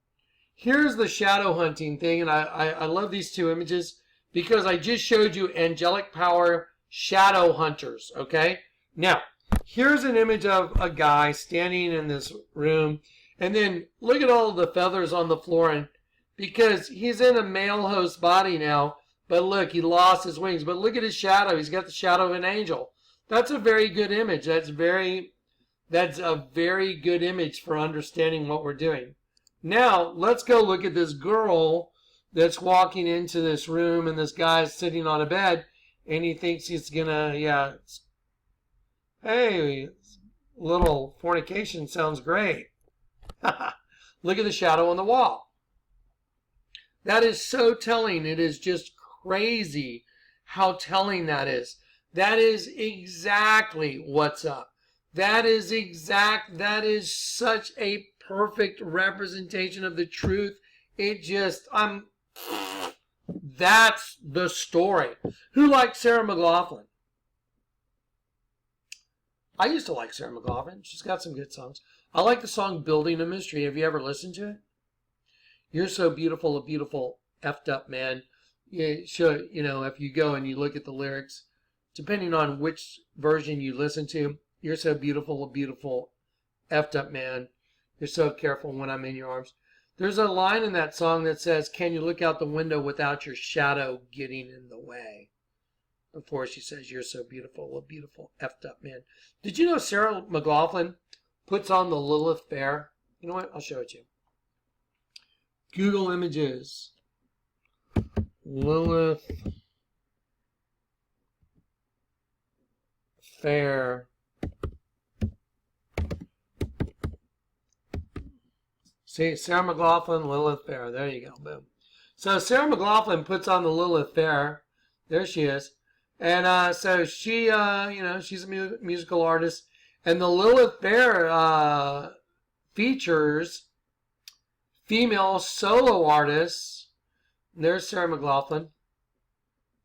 here's the shadow hunting thing. And I love these two images because I just showed you angelic power shadow hunters. Okay? Now, here's an image of a guy standing in this room. And then look at all the feathers on the floor. And because he's in a male host body now. But look, he lost his wings. But look at his shadow. He's got the shadow of an angel. That's a very good image. That's a very good image for understanding what we're doing. Now, let's go look at this girl that's walking into this room, and this guy's sitting on a bed, and he thinks he's gonna, hey, little fornication sounds great. Look at the shadow on the wall. That is so telling. It is just crazy how telling that is. That is exactly what's up. That is such a perfect representation of the truth. That's the story. Who likes Sarah McLachlan? I used to like Sarah McLachlan. She's got some good songs. I like the song Building a Mystery. Have you ever listened to it? You're so beautiful, a beautiful effed up man. If you go and you look at the lyrics, depending on which version you listen to, you're so beautiful, a beautiful effed up man. You're so careful when I'm in your arms. There's a line in that song that says, can you look out the window without your shadow getting in the way? Before she says, you're so beautiful, a beautiful effed up man. Did you know Sarah McLachlan puts on the Lilith Fair? You know what? I'll show it to you. Google Images. Lilith Fair. See, Sarah McLachlan, Lilith Fair. There you go. Boom. So Sarah McLachlan puts on the Lilith Fair. There she is. And so she, she's a musical artist. And the Lilith Fair features female solo artists. There's Sarah McLachlan.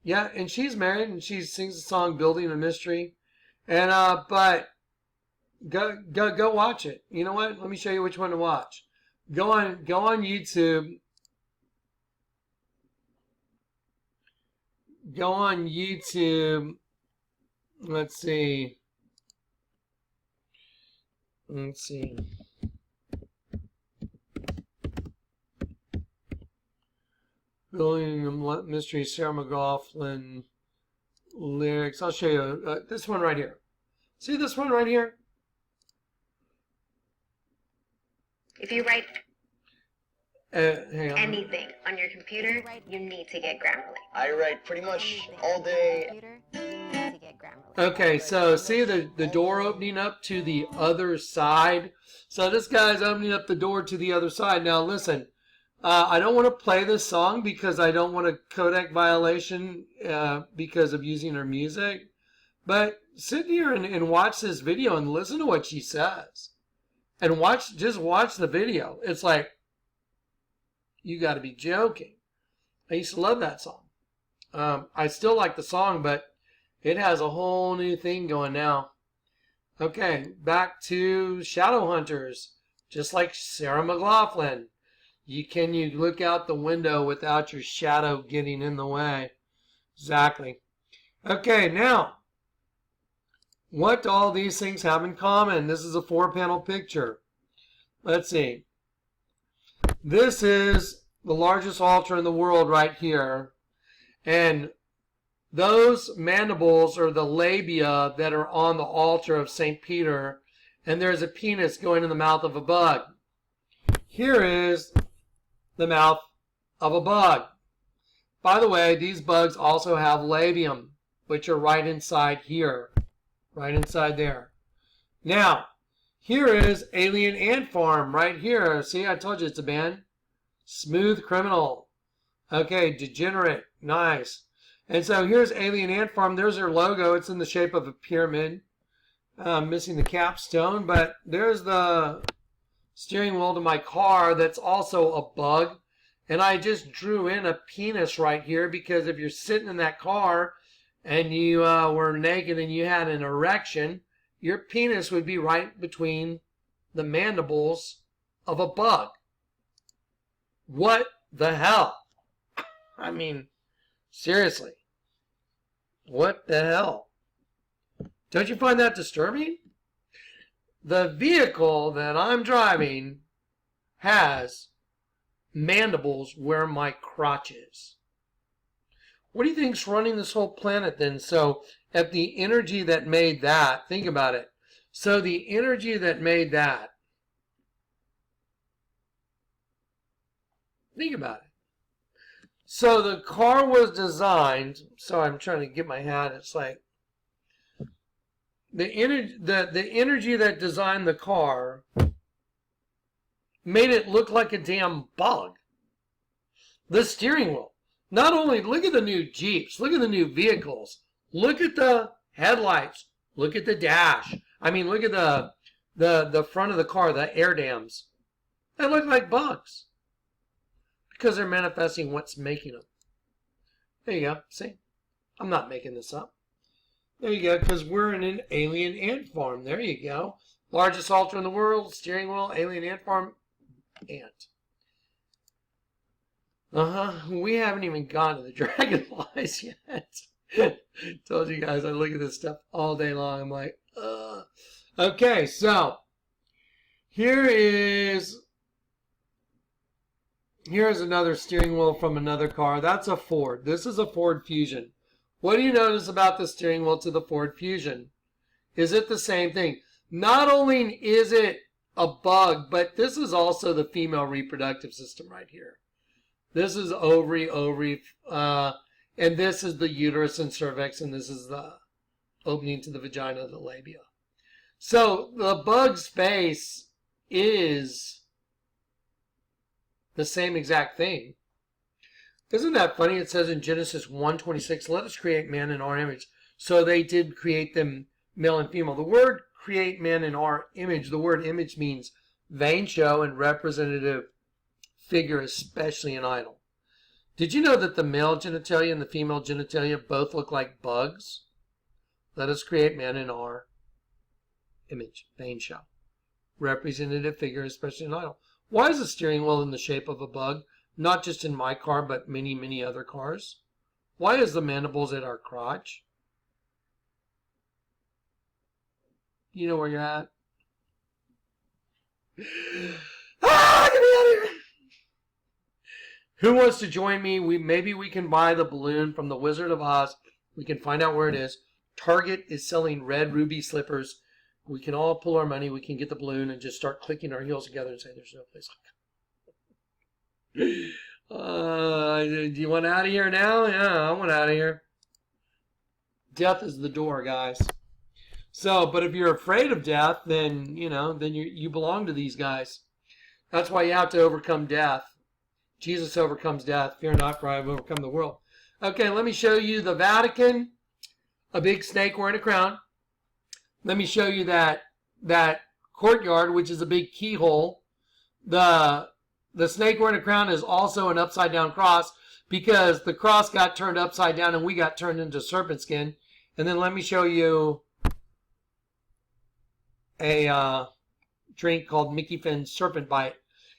Yeah, and she's married, and she sings the song "Building a Mystery." And but go watch it. You know what? Let me show you which one to watch. Go on YouTube. Go on YouTube. Let's see. Building a Mystery, Sarah McLachlan lyrics. I'll show you this one right here. See this one right here? If you write hang on. anything on your computer, you need to get Grammarly. I write pretty much all day. Okay, so see the door opening up to the other side? So this guy's opening up the door to the other side. Now listen, I don't want to play this song because I don't want a codec violation because of using her music. But sit here and watch this video and listen to what she says. And just watch the video. It's like, you got to be joking. I used to love that song. I still like the song, but it has a whole new thing going now. Okay, back to Shadow Hunters. Just like Sarah McLachlan. Can you look out the window without your shadow getting in the way? Exactly. Okay, now, what do all these things have in common? This is a 4-panel picture. Let's see. This is the largest altar in the world right here. And those mandibles are the labia that are on the altar of St. Peter. And there's a penis going in the mouth of a bug. Here is the mouth of a bug. By the way, these bugs also have labium, which are right inside here. Right inside there. Now, here is Alien Ant Farm right here. See, I told you it's a band. Smooth Criminal. Okay, Degenerate. Nice. And so here's Alien Ant Farm. There's their logo. It's in the shape of a pyramid. Missing the capstone, but there's the steering wheel to my car that's also a bug. And I just drew in a penis right here because if you're sitting in that car and you were naked and you had an erection, your penis would be right between the mandibles of a bug. What the hell? I mean, seriously. What the hell? Don't you find that disturbing? The vehicle that I'm driving has mandibles where my crotch is. What do you think's running this whole planet then? So if the energy that made that, think about it. So the energy that made that, think about it. So the car was designed, so I'm trying to get my hat, it's like, the energy that designed the car made it look like a damn bug. The steering wheel. Not only, look at the new Jeeps, look at the new vehicles, look at the headlights, look at the dash. I mean, look at the front of the car, the air dams. They look like bugs because they're manifesting what's making them. There you go. See? I'm not making this up. There you go, because we're in an alien ant farm. There you go. Largest altar in the world, steering wheel, alien ant farm, ant. We haven't even gone to the dragonflies yet. Told you guys I look at this stuff all day long. I'm like, ugh. Okay, so here's another steering wheel from another car. That's a Ford. This is a Ford Fusion. What do you notice about the steering wheel to the Ford Fusion? Is it the same thing? Not only is it a bug, but this is also the female reproductive system right here. This is ovary, and this is the uterus and cervix, and this is the opening to the vagina, the labia. So the bug's face is the same exact thing. Isn't that funny? It says in Genesis 1:26, let us create man in our image. So they did create them male and female. The word create man in our image, the word image means vain show and representative figure, especially an idol. Did you know that the male genitalia and the female genitalia both look like bugs? Let us create man in our image, vain show. Representative figure, especially an idol. Why is the steering wheel in the shape of a bug? Not just in my car, but many, many other cars. Why is the mandibles at our crotch? You know where you're at? Get me out of here! Who wants to join me? Maybe we can buy the balloon from the Wizard of Oz. We can find out where it is. Target is selling red ruby slippers. We can all pull our money. We can get the balloon and just start clicking our heels together and say, there's no place like it. Do you want out of here now? Yeah, I want out of here. Death is the door, guys. So, but if you're afraid of death, then, then you belong to these guys. That's why you have to overcome death. Jesus overcomes death. Fear not, for I have overcome the world. Okay, let me show you the Vatican. A big snake wearing a crown. Let me show you that courtyard, which is a big keyhole. The snake wearing a crown is also an upside down cross because the cross got turned upside down and we got turned into serpent skin. And then let me show you a drink called Mickey Finn's Serpent Bite.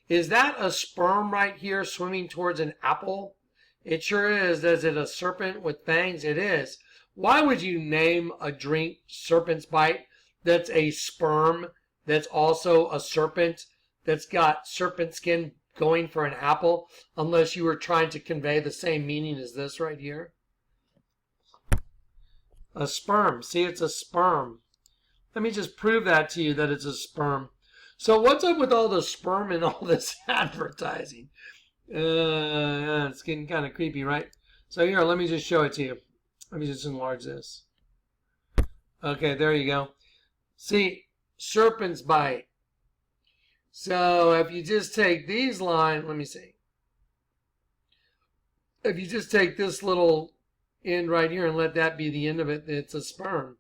Is that a sperm right here swimming towards an apple? It sure is. Is it a serpent with fangs? It is. Why would you name a drink Serpent's Bite that's a sperm that's also a serpent that's got serpent skin going for an apple, unless you were trying to convey the same meaning as this right here? A sperm. See, it's a sperm. Let me just prove that to you that it's a sperm. So what's up with all the sperm and all this advertising? It's getting kind of creepy, right? So here, let me just show it to you. Let me just enlarge this. Okay, there you go. See, Serpent's Bite. So if you just take these lines, let me see. If you just take this little end right here and let that be the end of it, it's a sperm.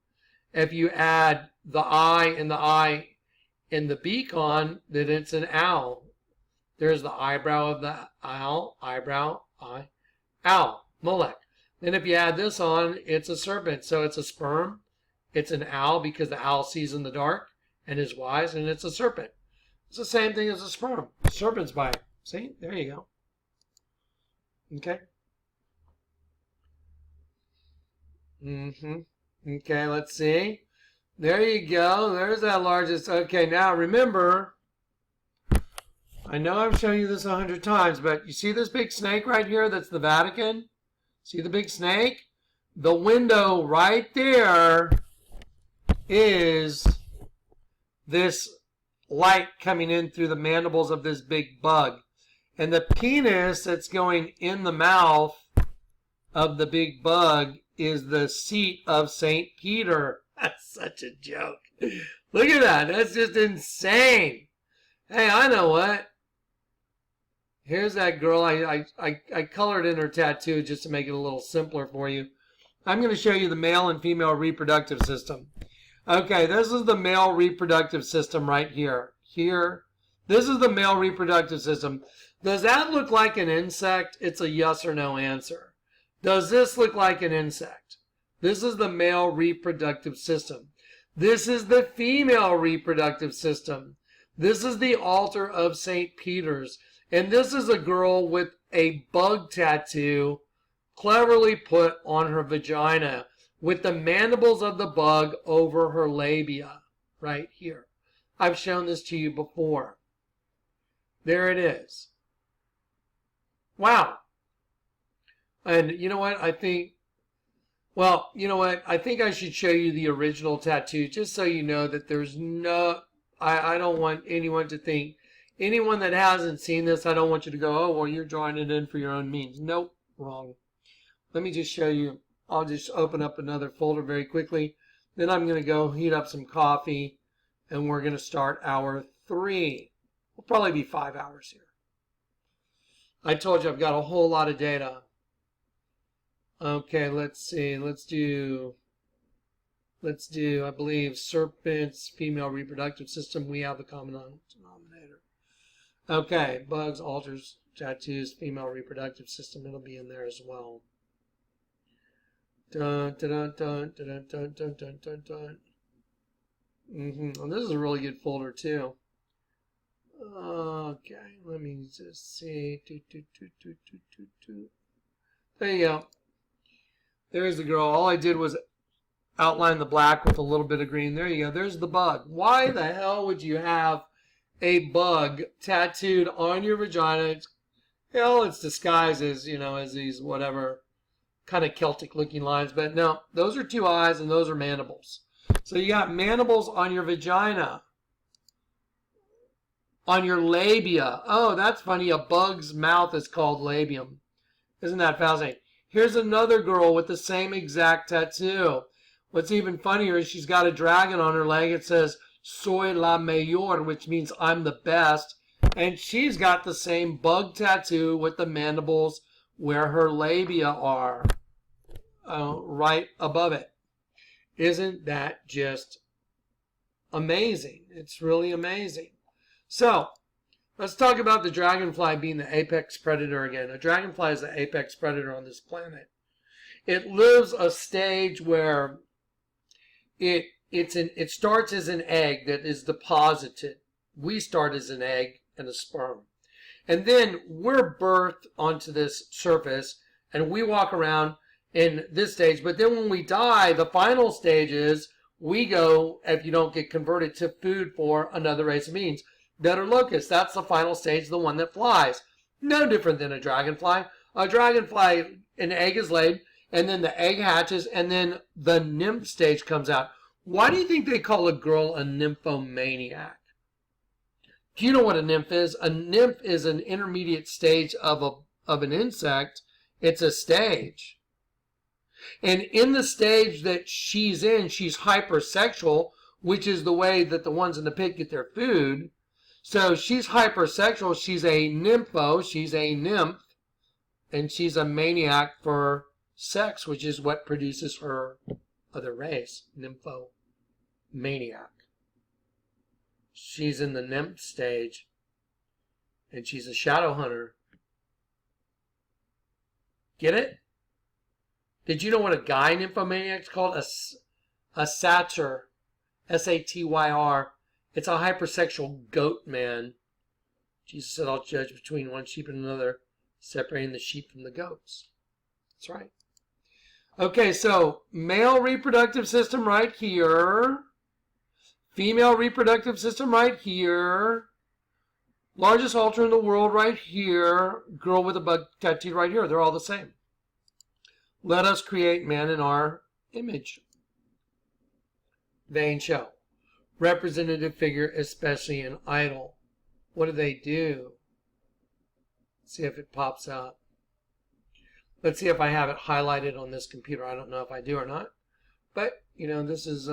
If you add the eye and the eye and the beak on, then it's an owl. There's the eyebrow of the owl, eyebrow, eye, owl, Molech. Then if you add this on, it's a serpent. So it's a sperm, it's an owl because the owl sees in the dark and is wise, and it's a serpent. It's the same thing as a sperm. Serpent's Bite. See? There you go. Okay. Okay, let's see. There you go. There's that largest. Okay, now remember, I know I've shown you this 100 times, but you see this big snake right here? That's the Vatican. See the big snake? The window right there is this light coming in through the mandibles of this big bug. And the penis that's going in the mouth of the big bug is the seat of St. Peter. That's such a joke. Look at that. That's just insane. Hey, I know what. Here's that girl. I colored in her tattoo just to make it a little simpler for you. I'm going to show you the male and female reproductive system. Okay, this is the male reproductive system right here. Here. This is the male reproductive system. Does that look like an insect? It's a yes or no answer. Does this look like an insect? This is the male reproductive system. This is the female reproductive system. This is the altar of St. Peter's. And this is a girl with a bug tattoo cleverly put on her vagina with the mandibles of the bug over her labia right here. I've shown this to you before. There it is. Wow. And you know what? I think I should show you the original tattoo just so you know that there's no, I don't want anyone to think, anyone that hasn't seen this, I don't want you to go, oh, well, you're drawing it in for your own means. Nope, wrong. Let me just show you. I'll just open up another folder very quickly. Then I'm going to go heat up some coffee, and we're going to start hour 3. We'll probably be 5 hours here. I told you I've got a whole lot of data. Okay, let's see. Let's do, I believe, serpents, female reproductive system. We have the common denominator. Okay, bugs, altars, tattoos, female reproductive system. It'll be in there as well. Dun, dun, dun, dun, dun, dun, dun, dun, dun. And this is a really good folder too. Okay, let me just see. There you go. There's the girl. All I did was outline the black with a little bit of green. There you go. There's the bug. Why the hell would you have a bug tattooed on your vagina? Hell, it's disguised as, as these whatever kind of Celtic looking lines. But no, those are 2 eyes and those are mandibles. So you got mandibles on your vagina. On your labia. Oh, that's funny. A bug's mouth is called labium. Isn't that fascinating? Here's another girl with the same exact tattoo. What's even funnier is she's got a dragon on her leg. It says, Soy la mayor, which means I'm the best. And she's got the same bug tattoo with the mandibles where her labia are. Right above it. Isn't that just amazing. It's really amazing. So, let's talk about the dragonfly being the apex predator again. A dragonfly is the apex predator on this planet. It lives a stage where it starts as an egg that is deposited. We start as an egg and a sperm. And then we're birthed onto this surface and we walk around in this stage. But then when we die, the final stage is we go, if you don't get converted, to food for another race of beings that are locusts. That's the final stage, the one that flies. No different than a dragonfly. A dragonfly, an egg is laid, and then the egg hatches, and then the nymph stage comes out. Why do you think they call a girl a nymphomaniac? Do you know what a nymph is? A nymph is an intermediate stage of an insect. It's a stage. And in the stage that she's in, she's hypersexual, which is the way that the ones in the pit get their food. So she's hypersexual. She's a nympho. She's a nymph. And she's a maniac for sex, which is what produces her other race, nymphomaniac. She's in the nymph stage, and she's a shadow hunter. Get it? Did you know what a guy nymphomaniac is called? A satyr, S-A-T-Y-R. It's a hypersexual goat man. Jesus said, I'll judge between one sheep and another, separating the sheep from the goats. That's right. Okay, so male reproductive system right here. Female reproductive system right here. Largest altar in the world right here. Girl with a bug tattooed right here. They're all the same. Let us create man in our image. Vain show. Representative figure, especially an idol. What do they do? Let's see if it pops out. Let's see if I have it highlighted on this computer. I don't know if I do or not. But, you know, this is...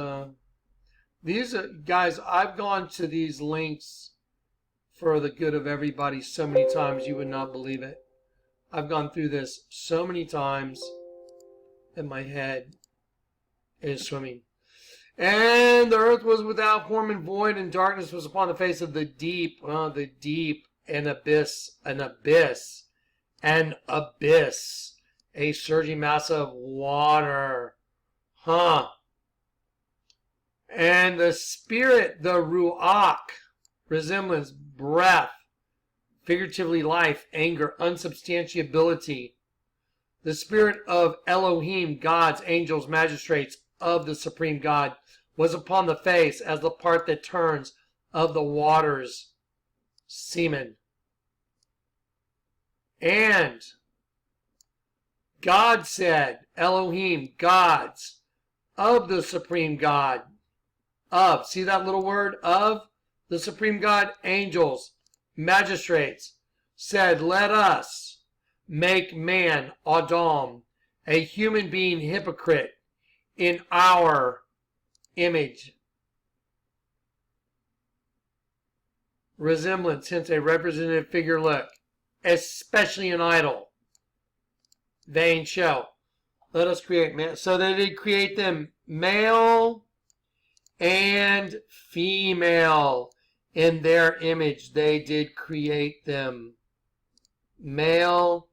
These are, guys, I've gone to these links for the good of everybody so many times you would not believe it. I've gone through this so many times that my head is swimming. And the earth was without form and void, and darkness was upon the face of the deep. The deep, an abyss, a surging mass of water. And the spirit, the ruach, resemblance, breath, figuratively life, anger, unsubstantiability. The spirit of Elohim, gods, angels, magistrates of the supreme God, was upon the face as the part that turns of the waters, semen. And God said, Elohim, gods of the supreme God, of, see that little word, of the supreme God, angels, magistrates, said, let us make man, Adam, a human being hypocrite, in our image. Resemblance, hence a representative figure, look, especially an idol. Vain show. Let us create man. So they did create them male and female in their image. They did create them male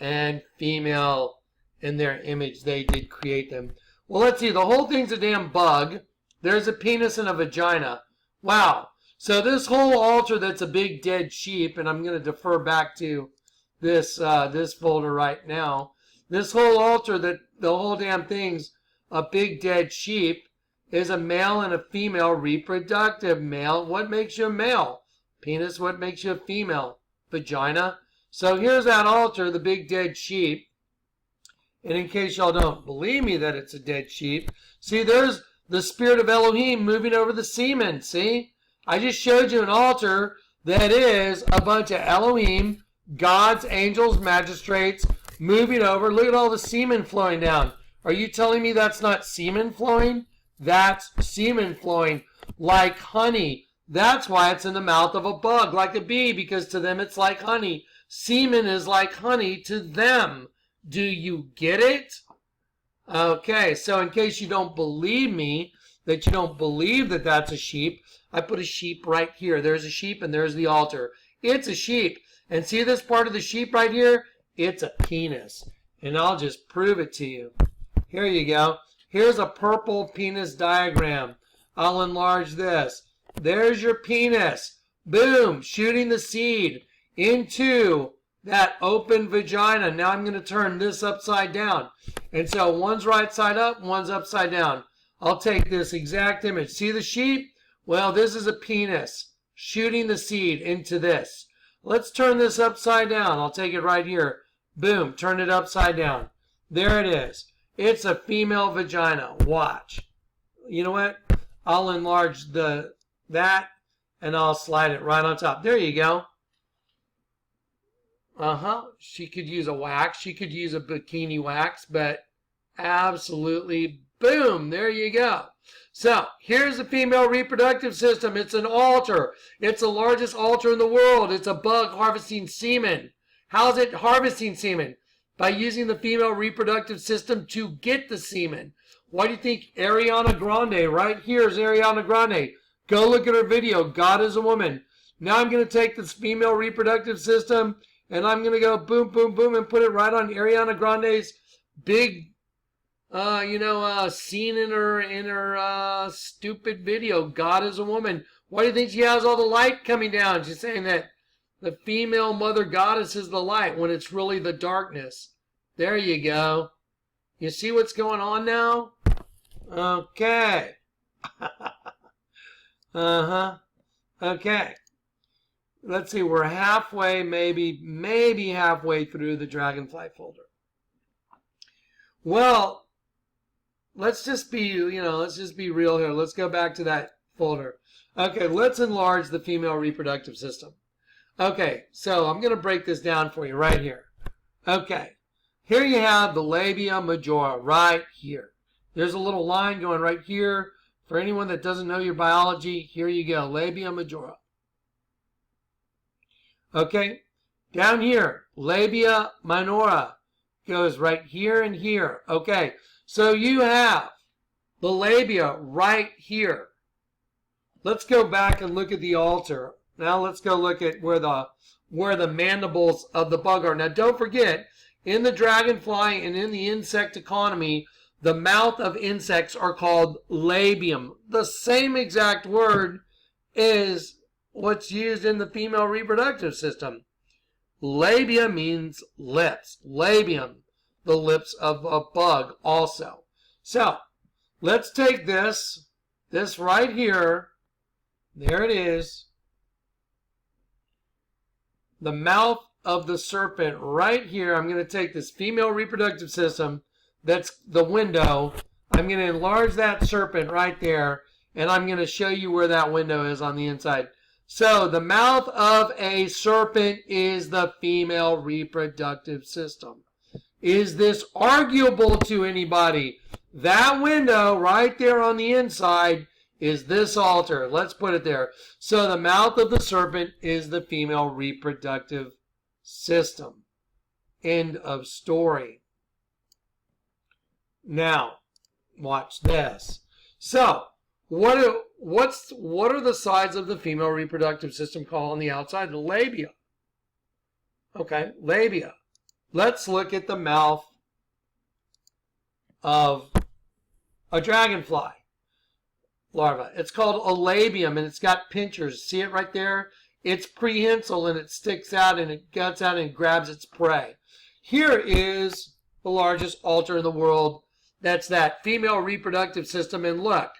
and female in their image. They did create them. Well, let's see. The whole thing's a damn bug. There's a penis and a vagina. Wow. So this whole altar that's a big dead sheep, and I'm going to defer back to this this folder right now. This whole altar, that the whole damn thing's a big dead sheep, is a male and a female reproductive. Male, what makes you a male? Penis, what makes you a female? Vagina. So here's that altar, the big dead sheep. And in case y'all don't believe me that it's a dead sheep, see, there's the spirit of Elohim moving over the semen. See? I just showed you an altar that is a bunch of Elohim, gods, angels, magistrates, moving over. Look at all the semen flowing down. Are you telling me that's not semen flowing? That's semen flowing like honey. That's why it's in the mouth of a bug, like a bee, because to them it's like honey. Semen is like honey to them. Do you get it? Okay, so in case you don't believe me, that you don't believe that that's a sheep, I put a sheep right here. There's a sheep and there's the altar. It's a sheep. And see this part of the sheep right here? It's a penis. And I'll just prove it to you. Here you go. Here's a purple penis diagram. I'll enlarge this. There's your penis. Boom, shooting the seed into that open vagina. Now I'm going to turn this upside down. And so one's right side up, one's upside down. I'll take this exact image. See the sheep? Well, this is a penis shooting the seed into this. Let's turn this upside down. I'll take it right here. Boom, turn it upside down. There it is. It's a female vagina. Watch. You know what? I'll enlarge that and I'll slide it right on top. There you go. She could use a wax. She could use a bikini wax, but absolutely, boom, there you go. So here's the female reproductive system. It's an altar. It's the largest altar in the world. It's a bug harvesting semen. How's it harvesting semen? By using the female reproductive system to get the semen. Why do you think Ariana Grande, right here is Ariana Grande. Go look at her video, God is a Woman. Now I'm going to take this female reproductive system and I'm going to go boom, boom, boom and put it right on Ariana Grande's big, scene in her stupid video, God is a Woman. Why do you think she has all the light coming down? She's saying that the female mother goddess is the light when it's really the darkness. There you go. You see what's going on now? Okay. Okay. Let's see, we're halfway, maybe halfway through the Dragonfly folder. Well, let's just be real here. Let's go back to that folder. Okay, let's enlarge the female reproductive system. Okay, so I'm going to break this down for you right here. Okay, here you have the labia majora right here. There's a little line going right here. For anyone that doesn't know your biology, here you go, labia majora. Okay, down here, labia minora goes right here and here. Okay, so you have the labia right here. Let's go back and look at the altar. Now let's go look at where the mandibles of the bug are. Now don't forget, in the dragonfly and in the insect economy, the mouth of insects are called labium. The same exact word is what's used in the female reproductive system. Labia means lips. Labium, the lips of a bug also. So let's take this right here. There it is. The mouth of the serpent right here. I'm going to take this female reproductive system. That's the window. I'm going to enlarge that serpent right there. And I'm going to show you where that window is on the inside. So the mouth of a serpent is the female reproductive system. Is this arguable to anybody? That window right there on the inside is this altar. Let's put it there. So the mouth of the serpent is the female reproductive system. End of story. Now, watch this. So, what are the sides of the female reproductive system called on the outside? The labia. Okay, labia. Let's look at the mouth of a dragonfly larva. It's called a labium and it's got pinchers. See it right there? It's prehensile and it sticks out and it guts out and grabs its prey. Here is the largest altar in the world. That's that female reproductive system. And look,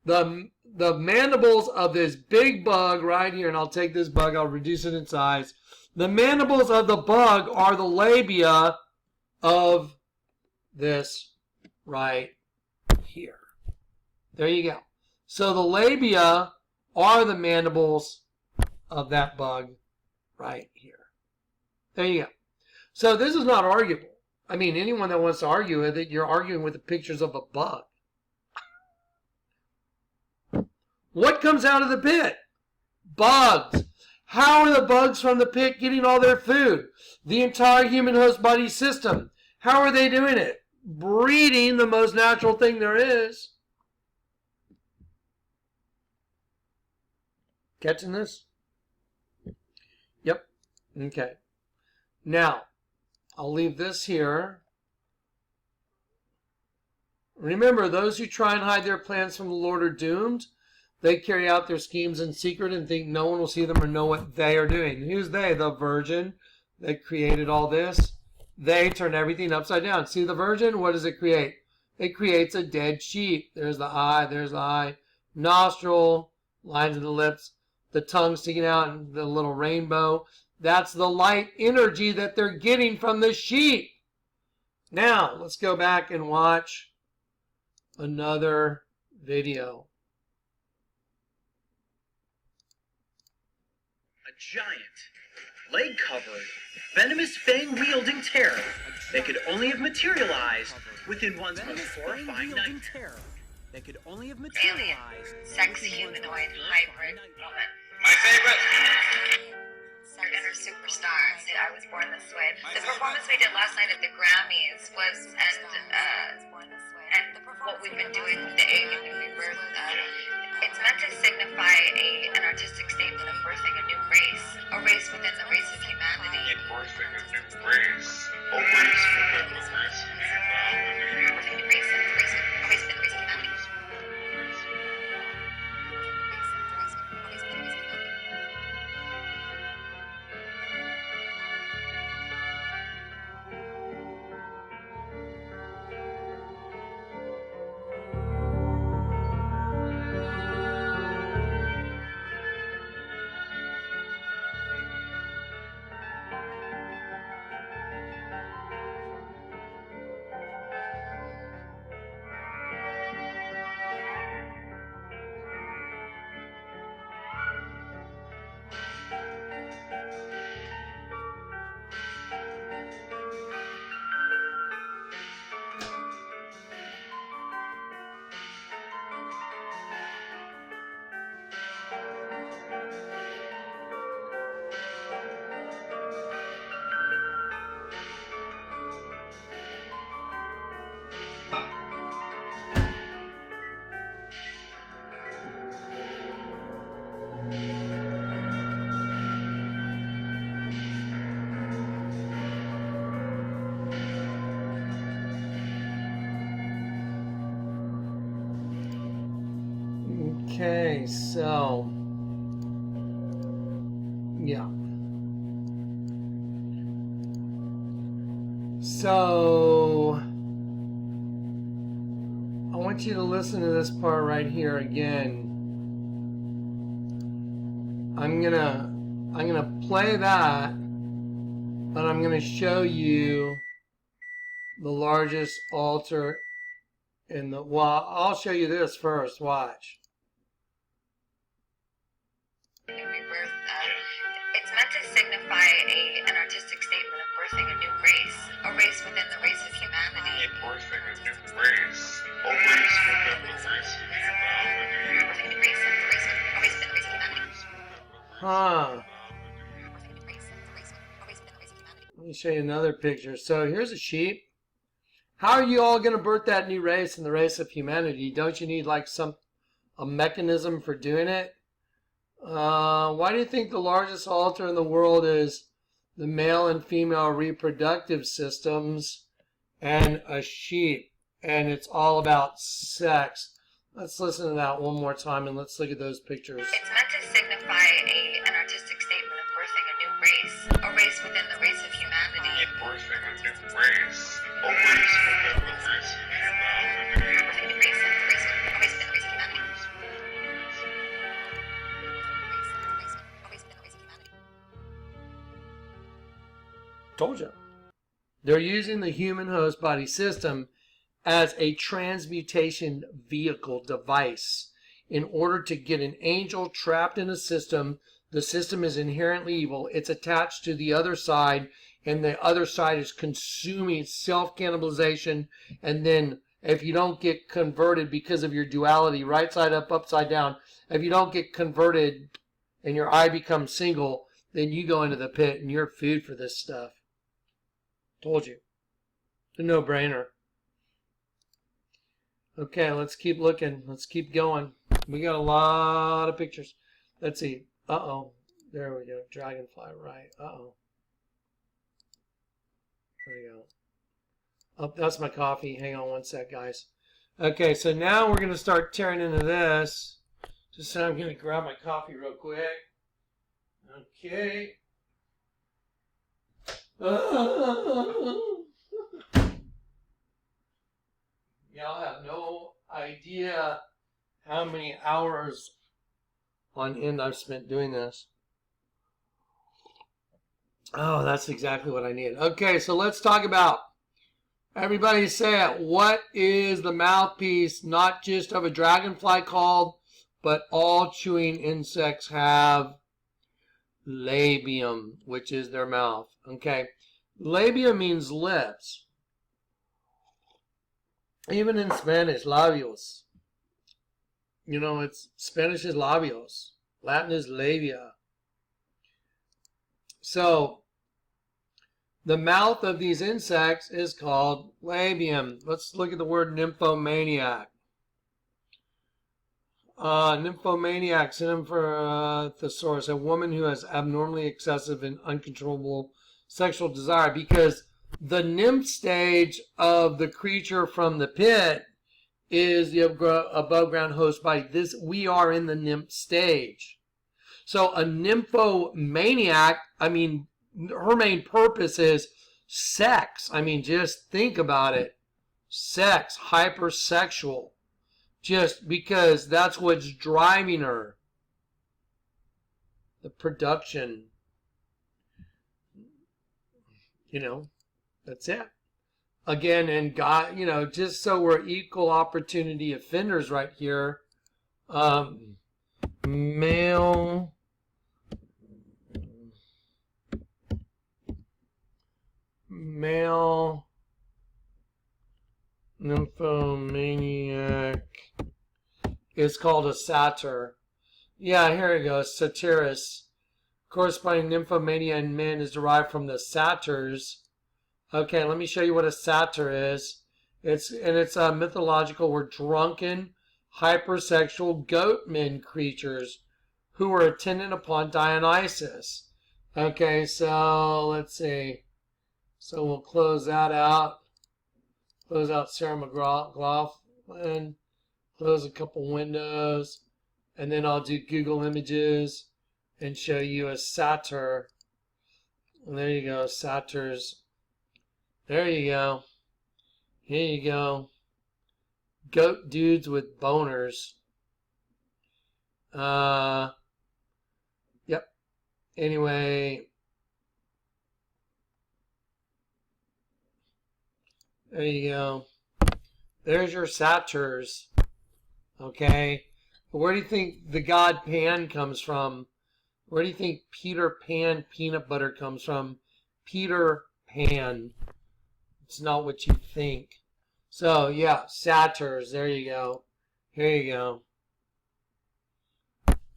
the mandibles of this big bug right here, and I'll take this bug, I'll reduce it in size. The mandibles of the bug are the labia of this right here. There you go. So the labia are the mandibles of that bug right here. There you go. So this is not arguable. I mean, anyone that wants to argue with it, you're arguing with the pictures of a bug. What comes out of the pit? Bugs. How are the bugs from the pit getting all their food? The entire human host body system. How are they doing it? Breeding, the most natural thing there is. Catching this? Yep. Okay. Now, I'll leave this here. Remember, those who try and hide their plans from the Lord are doomed. They carry out their schemes in secret and think no one will see them or know what they are doing. Who's they? The virgin that created all this. They turn everything upside down. See the virgin? What does it create? It creates a dead sheep. There's the eye, nostril, lines of the lips, the tongue sticking out, and the little rainbow. That's the light energy that they're getting from the sheep. Now, let's go back and watch another video. A giant, leg-covered, venomous fang-wielding terror that could only have materialized within one's most horrifying nightmare. Alien, sex humanoid, hybrid woman. My favorite. Our inner superstar. I was born this way. The performance we did last night at the Grammys was, and what we've been doing with the egg and new rebirth, it's meant to signify an artistic statement of birthing a new race, a race within the race of humanity. Birthing a new race. A race within the race of humanity. A race within the race of humanity. Okay, so yeah. So I want you to listen to this part right here again. I'm gonna play that, but I'm gonna show you the largest altar in the, well, I'll show you this first. Watch. New rebirth, it's meant to signify an artistic statement of birthing a new race, a race within the race of humanity. Birthing a new race. A race within the race of humanity. A race within the race of humanity. Huh. Let me show you another picture. So here's a sheep. How are you all going to birth that new race in the race of humanity? Don't you need like a mechanism for doing it? Why do you think the largest altar in the world is the male and female reproductive systems and a sheep? And it's all about sex. Let's listen to that one more time and let's look at those pictures. It's meant to signify an artistic statement of birthing a new race, a race within the race of humanity. Birthing a new race. A race within the race of humanity. A race within the race of humanity. Told you. They're using the human host body system as a transmutation vehicle device in order to get an angel trapped in a system. The system is inherently evil. It's attached to the other side, and the other side is consuming self-cannibalization. And then if you don't get converted because of your duality, right side up, upside down, if you don't get converted and your eye becomes single, then you go into the pit and you're food for this stuff. Told you. It's a no-brainer. Okay, let's keep looking. Let's keep going. We got a lot of pictures. Let's see. Uh-oh. There we go. Dragonfly, right. Uh-oh. There we go. Oh, that's my coffee. Hang on one sec, guys. Okay, so now we're going to start tearing into this. Just so I'm going to grab my coffee real quick. Okay. Y'all have no idea how many hours on end I've spent doing this. Oh, that's exactly what I need. Okay, so let's talk about, everybody say it, what is the mouthpiece, not just of a dragonfly called, but all chewing insects have labium, which is their mouth. Okay, labia means lips. Even in Spanish, labios. You know, it's Spanish is labios. Latin is labia. So, the mouth of these insects is called labium. Let's look at the word nymphomaniac. Nymphomaniac, synonym for thesaurus, a woman who has abnormally excessive and uncontrollable sexual desire, because the nymph stage of the creature from the pit is the above ground host body. This, we are in the nymph stage. So a nymphomaniac, I mean, her main purpose is sex. I mean, just think about it. Sex, hypersexual. Just because that's what's driving her. The production. You know, that's it. Again, and God, you know, just so we're equal opportunity offenders right here. Male nymphomaniac is called a satyr. Yeah, here it goes. Satyrus. Corresponding nymphomania in men is derived from the satyrs. Okay, let me show you what a satyr is. It's a mythological or drunken, hypersexual goatmen creatures who were attendant upon Dionysus. Okay, so let's see. So we'll close that out. Close out Sarah McLaughlin. Close a couple windows. And then I'll do Google Images and show you a satyr. And there you go, satyrs. There you go. Here you go. Goat dudes with boners. Yep. Anyway. There you go. There's your satyrs. Okay. Where do you think the god Pan comes from? Where do you think Peter Pan peanut butter comes from? Peter Pan. It's not what you think. So, yeah, satyrs. There you go. Here you go.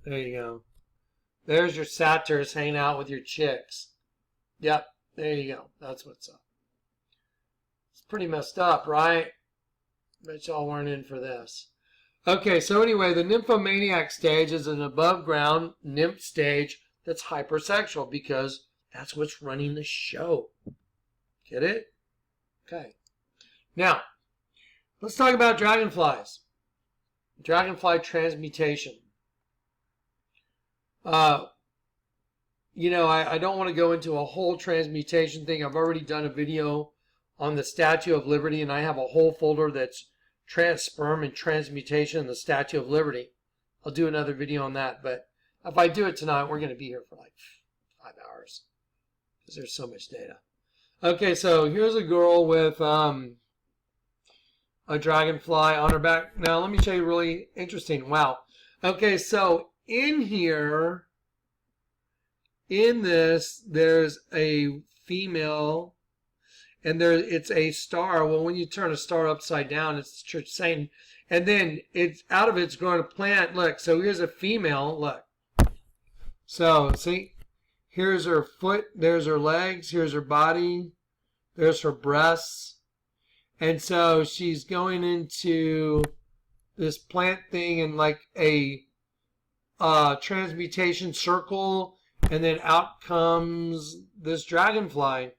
There you go. There's your satyrs hanging out with your chicks. Yep, there you go. That's what's up. It's pretty messed up, right? Bet y'all weren't in for this. Okay, so anyway, the nymphomaniac stage is an above ground nymph stage that's hypersexual because that's what's running the show. Get it? Okay. Now, let's talk about dragonflies. Dragonfly transmutation. You know, I don't want to go into a whole transmutation thing. I've already done a video on the Statue of Liberty, and I have a whole folder that's sperm and transmutation and the Statue of Liberty. I'll do another video on that, but if I do it tonight, we're going to be here for like 5 hours because there's so much data. Okay, so here's a girl with a dragonfly on her back. Now, let me show you really interesting. Wow. Okay, so in here, in this, there's a female, and it's a star. Well, when you turn a star upside down, it's the church saying, and then it's out of it's growing a plant. Look, so here's a female. Look. So, see, here's her foot, there's her legs, here's her body, there's her breasts. And so she's going into this plant thing and like a transmutation circle, and then out comes this dragonfly,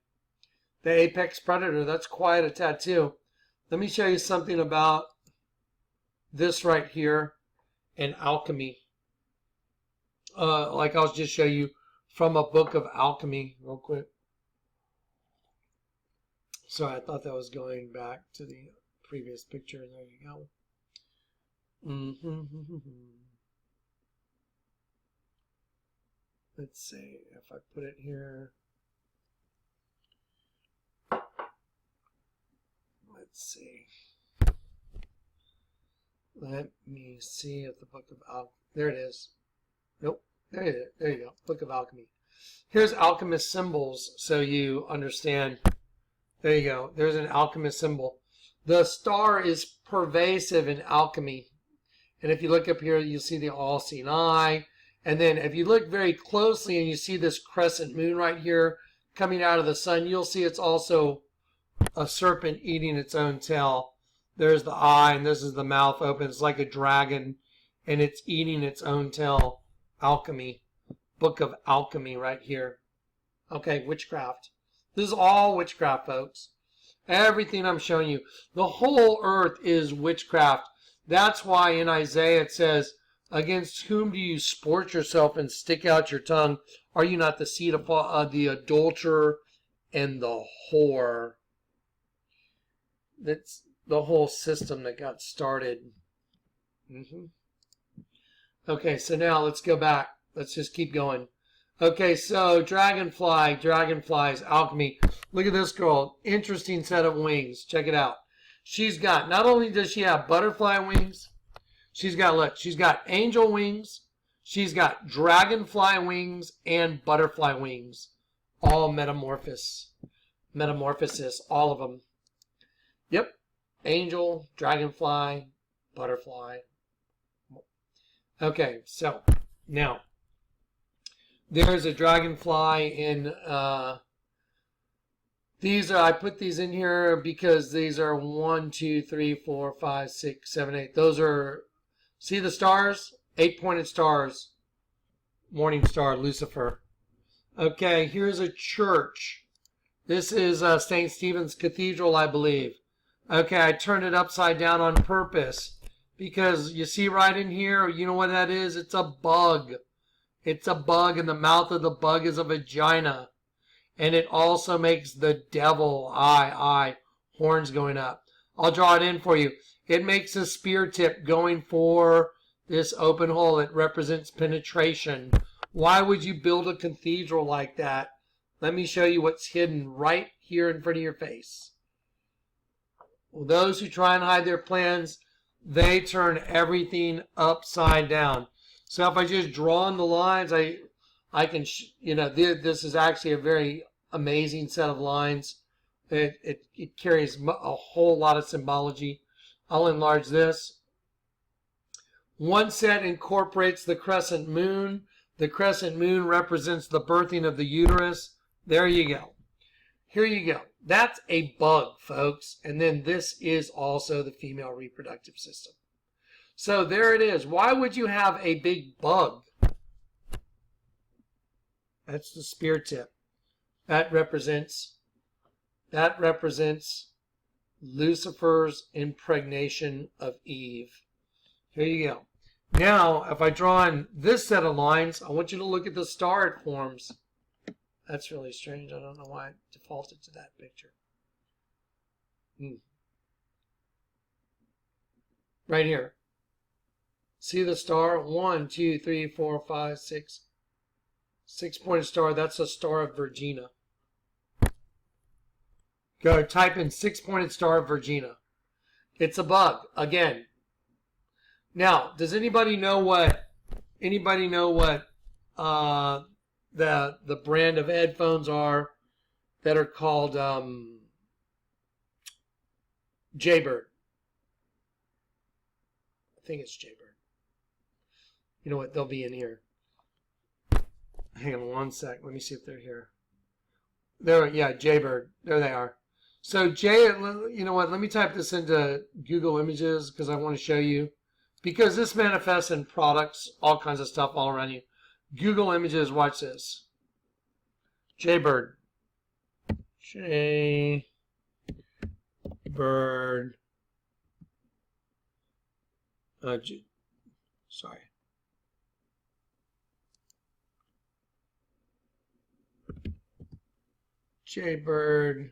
the apex predator. That's quite a tattoo. Let me show you something about this right here in alchemy. Like I'll just show you from a book of alchemy real quick. Sorry, I thought that was going back to the previous picture. There you go. Let's see if I put it here. Let's see. Let me see if the book of alchemy. There it is. Nope. There it is. There you go. Book of alchemy. Here's alchemist symbols so you understand. There you go. There's an alchemist symbol. The star is pervasive in alchemy. And if you look up here, you'll see the all-seeing eye. And then if you look very closely and you see this crescent moon right here coming out of the sun, you'll see it's also a serpent eating its own tail. There's the eye, and this is the mouth open. It's like a dragon, and it's eating its own tail. Alchemy. Book of alchemy right here. Okay, witchcraft. This is all witchcraft, folks. Everything I'm showing you. The whole earth is witchcraft. That's why in Isaiah it says, against whom do you sport yourself and stick out your tongue? Are you not the seed of the adulterer and the whore? That's the whole system that got started. Okay, so now let's go back. Let's just keep going. Okay, so dragonflies, alchemy. Look at this girl. Interesting set of wings. Check it out. She's got, not only does she have butterfly wings, she's got, look, she's got angel wings, she's got dragonfly wings, and butterfly wings. All metamorphosis, all of them. Yep. Angel, dragonfly, butterfly. Okay, so now there's a dragonfly in these are, I put these in here because these are 1, 2, 3, 4, 5, 6, 7, 8. Those are, see the stars? 8-pointed stars. Morning star, Lucifer. Okay, here's a church. This is St. Stephen's Cathedral, I believe. Okay, I turned it upside down on purpose because you see right in here, you know what that is? It's a bug. It's a bug, and the mouth of the bug is a vagina. And it also makes the devil, horns going up. I'll draw it in for you. It makes a spear tip going for this open hole. It represents penetration. Why would you build a cathedral like that? Let me show you what's hidden right here in front of your face. Well, those who try and hide their plans, they turn everything upside down. So if I just draw on the lines, I can, this is actually a very amazing set of lines. It carries a whole lot of symbology. I'll enlarge this. One set incorporates the crescent moon. The crescent moon represents the birthing of the uterus. There you go. Here you go. That's a bug, folks. And then this is also the female reproductive system. So there it is. Why would you have a big bug? That's the spear tip. That represents Lucifer's impregnation of Eve. Here you go. Now, if I draw in this set of lines, I want you to look at the star it forms. That's really strange. I don't know why I defaulted to that picture. Right here. See the star? 1, 2, 3, 4, 5, 6. 6-pointed star. That's a star of Virginia. Go type in 6-pointed star of Virginia. It's a bug again. Now, does anybody know what the brand of headphones are that are called Jaybird? I think it's Jaybird. You know what? They'll be in here. Hang on one sec. Let me see if they're here. There, yeah, Jaybird. There they are. So you know what? Let me type this into Google Images because I want to show you. because this manifests in products, all kinds of stuff all around you. Google Images, watch this. Jaybird. Jaybird. Sorry. Jaybird.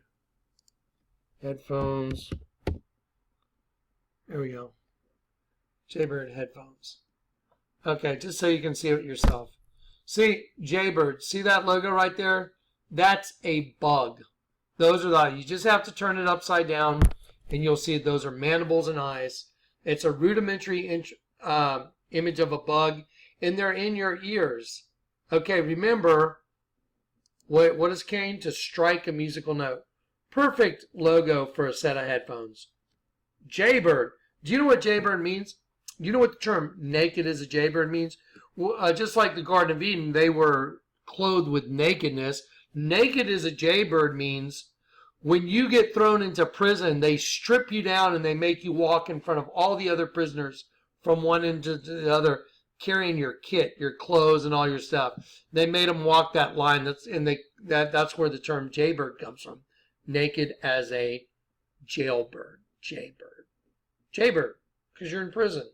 Headphones. There we go. Jaybird headphones. Okay, just so you can see it yourself. See, Jaybird, see that logo right there? That's a bug. Those are the, you just have to turn it upside down and you'll see those are mandibles and eyes. It's a rudimentary image of a bug and they're in your ears. Okay, remember, what is Cain? To strike a musical note. Perfect logo for a set of headphones. Jaybird. Do you know what Jaybird means? Do you know what the term naked as a jaybird means? Just like the Garden of Eden, they were clothed with nakedness. Naked as a jaybird means when you get thrown into prison, they strip you down and they make you walk in front of all the other prisoners from one end to the other, carrying your kit, your clothes, and all your stuff. They made them walk that line. That's where the term jaybird comes from. Naked as a jailbird. Jaybird, because you're in prison.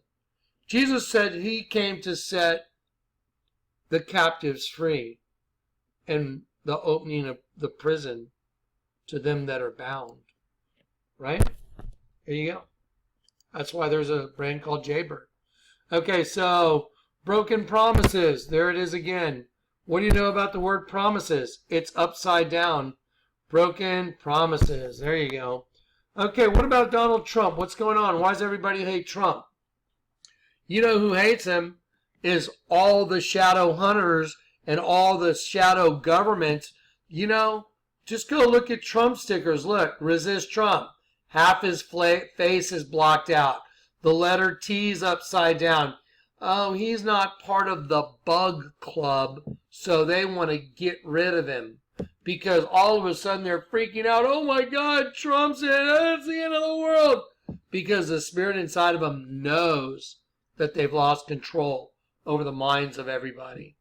Jesus said he came to set the captives free and the opening of the prison to them that are bound. Right? There you go. That's why there's a brand called Jaybird. Okay, so broken promises. There it is again. What do you know about the word promises? It's upside down. Broken promises. There you go. Okay, what about Donald Trump? What's going on? Why does everybody hate Trump? You know who hates him is all the shadow hunters and all the shadow governments. You know, just go look at Trump stickers. Look, resist Trump. Half his face is blocked out. The letter T's upside down. Oh, he's not part of the bug club, so they want to get rid of him. Because all of a sudden they're freaking out. Oh my God, Trump's in. It's the end of the world. Because the spirit inside of them knows that they've lost control over the minds of everybody.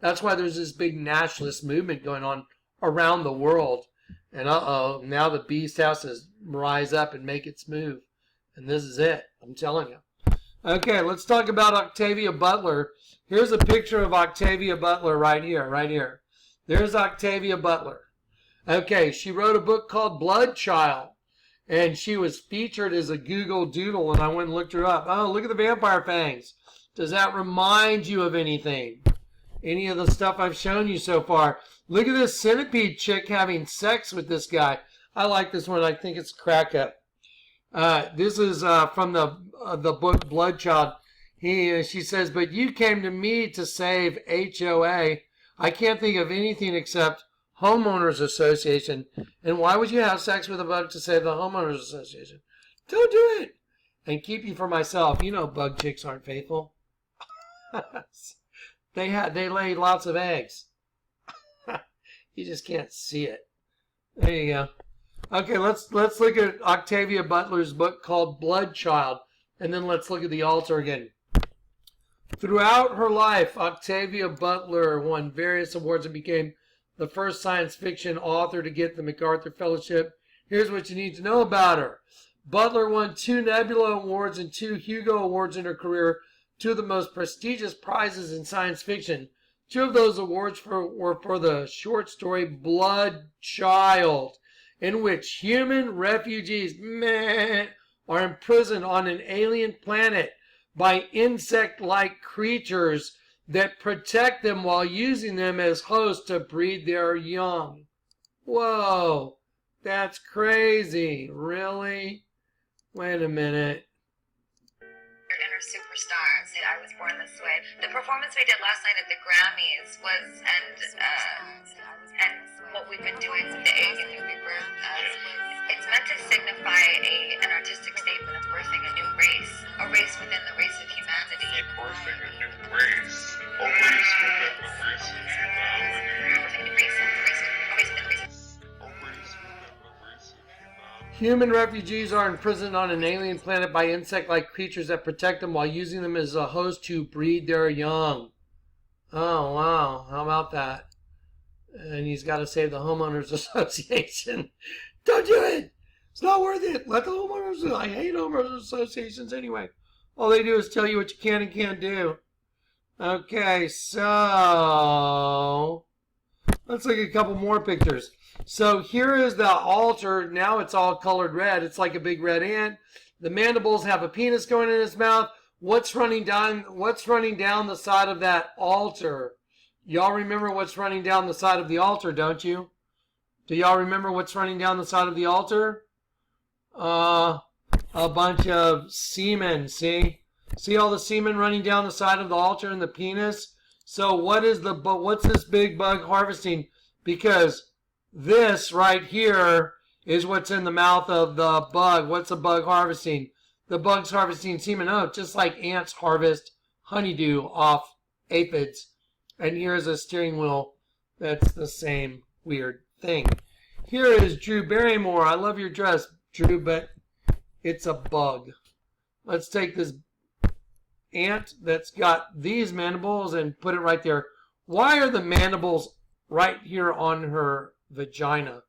That's why there's this big nationalist movement going on around the world. And now the beast has to rise up and make its move. And this is it. I'm telling you. Okay, let's talk about Octavia Butler. Here's a picture of Octavia Butler right here. There's Octavia Butler. Okay, she wrote a book called Blood Child. And she was featured as a Google Doodle, and I went and looked her up. Oh, look at the vampire fangs. Does that remind you of anything? Any of the stuff I've shown you so far? Look at this centipede chick having sex with this guy. I like this one. I think it's crack up. This is from the book Blood Child. She says, but you came to me to save HOA. I can't think of anything except Homeowners Association. And why would you have sex with a bug to save the Homeowners Association? Don't do it. And keep you for myself. You know bug chicks aren't faithful. They lay lots of eggs. You just can't see it. There you go. Okay, let's look at Octavia Butler's book called Blood Child. And then let's look at the altar again. Throughout her life, Octavia Butler won various awards and became the first science fiction author to get the MacArthur Fellowship. Here's what you need to know about her. Butler won 2 Nebula Awards and 2 Hugo Awards in her career, 2 of the most prestigious prizes in science fiction. 2 of those awards were for the short story Blood Child, in which human refugees are imprisoned on an alien planet by insect-like creatures that protect them while using them as hosts to breed their young. Whoa, that's crazy. Really? Wait a minute. Inner superstars. I was born this way. The performance we did last night at the Grammys was, and what we've been doing with the egg and the rebirth, it's meant to signify an artistic statement of birthing a new race, a race within the race of humanity. Birthing a new race, a race within the race of humanity. Human refugees are imprisoned on an alien planet by insect-like creatures that protect them while using them as a host to breed their young. Oh, wow. How about that? And he's got to save the homeowners association. Don't do it. It's not worth it. Let the homeowners. I hate homeowners associations anyway. All they do is tell you what you can and can't do. Okay, so let's look at a couple more pictures. So here is the altar. Now it's all colored red. It's like a big red ant. The mandibles have a penis going in its mouth. What's running down the side of that altar? Y'all remember what's running down the side of the altar, don't you? Do y'all remember what's running down the side of the altar? A bunch of semen, see? See all the semen running down the side of the altar and the penis? So what's this big bug harvesting? Because this right here is what's in the mouth of the bug. What's the bug harvesting? The bug's harvesting semen. Oh, just like ants harvest honeydew off aphids. And here's a steering wheel that's the same weird thing. Here is Drew Barrymore. I love your dress, Drew, but it's a bug. Let's take this ant that's got these mandibles and put it right there. Why are the mandibles right here on her vagina?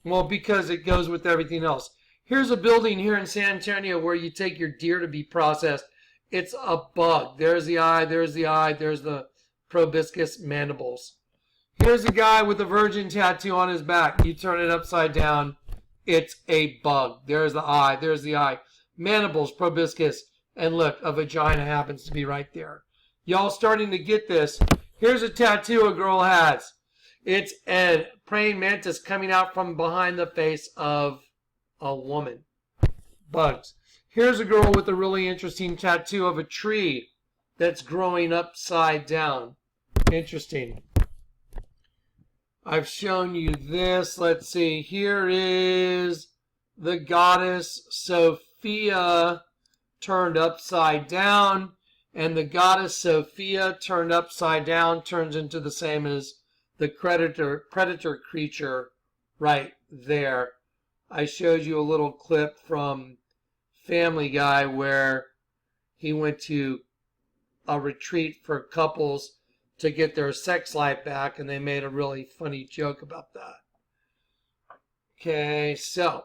Well, because it goes with everything else. Here's a building here in San Antonio where you take your deer to be processed. It's a bug. There's the eye, there's the eye, there's the proboscis mandibles. Here's a guy with a virgin tattoo on his back. You turn it upside down, it's a bug. There's the eye, there's the eye. Mandibles, proboscis, and look, a vagina happens to be right there. Y'all starting to get this. Here's a tattoo a girl has. It's a praying mantis coming out from behind the face of a woman. Bugs. Here's a girl with a really interesting tattoo of a tree that's growing upside down. Interesting. I've shown you this. Let's see. Here is the goddess Sophia turned upside down. And the goddess Sophia turned upside down turns into the same as the predator creature right there. I showed you a little clip from Family Guy where he went to a retreat for couples to get their sex life back, and they made a really funny joke about that. Okay, so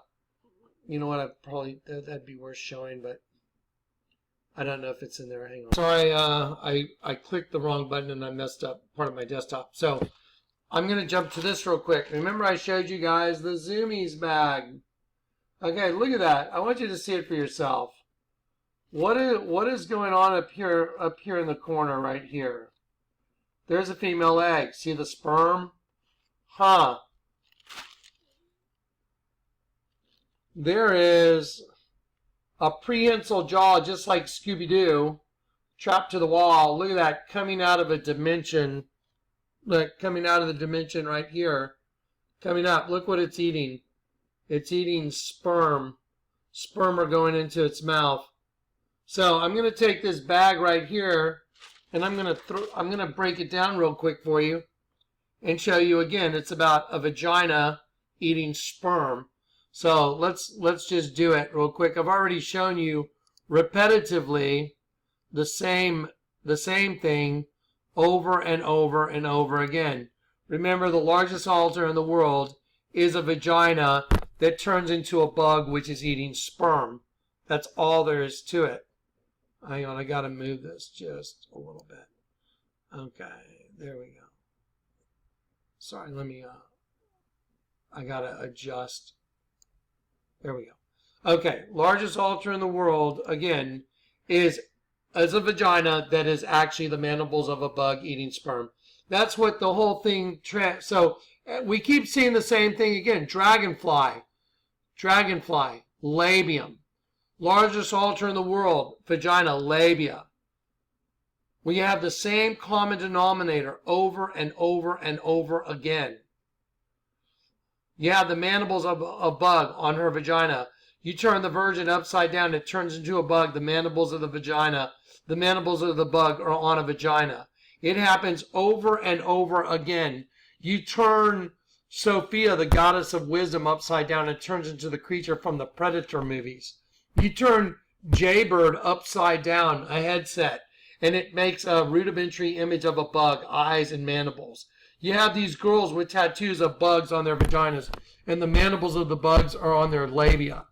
you know what? That'd be worth showing, but I don't know if it's in there. Hang on. Sorry, I clicked the wrong button and I messed up part of my desktop. So I'm going to jump to this real quick. Remember I showed you guys the Zoomies bag. Okay, look at that. I want you to see it for yourself. What is going on up here in the corner right here? There's a female egg. See the sperm? Huh. There is a prehensile jaw just like Scooby-Doo trapped to the wall. Look at that, coming out of a dimension. Look, coming out of the dimension right here. Coming up. Look what it's eating. It's eating sperm. Sperm are going into its mouth. So I'm going to take this bag right here and I'm going to break it down real quick for you and show you again. It's about a vagina eating sperm. So let's just do it real quick. I've already shown you repetitively the same thing over and over and over again. Remember, the largest altar in the world is a vagina that turns into a bug which is eating sperm. That's all there is to it. Hang on, I got to move this just a little bit. Okay, there we go. Sorry, let me, I got to adjust. There we go. Okay, largest altar in the world, again, is a vagina that is actually the mandibles of a bug eating sperm. That's what the whole thing, so we keep seeing the same thing again. Dragonfly, labium. Largest altar in the world, vagina, labia. We have the same common denominator over and over and over again. You have the mandibles of a bug on her vagina. You turn the virgin upside down, it turns into a bug. The mandibles of the vagina, the mandibles of the bug are on a vagina. It happens over and over again. You turn Sophia, the goddess of wisdom, upside down and turns into the creature from the Predator movies. You turn Jaybird upside down, a headset, and it makes a rudimentary image of a bug, eyes and mandibles. You have these girls with tattoos of bugs on their vaginas, and the mandibles of the bugs are on their labia.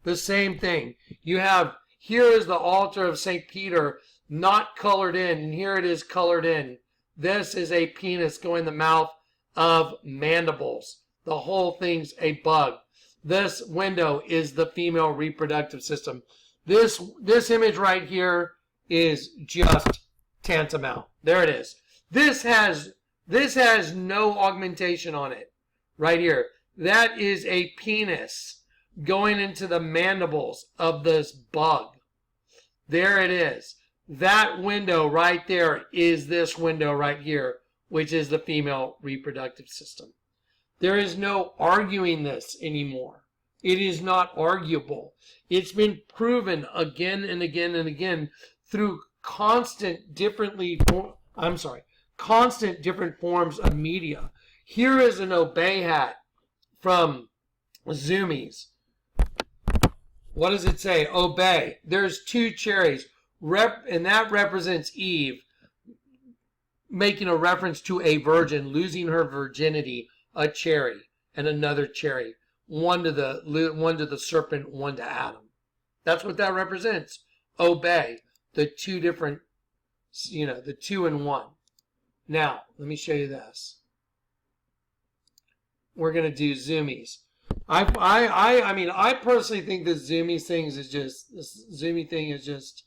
The same thing. You have, here is the altar of St. Peter, not colored in, and here it is colored in. This is a penis going in the mouth of mandibles. The whole thing's a bug. This window is the female reproductive system. This image right here is just tantamount. There it is. This has no augmentation on it. Right here. That is a penis going into the mandibles of this bug. There it is. That window right there is this window right here, which is the female reproductive system. There is no arguing this anymore. It is not arguable. It's been proven again and again and again through constant different forms of media. Here is an obey hat from Zoomies. What does it say? Obey. There's 2 cherries. And that represents Eve making a reference to a virgin losing her virginity, a cherry and another cherry. One to the serpent, one to Adam. That's what that represents. Obey. The 2 different, the 2 in 1. Now, let me show you this. We're going to do Zoomies. I personally think this Zoomies thing this Zoomie thing is just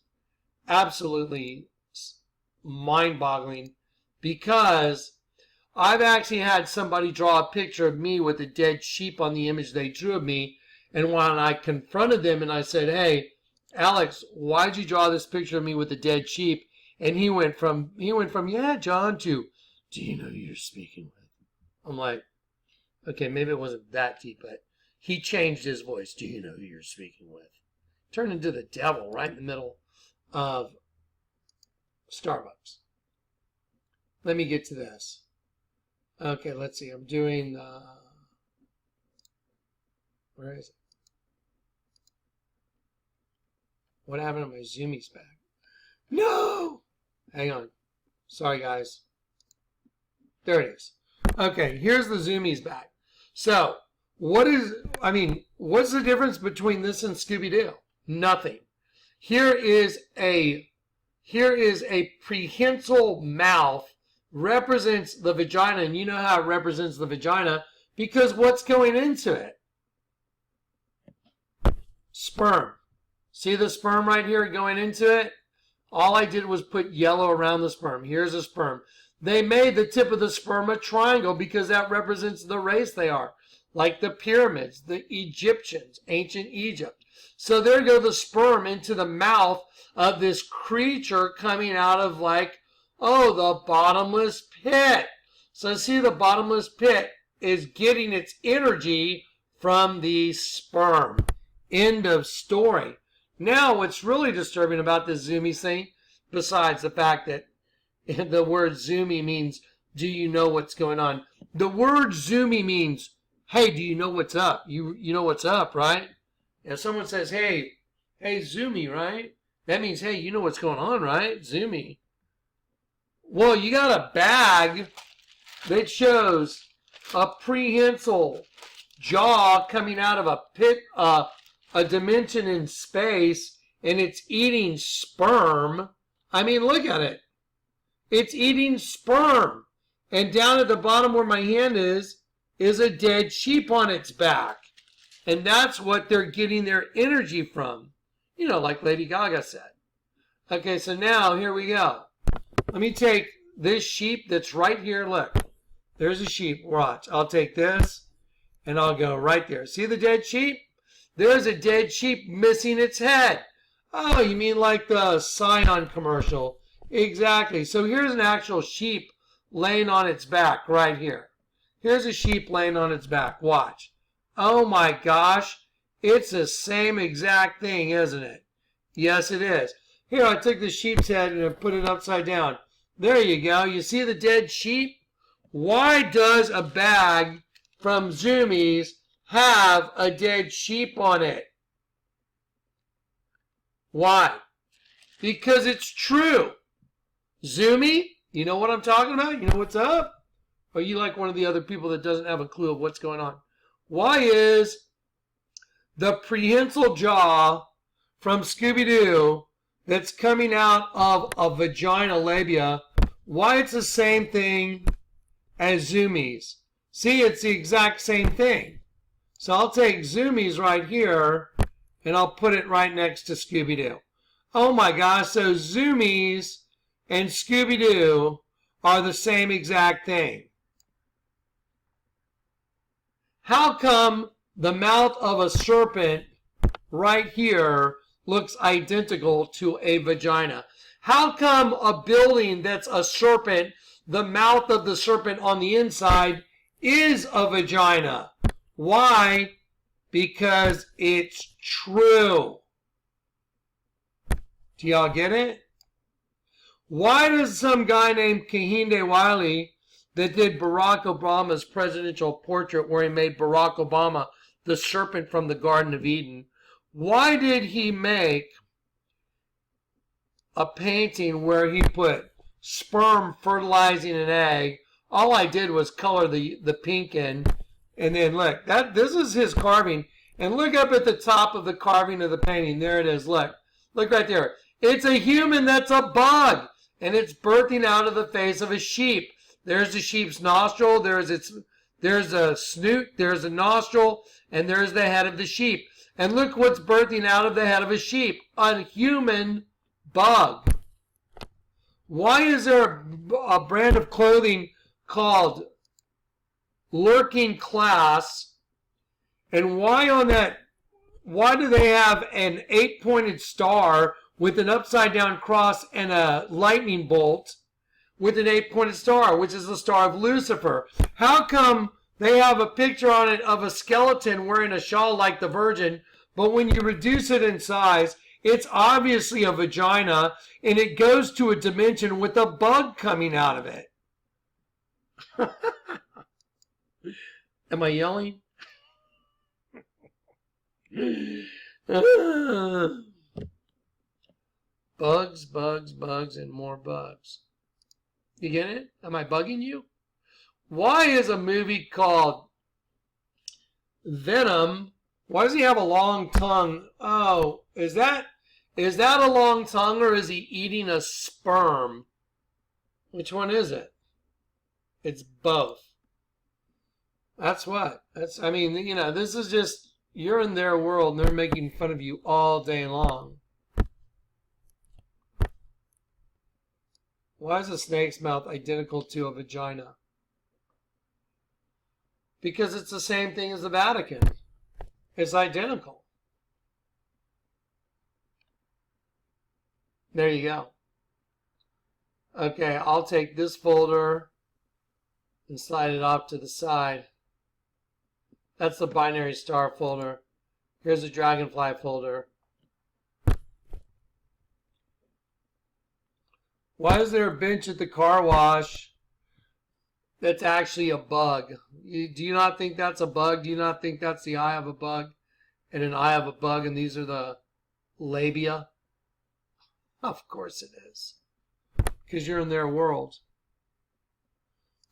absolutely mind-boggling, because I've actually had somebody draw a picture of me with a dead sheep on the image they drew of me, and when I confronted them and I said, hey, Alex, why'd you draw this picture of me with a dead sheep? And he went from yeah, John, to, do you know who you're speaking with? I'm like, okay, maybe it wasn't that deep, but he changed his voice. Do you know who you're speaking with? Turned into the devil right in the middle of Starbucks. Let me get to this. Okay, let's see. I'm doing, where is it? What happened to my Zoomies bag? No! Hang on. Sorry, guys. There it is. Okay, here's the Zoomies bag. So, what's the difference between this and Scooby-Doo? Nothing. Here is a prehensile mouth, represents the vagina, and you know how it represents the vagina because what's going into it? Sperm. See the sperm right here going into it? All I did was put yellow around the sperm. Here's a sperm. They made the tip of the sperm a triangle because that represents the race they are. Like the pyramids, the Egyptians, ancient Egypt. So there go the sperm into the mouth of this creature coming out of the bottomless pit. So see, the bottomless pit is getting its energy from the sperm. End of story. Now, what's really disturbing about this Zoomies thing, besides the fact that the word Zoomie means, do you know what's going on? The word Zoomie means, hey, do you know what's up? You know what's up, right? If someone says, hey, Zoomie, right? That means, hey, you know what's going on, right? Zoomie. Well, you got a bag that shows a prehensile jaw coming out of a pit, a dimension in space, and it's eating sperm. I mean, look at it. It's eating sperm. And down at the bottom where my hand is a dead sheep on its back. And that's what they're getting their energy from. Like Lady Gaga said. Okay, so now, here we go. Let me take this sheep that's right here. Look, there's a sheep. Watch. I'll take this, and I'll go right there. See the dead sheep? There's a dead sheep missing its head. Oh, you mean like the Scion commercial? Exactly. So here's an actual sheep laying on its back right here. Here's a sheep laying on its back. Watch. Oh my gosh. It's the same exact thing, isn't it? Yes, it is. Here, I took the sheep's head and I put it upside down. There you go. You see the dead sheep? Why does a bag from Zoomies have a dead sheep on it. Why? Because it's true. Zoomie, you know what I'm talking about? You know what's up? Or you like one of the other people that doesn't have a clue of what's going on? Why is the prehensile jaw from Scooby-Doo that's coming out of a vagina labia, why it's the same thing as Zoomies? See, it's the exact same thing. So I'll take Zoomies right here and I'll put it right next to Scooby-Doo. Oh my gosh, so Zoomies and Scooby-Doo are the same exact thing. How come the mouth of a serpent right here looks identical to a vagina? How come a building that's a serpent, the mouth of the serpent on the inside is a vagina? Why? Because it's true. Do y'all get it? Why does some guy named Kehinde Wiley that did Barack Obama's presidential portrait where he made Barack Obama the serpent from the Garden of Eden, why did he make a painting where he put sperm fertilizing an egg? All I did was color the pink in, and then look, this is his carving. And look up at the top of the carving of the painting. There it is. Look right there. It's a human that's a bug, and it's birthing out of the face of a sheep. There's the sheep's nostril. There's a snoot. There's a nostril, and there's the head of the sheep. And look what's birthing out of the head of a sheep. A human bug. Why is there a brand of clothing called Lurking Class? And why do they have an 8-pointed star with an upside down cross and a lightning bolt with an 8-pointed star, which is the star of Lucifer? How come they have a picture on it of a skeleton wearing a shawl like the Virgin, but when you reduce it in size, it's obviously a vagina, and it goes to a dimension with a bug coming out of it? Am I yelling? Bugs, bugs, bugs, and more bugs. You get it? Am I bugging you? Why is a movie called Venom? Why does he have a long tongue? Oh, is that a long tongue, or is he eating a sperm? Which one is it? It's both. That's what. I mean, this is just, you're in their world and they're making fun of you all day long. Why is a snake's mouth identical to a vagina? Because it's the same thing as the Vatican. It's identical. There you go. Okay, I'll take this folder and slide it off to the side. That's the binary star folder. Here's the dragonfly folder. Why is there a bench at the car wash that's actually a bug? Do you not think that's a bug? Do you not think that's the eye of a bug and an eye of a bug, and these are the labia? Of course it is. Because you're in their world.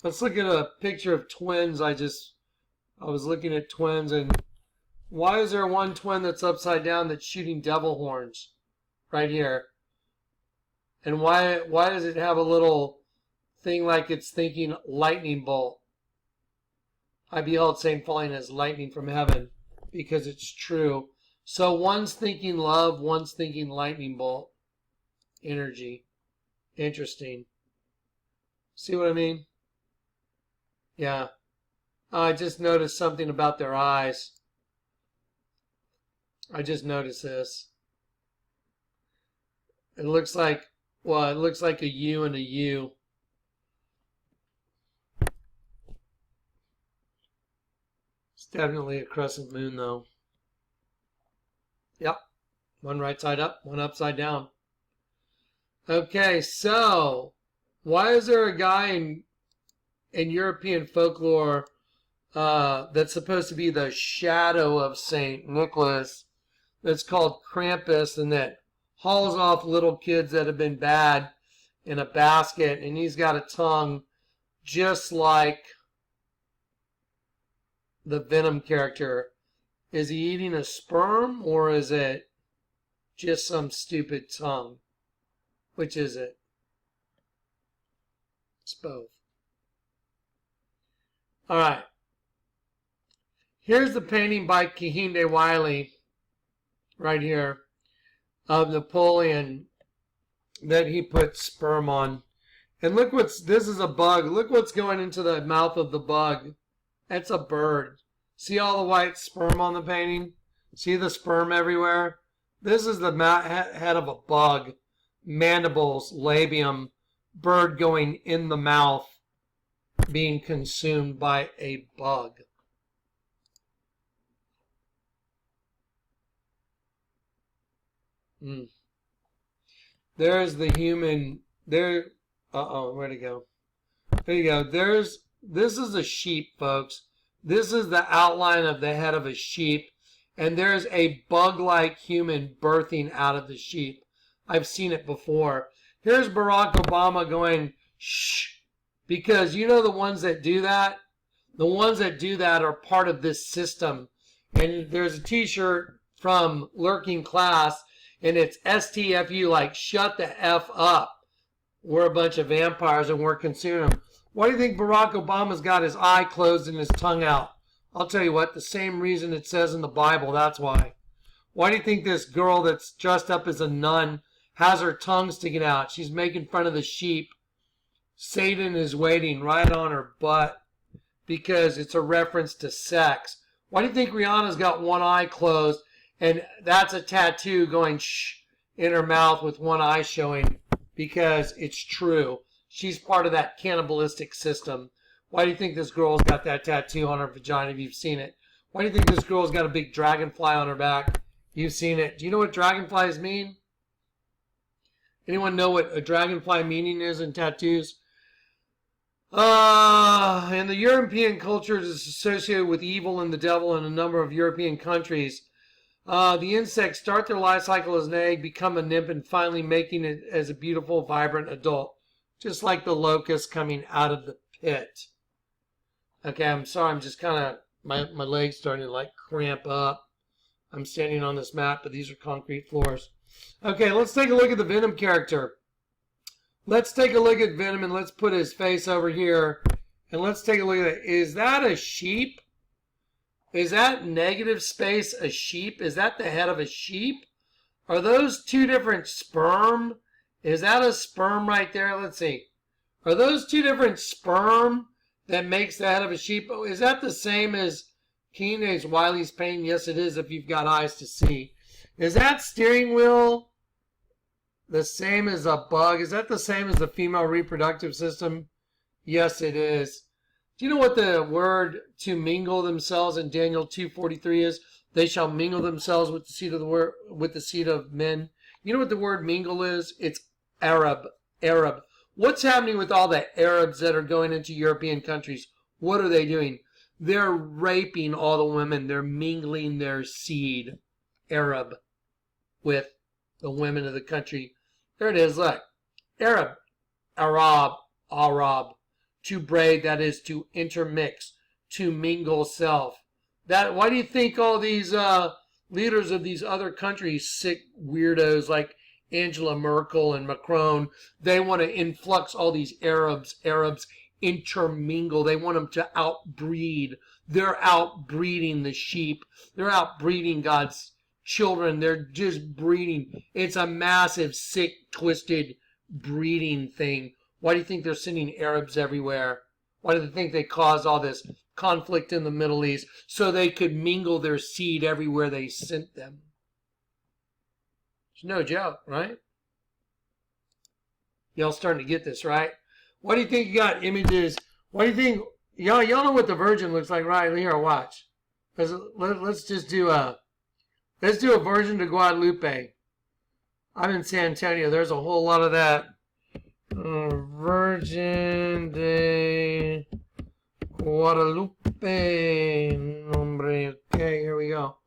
Let's look at a picture of twins. I was looking at twins, and why is there one twin that's upside down that's shooting devil horns right here? And why does it have a little thing like it's thinking lightning bolt? I beheld same falling as lightning from heaven, because it's true. So one's thinking love, one's thinking lightning bolt energy. Interesting. See what I mean? Yeah. I just noticed something about their eyes. I just noticed this. It looks like, well, it looks like a U and a U. It's definitely a crescent moon, though. Yep. One right side up, one upside down. Okay, so why is there a guy in European folklore that's supposed to be the shadow of St. Nicholas, that's called Krampus, and that hauls off little kids that have been bad in a basket, and he's got a tongue just like the Venom character. Is he eating a sperm, or is it just some stupid tongue? Which is it? It's both. All right. Here's the painting by Kehinde Wiley, right here, of Napoleon that he put sperm on. And look this is a bug. Look what's going into the mouth of the bug. That's a bird. See all the white sperm on the painting? See the sperm everywhere? This is the head of a bug. Mandibles, labium, bird going in the mouth, being consumed by a bug. There's the human. There. Where'd it go? There you go. This is a sheep, folks. This is the outline of the head of a sheep. And there's a bug-like human birthing out of the sheep. I've seen it before. Here's Barack Obama going, shh. Because you know the ones that do that? The ones that do that are part of this system. And there's a t-shirt from Lurking Class, and it's STFU, like shut the F up. We're a bunch of vampires and we're consuming them. Why do you think Barack Obama's got his eye closed and his tongue out? I'll tell you what, the same reason it says in the Bible, that's why. Why do you think this girl that's dressed up as a nun has her tongue sticking out? She's making fun of the sheep. Satan is waiting right on her butt because it's a reference to sex. Why do you think Rihanna's got one eye closed and that's a tattoo going shh in her mouth with one eye showing? Because it's true. She's part of that cannibalistic system. Why do you think this girl's got that tattoo on her vagina if you've seen it? Why do you think this girl's got a big dragonfly on her back? You've seen it. Do you know what dragonflies mean? Anyone know what a dragonfly meaning is in tattoos? In the European cultures, it's associated with evil and the devil in a number of European countries. The insects start their life cycle as an egg, become a nymph, and finally making it as a beautiful, vibrant adult. Just like the locust coming out of the pit. Okay, I'm sorry, I'm just kind of, my legs starting to like cramp up. I'm standing on this mat, but these are concrete floors. Okay, let's take a look at the Venom character. Let's take a look at Venom and let's put his face over here. And let's take a look at it. Is that a sheep? Is that negative space a sheep? Is that the head of a sheep? Are those two different sperm? Is that a sperm right there? Let's see. Are those two different sperm that makes the head of a sheep? Oh, is that the same as Kehinde Wiley's painting? Yes, it is if you've got eyes to see. Is that steering wheel the same as a bug? Is that the same as the female reproductive system? Yes, it is. Do you know what the word to mingle themselves in Daniel 2:43 is? They shall mingle themselves with the seed of men. You know what the word mingle is? It's Arab. Arab. What's happening with all the Arabs that are going into European countries? What are they doing? They're raping all the women. They're mingling their seed, Arab, with the women of the country. There it is, look. Arab, Arab. To braid, that is to intermix, to mingle self. Why do you think all these leaders of these other countries, sick weirdos like Angela Merkel and Macron, they want to influx all these Arabs intermingle. They want them to outbreed. They're outbreeding the sheep. They're outbreeding God's children. They're just breeding. It's a massive, sick, twisted breeding thing. Why do you think they're sending Arabs everywhere? Why do they think they caused all this conflict in the Middle East? So they could mingle their seed everywhere they sent them. It's no joke, right? Y'all starting to get this, right? Why do you think you got images? Why do you think y'all know what the Virgin looks like, right? Here, watch. Let's just do a Virgin de Guadalupe. I'm in San Antonio. There's a whole lot of that. Virgin de Guadalupe. Nombre. Okay, here we go.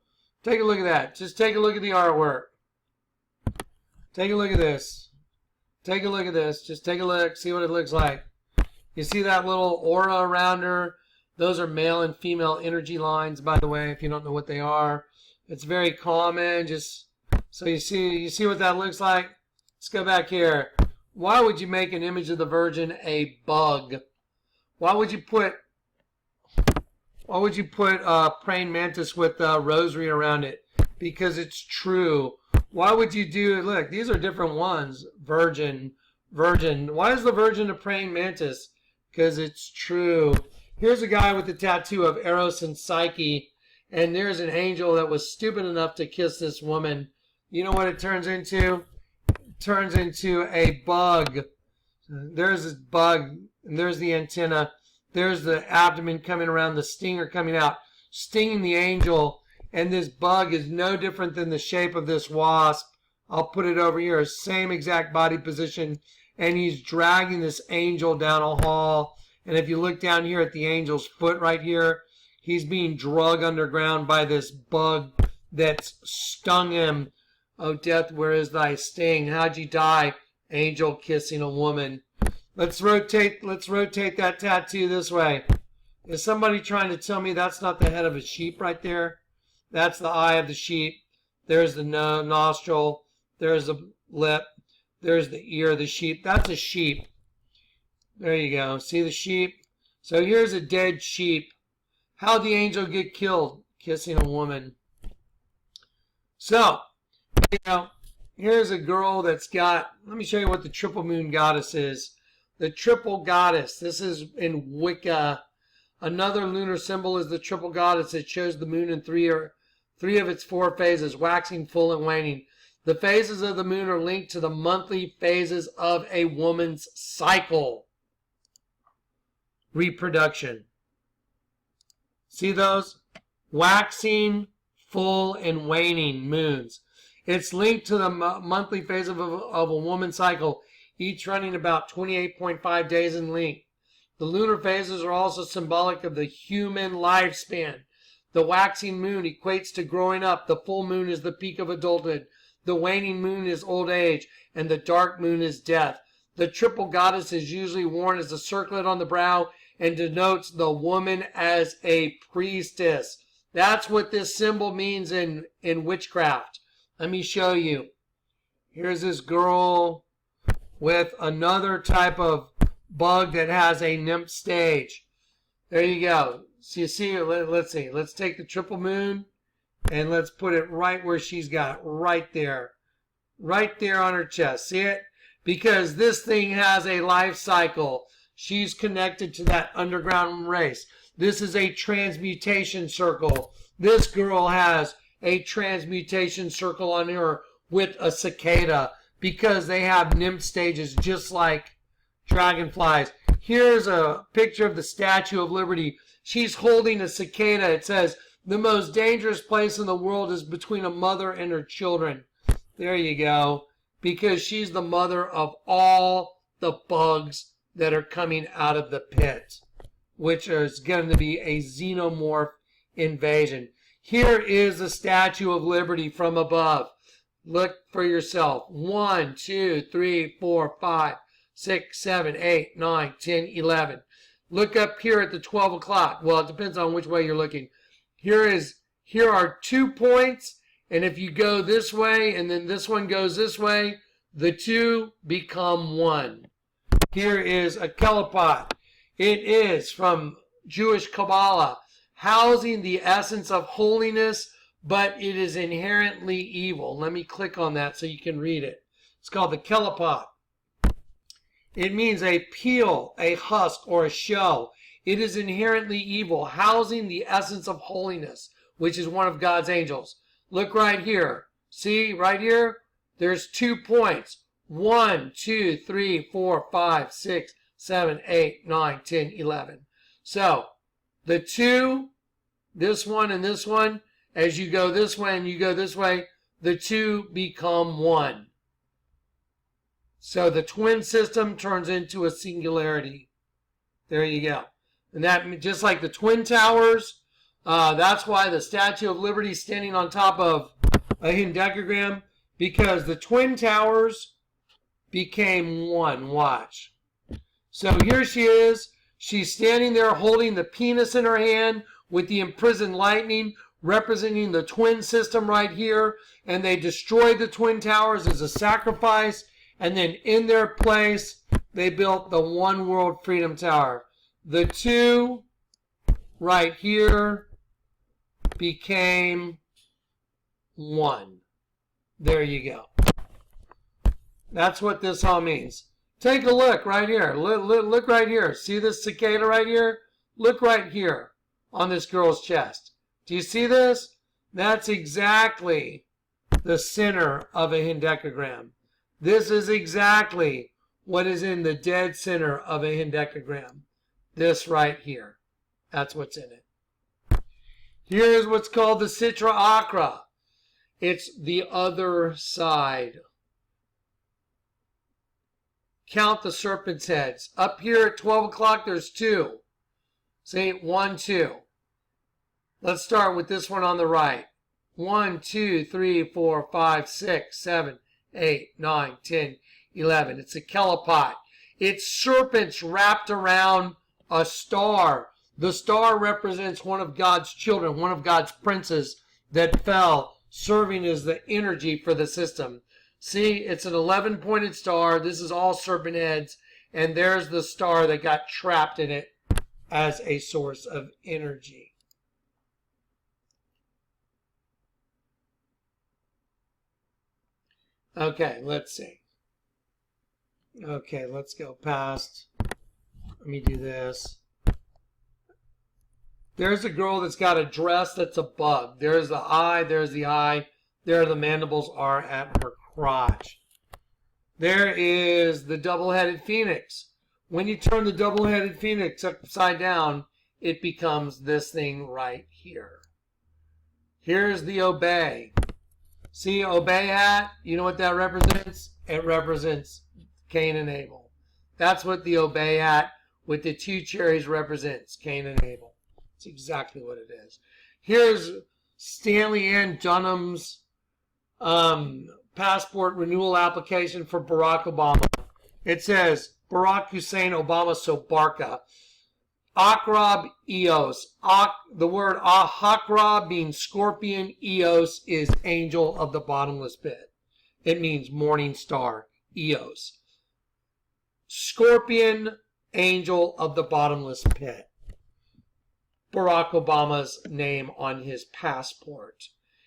Take a look at that. Just take a look at the artwork. Take a look at this. Take a look at this. Just take a look. See what it looks like. You see that little aura around her? Those are male and female energy lines, by the way, if you don't know what they are. It's very common. Just so you see what that looks like? Let's go back here. Why would you make an image of the Virgin a bug? Why would you put praying mantis with a rosary around it? Because it's true. Why would you do, look, these are different ones. Virgin. Why is the Virgin a praying mantis? Because it's true. Here's a guy with the tattoo of Eros and Psyche, and there's an angel that was stupid enough to kiss this woman. You know what it turns into? It turns into a bug. There's this bug, and there's the antenna. There's the abdomen coming around, the stinger coming out, stinging the angel, and this bug is no different than the shape of this wasp. I'll put it over here, same exact body position, and he's dragging this angel down a hall. And if you look down here at the angel's foot right here, he's being dragged underground by this bug that's stung him. Oh, death, where is thy sting? How'd you die? Angel kissing a woman. Let's rotate that tattoo this way. Is somebody trying to tell me that's not the head of a sheep right there? That's the eye of the sheep. There's the nostril. There's the lip. There's the ear of the sheep. That's a sheep. There you go. See the sheep? So here's a dead sheep. How'd the angel get killed? Kissing a woman. So, here's a girl that's got, let me show you what the triple moon goddess is. The triple goddess. This is in Wicca. Another lunar symbol is the triple goddess. It shows the moon in three of its four phases, waxing, full, and waning. The phases of the moon are linked to the monthly phases of a woman's cycle. Reproduction. See those? Waxing, full, and waning moons. It's linked to the monthly phase of a woman's cycle, each running about 28.5 days in length. The lunar phases are also symbolic of the human lifespan. The waxing moon equates to growing up. The full moon is the peak of adulthood. The waning moon is old age, and the dark moon is death. The triple goddess is usually worn as a circlet on the brow and denotes the woman as a priestess. That's what this symbol means in witchcraft. Let me show you. Here's this girl with another type of bug that has a nymph stage. There you go. So you see, let's see. Let's take the triple moon and let's put it right where she's got it. Right there. Right there on her chest. See it? Because this thing has a life cycle. She's connected to that underground race. This is a transmutation circle. This girl has a transmutation circle on her with a cicada because they have nymph stages just like dragonflies. Here's a picture of the Statue of Liberty. She's holding a cicada. It says, the most dangerous place in the world is between a mother and her children. There you go. Because she's the mother of all the bugs that are coming out of the pit, which is going to be a xenomorph invasion. Here is the Statue of Liberty from above. Look for yourself. 1, 2, 3, 4, 5, 6, 7, 8, 9, 10, 11. Look up here at the 12 o'clock. Well, it depends on which way you're looking. Here are 2 points, and if you go this way and then this one goes this way, the 2 become 1. Here is a Kelipot. It is from Jewish Kabbalah, housing the essence of holiness, but it is inherently evil. Let me click on that so you can read it. It's called the Kelipot. It means a peel, a husk, or a shell. It is inherently evil, housing the essence of holiness, which is one of God's angels. Look right here. See, right here? There's 2 points. 1, 2, 3, 4, 5, 6, 7, 8, 9, 10, 11. So, the 2, this one and this one, as you go this way and you go this way, the 2 become 1. So the twin system turns into a singularity. There you go. And that, just like the Twin Towers, that's why the Statue of Liberty is standing on top of a hendecagram, because the Twin Towers became one. Watch. So here she is. She's standing there holding the penis in her hand with the imprisoned lightning, representing the twin system right here. And they destroyed the Twin Towers as a sacrifice. And then in their place, they built the One World Freedom Tower. The two right here became one. There you go. That's what this all means. Take a look right here. Look right here. See this cicada right here? Look right here on this girl's chest. Do you see this? That's exactly the center of a hendecagram. This is exactly what is in the dead center of a hendecagram. This right here. That's what's in it. Here's what's called the Citra Acra. It's the other side. Count the serpent's heads. Up here at 12 o'clock, there's 2. See, 1, 2. Let's start with this one on the right. 1, 2, 3, 4, 5, 6, 7, 8, 9, 10, 11. It's a kelipot. It's serpents wrapped around a star. The star represents one of God's children, one of God's princes that fell, serving as the energy for the system. See, it's an 11-pointed star. This is all serpent heads. And there's the star that got trapped in it as a source of energy. Okay, let's see. Okay, let's go past. Let me do this. There's a girl that's got a dress that's a bug. There's the eye. There's the eye. There the mandibles are at her crotch. There is the double-headed phoenix. When you turn the double-headed phoenix upside down, it becomes this thing right here. Here's the obey. See, obey hat? You know what that represents? It represents Cain and Abel. That's what the obey hat with the 2 cherries represents, Cain and Abel. It's exactly what it is. Here's Stanley Ann Dunham's passport renewal application for Barack Obama. It says, Barack Hussein Obama Sobarka. Akrab Eos. The word Akrab means scorpion. Eos is angel of the bottomless pit. It means morning star. Eos. Scorpion, angel of the bottomless pit. Barack Obama's name on his passport.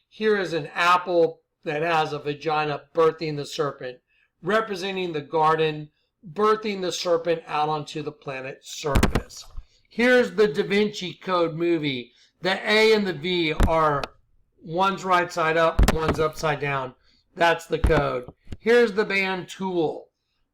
Here is an apple that has a vagina birthing the serpent, representing the garden, birthing the serpent out onto the planet's surface. Here's the Da Vinci Code movie. The A and the V are, one's right side up, one's upside down. That's the code. Here's the band Tool.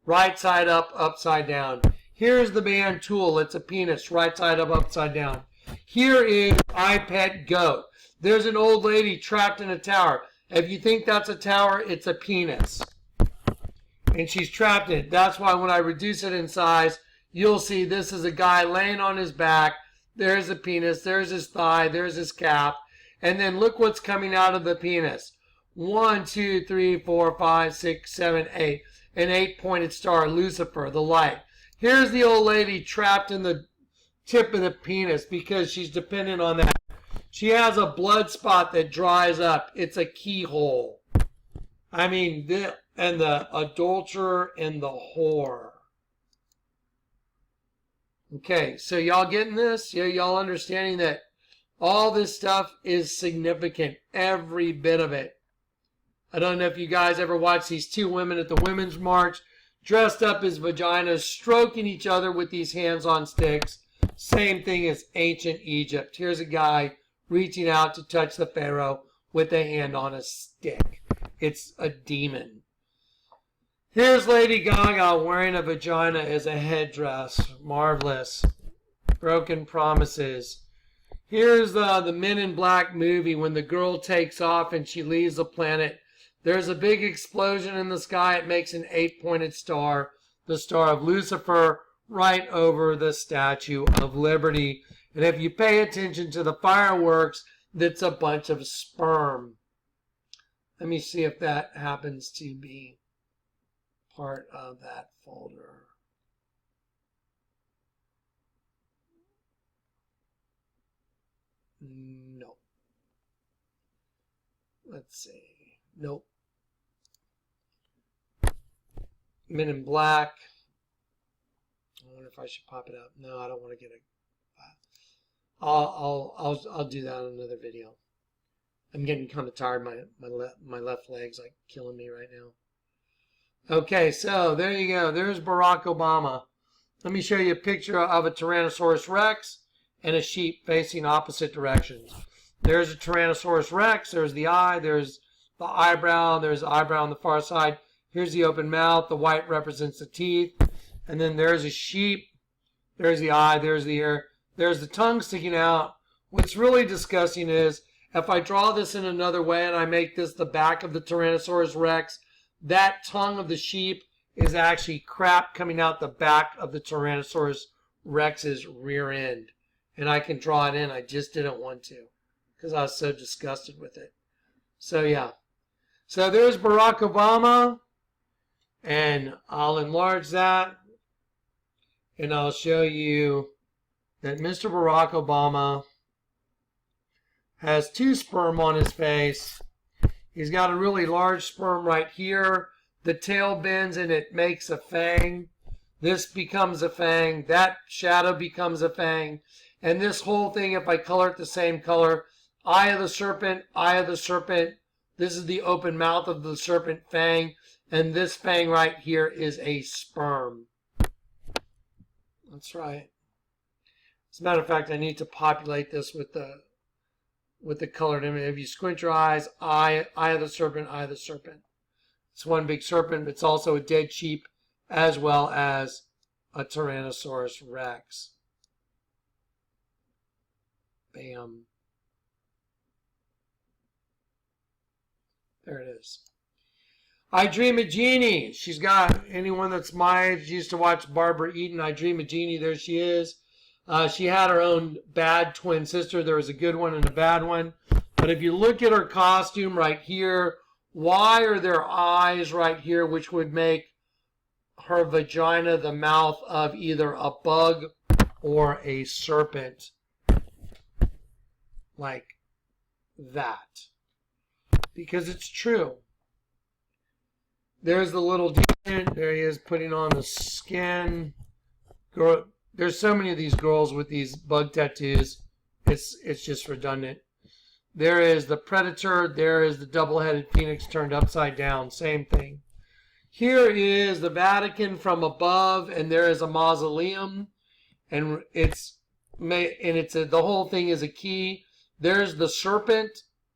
Right side up, upside down. Here's the band Tool. It's a penis. Right side up, upside down. Here is I Pet Goat. There's an old lady trapped in a tower. If you think that's a tower, it's a penis. And she's trapped in it. That's why when I reduce it in size, you'll see this is a guy laying on his back. There's a penis. There's his thigh. There's his calf. And then look what's coming out of the penis. 1, 2, 3, 4, 5, 6, 7, 8. An 8-pointed star, Lucifer, the light. Here's the old lady trapped in the tip of the penis because she's dependent on that. She has a blood spot that dries up. It's a keyhole. I mean, and the adulterer and the whore. Okay, so y'all getting this? Yeah, y'all understanding that all this stuff is significant, every bit of it. I don't know if you guys ever watched these 2 women at the Women's March, dressed up as vaginas, stroking each other with these hands on sticks. Same thing as ancient Egypt. Here's a guy reaching out to touch the pharaoh with a hand on a stick. It's a demon. Here's Lady Gaga wearing a vagina as a headdress. Marvelous. Broken promises. Here's the Men in Black movie when the girl takes off and she leaves the planet. There's a big explosion in the sky. It makes an 8-pointed star, the star of Lucifer, right over the Statue of Liberty. And if you pay attention to the fireworks, that's a bunch of sperm. Let me see if that happens to be part of that folder. No. Let's see. Nope. Men in Black. I wonder if I should pop it up. No, I don't want to get it. I'll do that in another video. I'm getting kind of tired. My left leg's like killing me right now. Okay, so there you go. There's Barack Obama. Let me show you a picture of a Tyrannosaurus Rex and a sheep facing opposite directions. There's a Tyrannosaurus Rex. There's the eye. There's the eyebrow. There's the eyebrow on the far side. Here's the open mouth. The white represents the teeth. And then there's a sheep. There's the eye. There's the ear. There's the tongue sticking out. What's really disgusting is if I draw this in another way and I make this the back of the Tyrannosaurus Rex, that tongue of the sheep is actually crap coming out the back of the Tyrannosaurus Rex's rear end. And I can draw it in. I just didn't want to because I was so disgusted with it. So yeah. So there's Barack Obama. And I'll enlarge that. And I'll show you that Mr. Barack Obama has 2 sperm on his face. He's got a really large sperm right here. The tail bends and it makes a fang. This becomes a fang. That shadow becomes a fang. And this whole thing, if I color it the same color, eye of the serpent, eye of the serpent. This is the open mouth of the serpent fang. And this fang right here is a sperm. That's right. As a matter of fact, I need to populate this with the colored image. If you squint your eyes, eye of the serpent, eye of the serpent. It's one big serpent. It's also a dead sheep as well as a Tyrannosaurus Rex. Bam. There it is. I Dream of Jeannie. She's got, anyone that's my age used to watch Barbara Eden. I Dream of Jeannie. There she is. She had her own bad twin sister. There was a good one and a bad one. But if you look at her costume right here, why are there eyes right here, which would make her vagina the mouth of either a bug or a serpent? Like that. Because it's true. There's the little demon. There he is putting on the skin. Girl, there's so many of these girls with these bug tattoos. It's just redundant. There is the predator. There is the double-headed phoenix turned upside down. Same thing. Here is the Vatican from above, and there is a mausoleum, and the whole thing is a key. There's the serpent.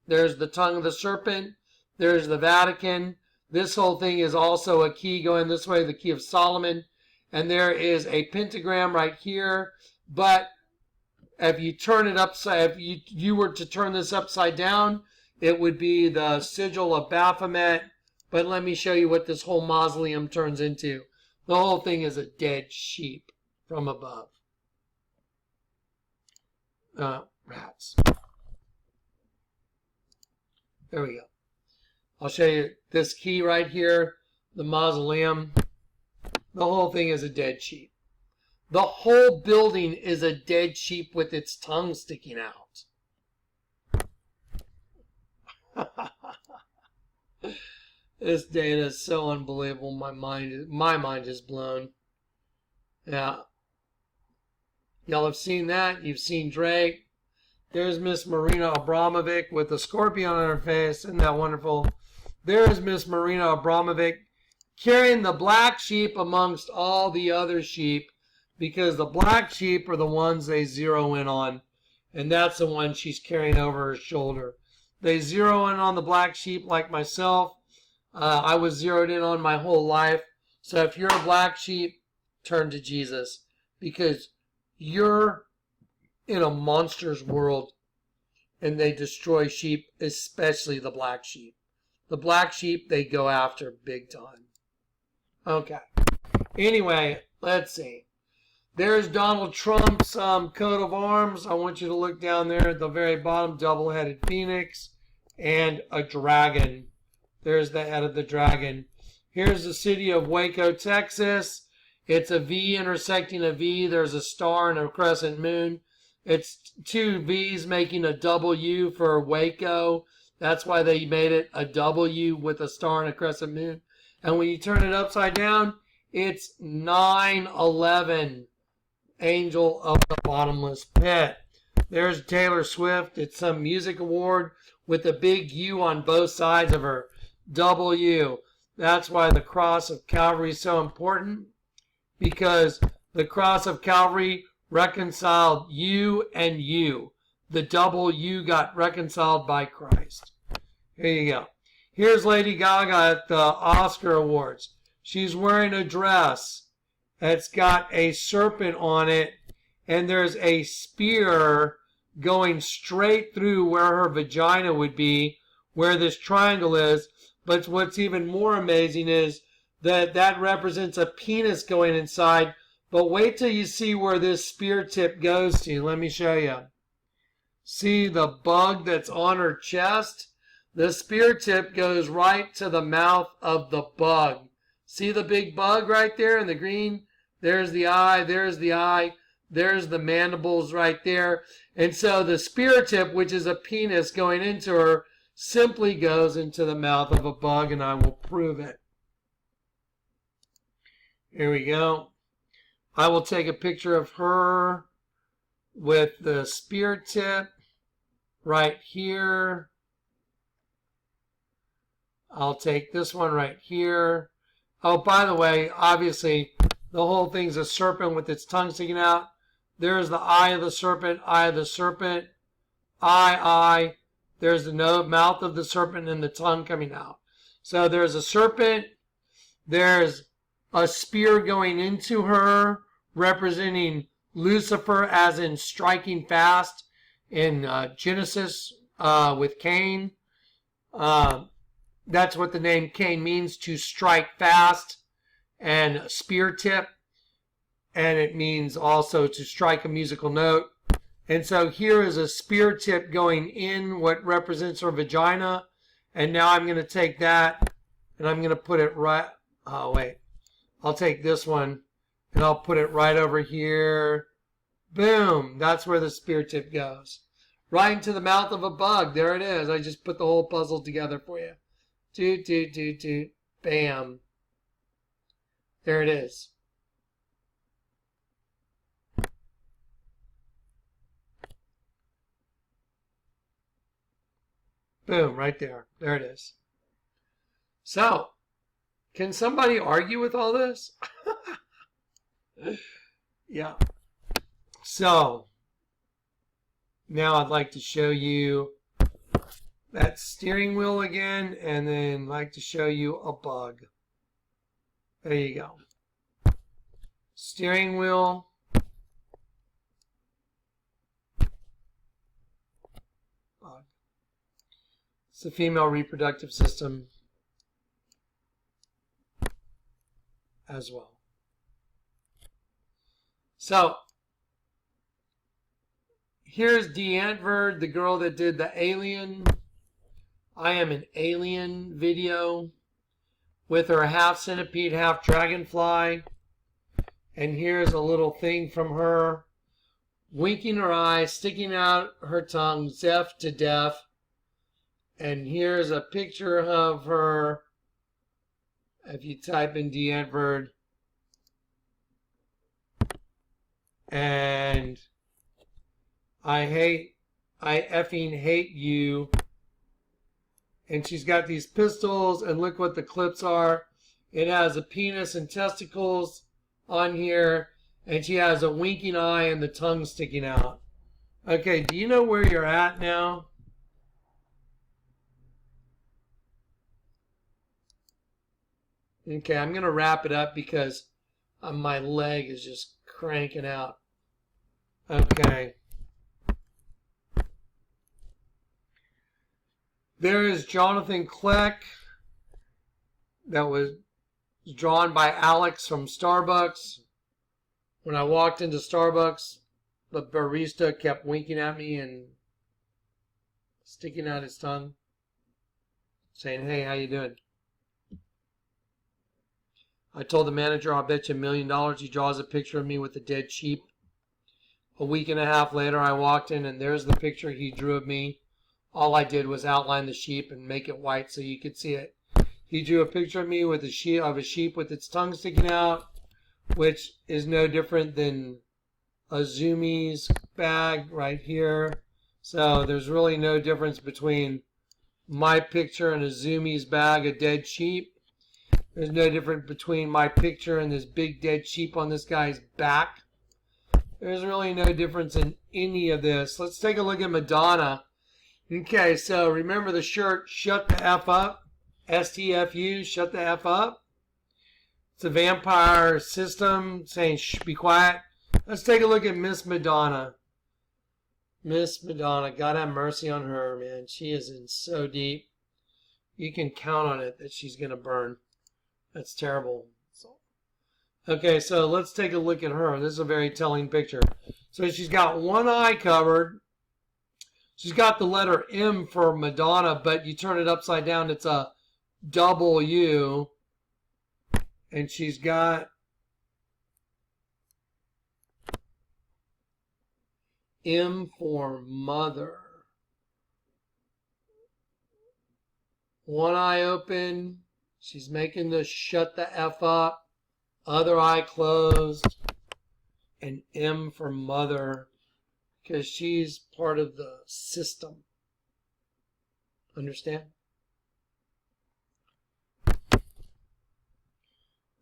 There's the tongue of the serpent. There's the Vatican. This whole thing is also a key going this way, the key of Solomon. And there is a pentagram right here. But if you turn it upside, if you were to turn this upside down, it would be the sigil of Baphomet. But let me show you what this whole mausoleum turns into. The whole thing is a dead sheep from above. Rats. There we go. I'll show you this key right here, the mausoleum. The whole thing is a dead sheep. The whole building is a dead sheep with its tongue sticking out. This data is so unbelievable. My mind is blown. Yeah. Y'all have seen that. You've seen Drake. There's Miss Marina Abramovic with a scorpion on her face. Isn't that wonderful? There's Miss Marina Abramovic carrying the black sheep amongst all the other sheep, because the black sheep are the ones they zero in on. And that's the one she's carrying over her shoulder. They zero in on the black sheep like myself. I was zeroed in on my whole life. So if you're a black sheep, turn to Jesus, because you're in a monster's world and they destroy sheep, especially the black sheep. The black sheep they go after big time. Okay. Anyway, let's see. There's Donald Trump's coat of arms. I want you to look down there at the very bottom, double-headed phoenix and a dragon. There's the head of the dragon. Here's the city of Waco, Texas. It's a V intersecting a V. There's a star and a crescent moon. It's two V's making a W for Waco. That's why they made it a W with a star and a crescent moon. And when you turn it upside down, it's 9/11, Angel of the Bottomless Pit. There's Taylor Swift. It's some music award with a big U on both sides of her. W. That's why the cross of Calvary is so important, because the cross of Calvary reconciled you and you. The double U got reconciled by Christ. Here you go. Here's Lady Gaga at the Oscar Awards. She's wearing a dress that's got a serpent on it, and there's a spear going straight through where her vagina would be, where this triangle is. But what's even more amazing is that that represents a penis going inside. But wait till you see where this spear tip goes to. Let me show you. See the bug that's on her chest? The spear tip goes right to the mouth of the bug. See the big bug right there in the green? There's the eye, there's the eye, there's the mandibles right there. And so the spear tip, which is a penis going into her, simply goes into the mouth of a bug, and I will prove it. Here we go. I will take a picture of her with the spear tip right here. I'll take this one right here. Oh, by the way, obviously, the whole thing's a serpent with its tongue sticking out. There's the eye of the serpent, eye of the serpent, eye. There's the mouth of the serpent and the tongue coming out. So there's a serpent. There's a spear going into her, representing Lucifer, as in striking fast in Genesis with Cain. That's what the name Cain means, to strike fast, and spear tip. And it means also to strike a musical note. And so here is a spear tip going in what represents her vagina. And now I'm going to take that and I'm going to put it right. Oh, wait. I'll take this one and I'll put it right over here. Boom. That's where the spear tip goes. Right into the mouth of a bug. There it is. I just put the whole puzzle together for you. Toot, toot, toot, toot. Bam. There it is. Boom, right there. There it is. So, can somebody argue with all this? Yeah. So, now I'd like to show you that steering wheel again, and then like to show you a bug. There you go. Steering wheel. Bug. It's the female reproductive system as well. So, here's D'Antverd, the girl that did the Alien. I Am an Alien video with her half centipede, half dragonfly. And here's a little thing from her, winking her eye, sticking out her tongue, deaf to deaf. And here's a picture of her. If you type in D'Antverd. And I effing hate you. And she's got these pistols, and look what the clips are. It has a penis and testicles on here, and she has a winking eye and the tongue sticking out. Okay, do you know where you're at now? Okay, I'm going to wrap it up because my leg is just cranking out. Okay. There is Jonathan Kleck. That was drawn by Alex from Starbucks. When I walked into Starbucks, the barista kept winking at me and sticking out his tongue, saying, "Hey, how you doing?" I told the manager, "I'll bet you $1 million he draws a picture of me with a dead sheep." A week and a half later, I walked in, and there's the picture he drew of me. All I did was outline the sheep and make it white so you could see it. He drew a picture of me with a sheep with its tongue sticking out, which is no different than Azumi's bag right here. So there's really no difference between my picture and Azumi's bag, a dead sheep. There's no difference between my picture and this big dead sheep on this guy's back. There's really no difference in any of this. Let's take a look at Madonna. Okay, so remember the shirt, Shut the F Up. STFU, shut the F up. It's a vampire system saying, shh, be quiet. Let's take a look at Miss Madonna. Miss Madonna, God have mercy on her, man. She is in so deep. You can count on it that she's going to burn. That's terrible. Okay, so let's take a look at her. This is a very telling picture. So she's got one eye covered. She's got the letter M for Madonna, but you turn it upside down, it's a W. And she's got M for mother. One eye open. She's making the shut the F up. Other eye closed. And M for mother. Because she's part of the system. Understand?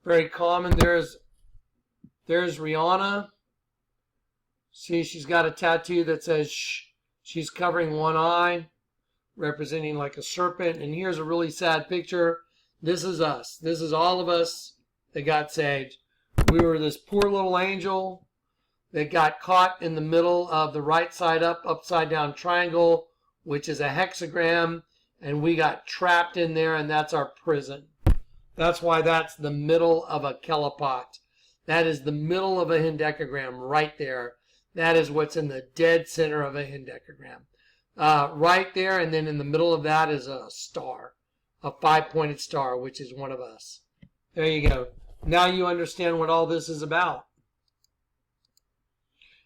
Very common. There's Rihanna. See, she's got a tattoo that says shh. She's covering one eye, representing like a serpent. And here's a really sad picture. This is us. This is all of us that got saved. We were this poor little angel that got caught in the middle of the right side up, upside down triangle, which is a hexagram, and we got trapped in there, and that's our prison. That's why that's the middle of a kelipot. That is the middle of a hendecagram right there. That is what's in the dead center of a hendecagram. Right there, and then in the middle of that is a star, a 5-pointed star, which is one of us. There you go. Now you understand what all this is about.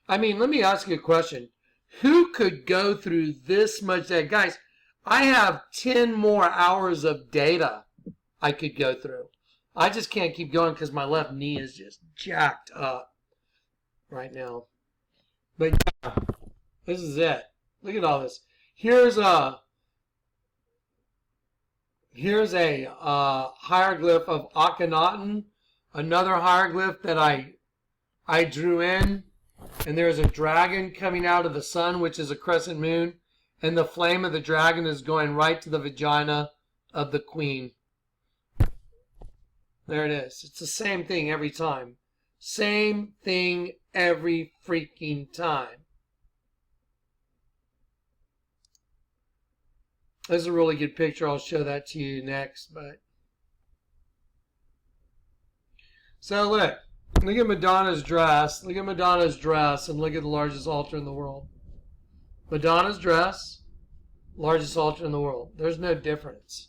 I mean, let me ask you a question. Who could go through this much data? Guys, I have 10 more hours of data I could go through. I just can't keep going because my left knee is just jacked up right now. But yeah, this is it. Look at all this. Here's a hieroglyph of Akhenaten, another hieroglyph that I drew in, and there's a dragon coming out of the sun, which is a crescent moon, and the flame of the dragon is going right to the vagina of the queen. There it is. It's the same thing every time. Same thing every freaking time. This is a really good picture. I'll show that to you next. So look at Madonna's dress. Look at Madonna's dress and look at the largest altar in the world. Madonna's dress, largest altar in the world. There's no difference.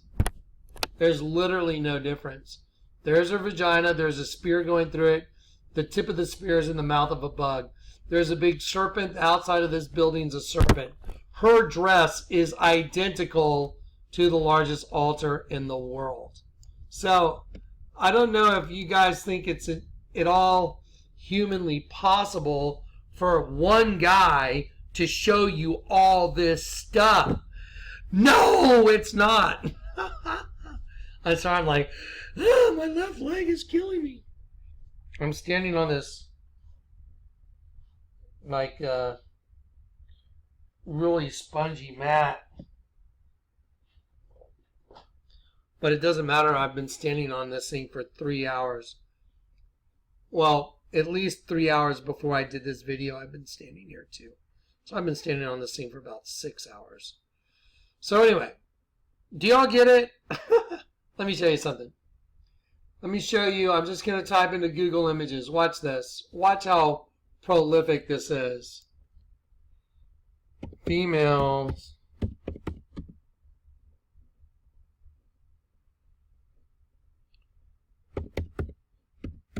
There's literally no difference. There's her vagina. There's a spear going through it. The tip of the spear is in the mouth of a bug. There's a big serpent. Outside of this building's a serpent. Her dress is identical to the largest altar in the world. So, I don't know if you guys think it's at all humanly possible for one guy to show you all this stuff. No, it's not. And so I'm like, oh, my left leg is killing me. I'm standing on this, like, really spongy mat. But it doesn't matter. I've been standing on this thing for 3 hours. Well, at least 3 hours before I did this video, I've been standing here too. So I've been standing on this thing for about 6 hours. So anyway, do y'all get it? Let me tell you something. Let me show you. I'm just going to type into Google Images. Watch this. Watch how prolific this is. Females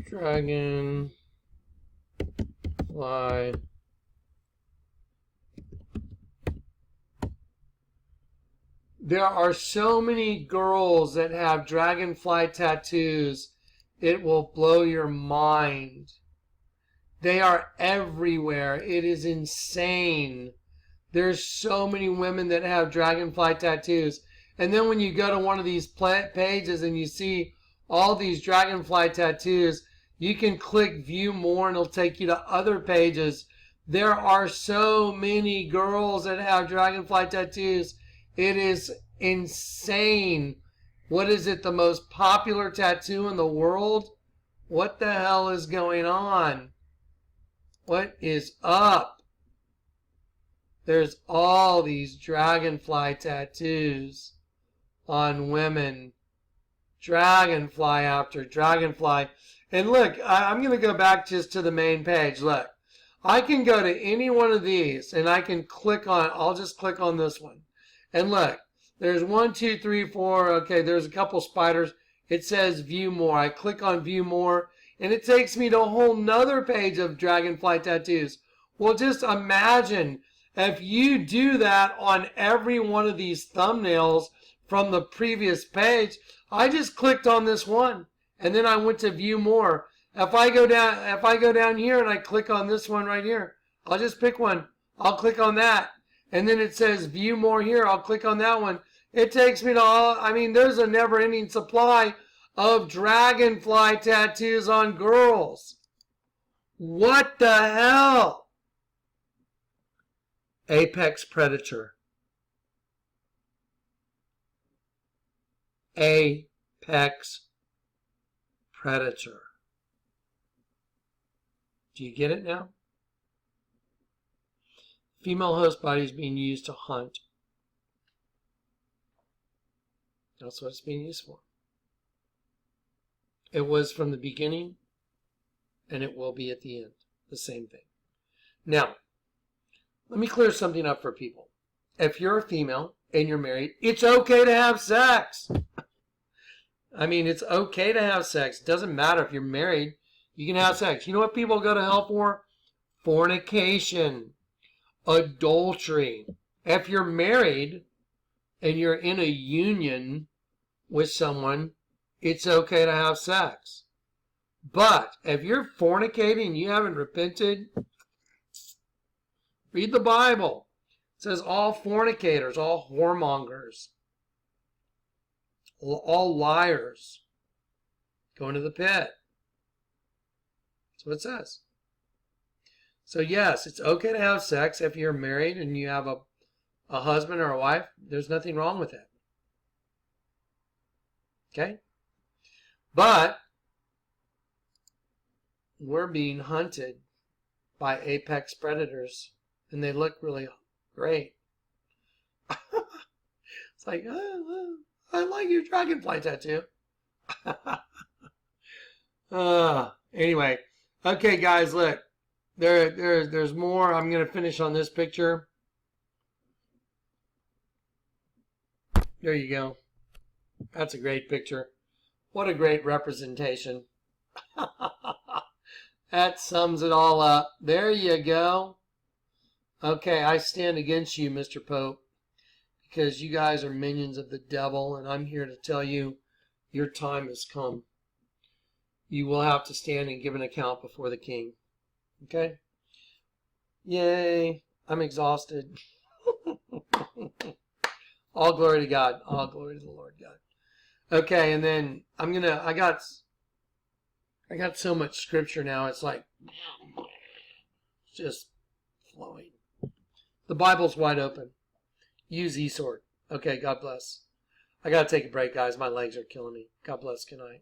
dragonfly. There are so many girls that have dragonfly tattoos, it will blow your mind. They are everywhere. It is insane. There's so many women that have dragonfly tattoos. And then when you go to one of these pages and you see all these dragonfly tattoos, you can click view more and it'll take you to other pages. There are so many girls that have dragonfly tattoos. It is insane. What is it? The most popular tattoo in the world? What the hell is going on? What is up? There's all these dragonfly tattoos on women. Dragonfly after dragonfly. And look, I'm going to go back just to the main page. Look, I can go to any one of these and I can click on, I'll just click on this one. And look, there's 1, 2, 3, 4. Okay, there's a couple spiders. It says view more. I click on view more and it takes me to a whole nother page of dragonfly tattoos. Well, just imagine if you do that on every one of these thumbnails from the previous page. I just clicked on this one and then I went to view more. If I go down here and I click on this one right here, I'll just pick one. I'll click on that. And then it says view more here. I'll click on that one. It takes me to all, I mean, there's a never-ending supply of dragonfly tattoos on girls. What the hell? Apex predator. Apex predator. Do you get it now? Female host body is being used to hunt. That's what it's being used for. It was from the beginning, and it will be at the end. The same thing. Now, let me clear something up for people. If you're a female and you're married, it's okay to have sex. I mean, it's okay to have sex. It doesn't matter if you're married. You can have sex. You know what people go to hell for? Fornication. Adultery. If you're married and you're in a union with someone, it's okay to have sex. But if you're fornicating and you haven't repented, read the Bible. It says all fornicators, all whoremongers, all liars go into the pit. That's what it says. So yes, it's okay to have sex if you're married and you have a husband or a wife. There's nothing wrong with it. Okay? But we're being hunted by apex predators and they look really great. It's like, I like your dragonfly tattoo. Anyway, okay guys, look. There's more. I'm going to finish on this picture. There you go. That's a great picture. What a great representation. That sums it all up. There you go. Okay, I stand against you, Mr. Pope, because you guys are minions of the devil, and I'm here to tell you your time has come. You will have to stand and give an account before the king. Okay? Yay. I'm exhausted. All glory to God. All glory to the Lord God. Okay, and then I got so much scripture now, it's like just flowing. The Bible's wide open. Use eSword. Okay, God bless. I got to take a break, guys. My legs are killing me. God bless. Good night.